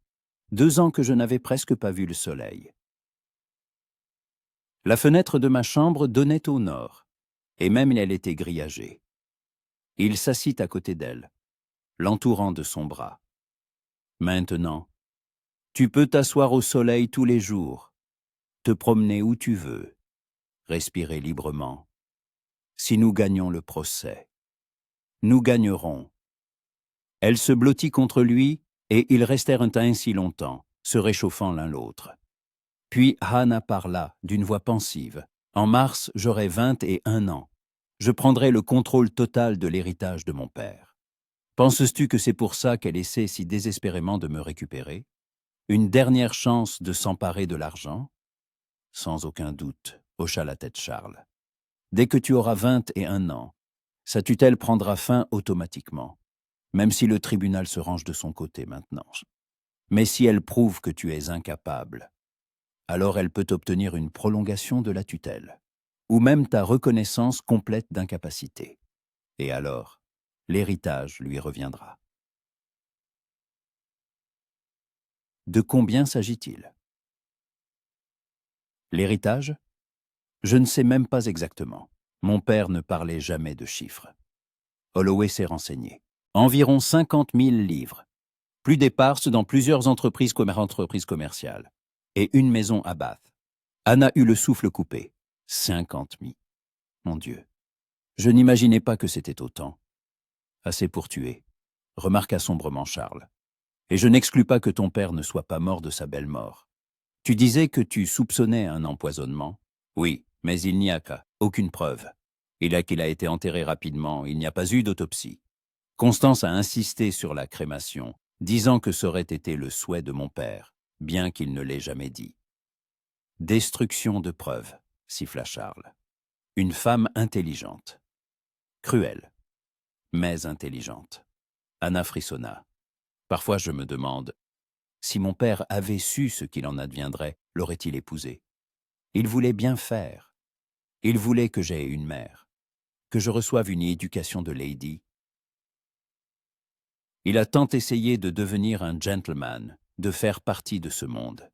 2 ans que je n'avais presque pas vu le soleil. La fenêtre de ma chambre donnait au nord, et même elle était grillagée. Il s'assit à côté d'elle, l'entourant de son bras. Maintenant, tu peux t'asseoir au soleil tous les jours, te promener où tu veux, respirer librement. Si nous gagnons le procès, nous gagnerons. Elle se blottit contre lui, et ils restèrent ainsi longtemps, se réchauffant l'un l'autre. Puis Hannah parla, d'une voix pensive. En mars, j'aurai 21 ans. Je prendrai le contrôle total de l'héritage de mon père. Penses-tu que c'est pour ça qu'elle essaie si désespérément de me récupérer? Une dernière chance de s'emparer de l'argent? Sans aucun doute, hocha la tête Charles. Dès que tu auras 21 ans, sa tutelle prendra fin automatiquement, même si le tribunal se range de son côté maintenant. Mais si elle prouve que tu es incapable, alors elle peut obtenir une prolongation de la tutelle, ou même ta reconnaissance complète d'incapacité. Et alors, l'héritage lui reviendra. De combien s'agit-il? L'héritage? Je ne sais même pas exactement. Mon père ne parlait jamais de chiffres. Holloway s'est renseigné. Environ 50 000 livres. Plus d'éparses dans plusieurs entreprises commerciales. Et une maison à Bath. Anna eut le souffle coupé. 50 000. Mon Dieu. Je n'imaginais pas que c'était autant. Assez pour tuer, remarqua sombrement Charles. Et je n'exclus pas que ton père ne soit pas mort de sa belle mort. Tu disais que tu soupçonnais un empoisonnement? Oui, mais il n'y a aucune preuve. Qu'il a été enterré rapidement, il n'y a pas eu d'autopsie. Constance a insisté sur la crémation, disant que ça aurait été le souhait de mon père, bien qu'il ne l'ait jamais dit. Destruction de preuves, siffla Charles. Une femme intelligente. Cruelle, mais intelligente. Anna frissonna. Parfois je me demande, si mon père avait su ce qu'il en adviendrait, l'aurait-il épousée? Il voulait bien faire. Il voulait que j'aie une mère, que je reçoive une éducation de lady. Il a tant essayé de devenir un gentleman, de faire partie de ce monde.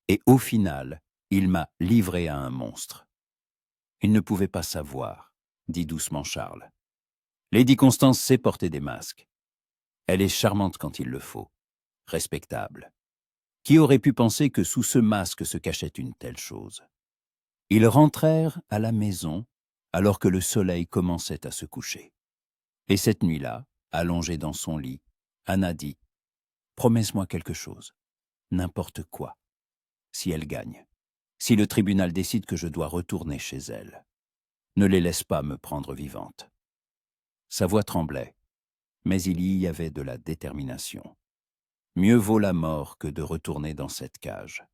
Et au final, il m'a livré à un monstre. Il ne pouvait pas savoir, dit doucement Charles. Lady Constance sait porter des masques. Elle est charmante quand il le faut, respectable. Qui aurait pu penser que sous ce masque se cachait une telle chose? Ils rentrèrent à la maison alors que le soleil commençait à se coucher. Et cette nuit-là, allongée dans son lit, Anna dit « Promets-moi quelque chose, n'importe quoi, si elle gagne, si le tribunal décide que je dois retourner chez elle. Ne les laisse pas me prendre vivante. » Sa voix tremblait, mais il y avait de la détermination. Mieux vaut la mort que de retourner dans cette cage.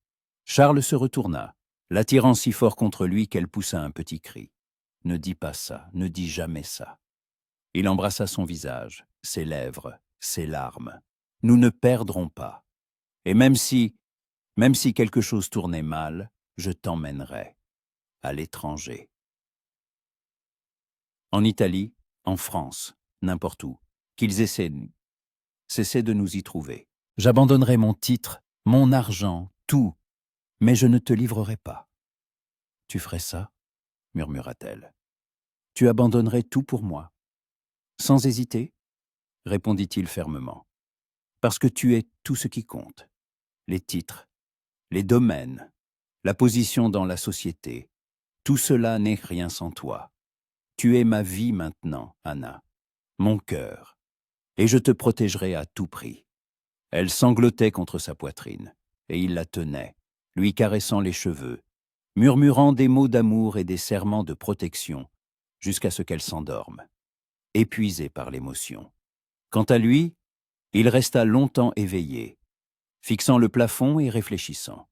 Charles se retourna, l'attirant si fort contre lui qu'elle poussa un petit cri. « Ne dis pas ça, ne dis jamais ça. » Il embrassa son visage, ses lèvres, ses larmes. « Nous ne perdrons pas. Et même si quelque chose tournait mal, je t'emmènerai à l'étranger. » En Italie, en France, n'importe où, qu'ils cessaient de nous y trouver. J'abandonnerai mon titre, mon argent, tout, mais je ne te livrerai pas. « Tu ferais ça ?» murmura-t-elle. « Tu abandonnerais tout pour moi. » Sans hésiter, répondit-il fermement. Parce que tu es tout ce qui compte. Les titres, les domaines, la position dans la société, tout cela n'est rien sans toi. Tu es ma vie maintenant, Anna, mon cœur, et je te protégerai à tout prix. Elle sanglotait contre sa poitrine, et il la tenait, lui caressant les cheveux, murmurant des mots d'amour et des serments de protection, jusqu'à ce qu'elle s'endorme, épuisée par l'émotion. Quant à lui, il resta longtemps éveillé, fixant le plafond et réfléchissant.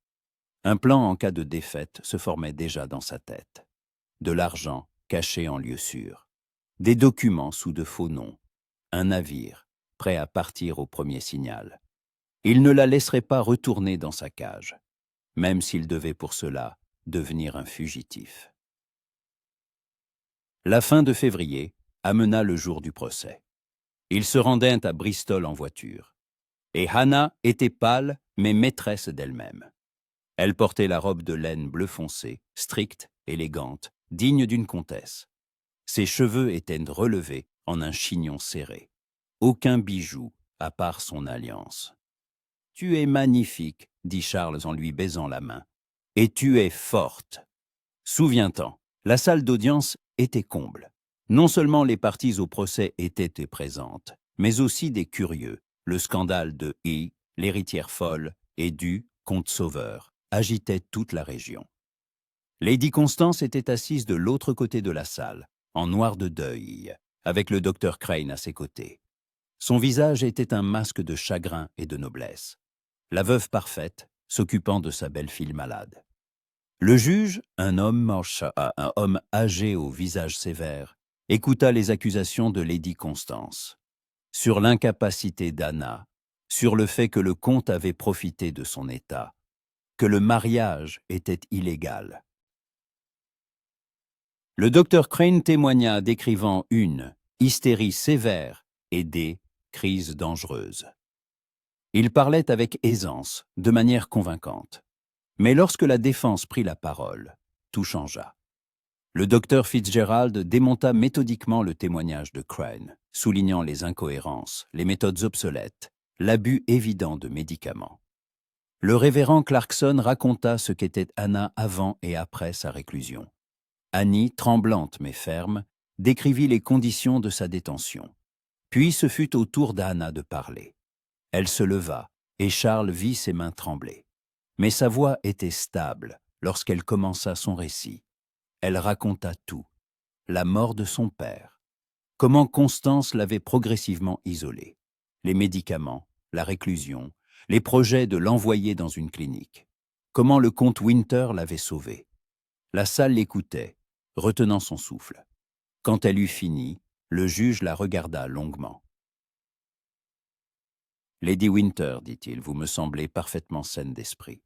Un plan en cas de défaite se formait déjà dans sa tête. De l'argent caché en lieu sûr, des documents sous de faux noms, un navire prêt à partir au premier signal. Il ne la laisserait pas retourner dans sa cage, même s'il devait pour cela devenir un fugitif. La fin de février amena le jour du procès. Ils se rendaient à Bristol en voiture. Et Hannah était pâle, mais maîtresse d'elle-même. Elle portait la robe de laine bleu foncé, stricte, élégante, digne d'une comtesse. Ses cheveux étaient relevés en un chignon serré. Aucun bijou, à part son alliance. « Tu es magnifique, » dit Charles en lui baisant la main. « Et tu es forte. » Souviens-t'en, la salle d'audience était comble. Non seulement les parties au procès étaient présentes, mais aussi des curieux. Le scandale de E, l'héritière folle, et du comte sauveur agitait toute la région. Lady Constance était assise de l'autre côté de la salle, en noir de deuil, avec le docteur Crane à ses côtés. Son visage était un masque de chagrin et de noblesse. La veuve parfaite, s'occupant de sa belle-fille malade. Le juge, un homme âgé au visage sévère, écouta les accusations de Lady Constance sur l'incapacité d'Anna, sur le fait que le comte avait profité de son état, que le mariage était illégal. Le docteur Crane témoigna décrivant une hystérie sévère et des crises dangereuses. Il parlait avec aisance, de manière convaincante. Mais lorsque la défense prit la parole, tout changea. Le docteur Fitzgerald démonta méthodiquement le témoignage de Crane, soulignant les incohérences, les méthodes obsolètes, l'abus évident de médicaments. Le révérend Clarkson raconta ce qu'était Anna avant et après sa réclusion. Annie, tremblante mais ferme, décrivit les conditions de sa détention. Puis ce fut au tour d'Anna de parler. Elle se leva, et Charles vit ses mains trembler. Mais sa voix était stable lorsqu'elle commença son récit. Elle raconta tout. La mort de son père. Comment Constance l'avait progressivement isolée. Les médicaments, la réclusion, les projets de l'envoyer dans une clinique. Comment le comte Winter l'avait sauvée. La salle l'écoutait, retenant son souffle. Quand elle eut fini, le juge la regarda longuement. « Lady Winter, dit-il, vous me semblez parfaitement saine d'esprit.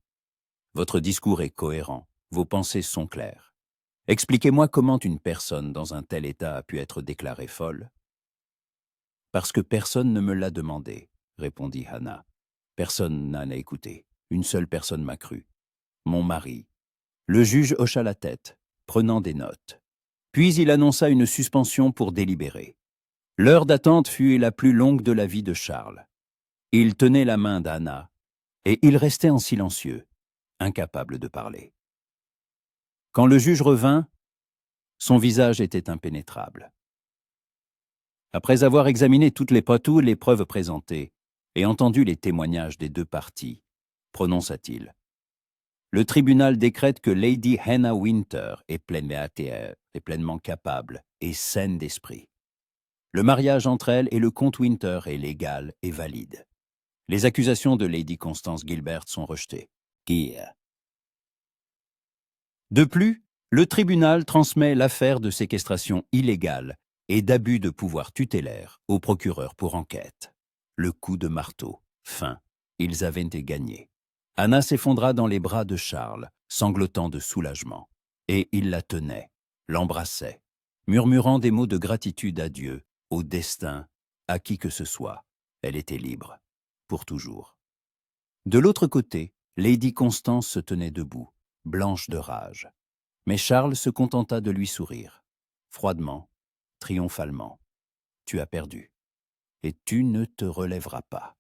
Votre discours est cohérent, vos pensées sont claires. Expliquez-moi comment une personne dans un tel état a pu être déclarée folle. » « Parce que personne ne me l'a demandé, » répondit Hannah. « Personne n'en a écouté. Une seule personne m'a cru. Mon mari. » Le juge hocha la tête, prenant des notes. Puis il annonça une suspension pour délibérer. L'heure d'attente fut la plus longue de la vie de Charles. Il tenait la main d'Anna, et il restait en silencieux, incapable de parler. Quand le juge revint, son visage était impénétrable. Après avoir examiné toutes les preuves présentées et entendu les témoignages des deux parties, prononça-t-il. Le tribunal décrète que Lady Hannah Winter est pleinement capable et saine d'esprit. Le mariage entre elle et le comte Winter est légal et valide. Les accusations de Lady Constance Gilbert sont rejetées. De plus, le tribunal transmet l'affaire de séquestration illégale et d'abus de pouvoir tutélaire au procureur pour enquête. Le coup de marteau. Fin. Ils avaient été gagnés. Anna s'effondra dans les bras de Charles, sanglotant de soulagement. Et il la tenait, l'embrassait, murmurant des mots de gratitude à Dieu, au destin, à qui que ce soit. Elle était libre, pour toujours. De l'autre côté, Lady Constance se tenait debout, blanche de rage. Mais Charles se contenta de lui sourire, froidement, triomphalement. « Tu as perdu, et tu ne te relèveras pas. »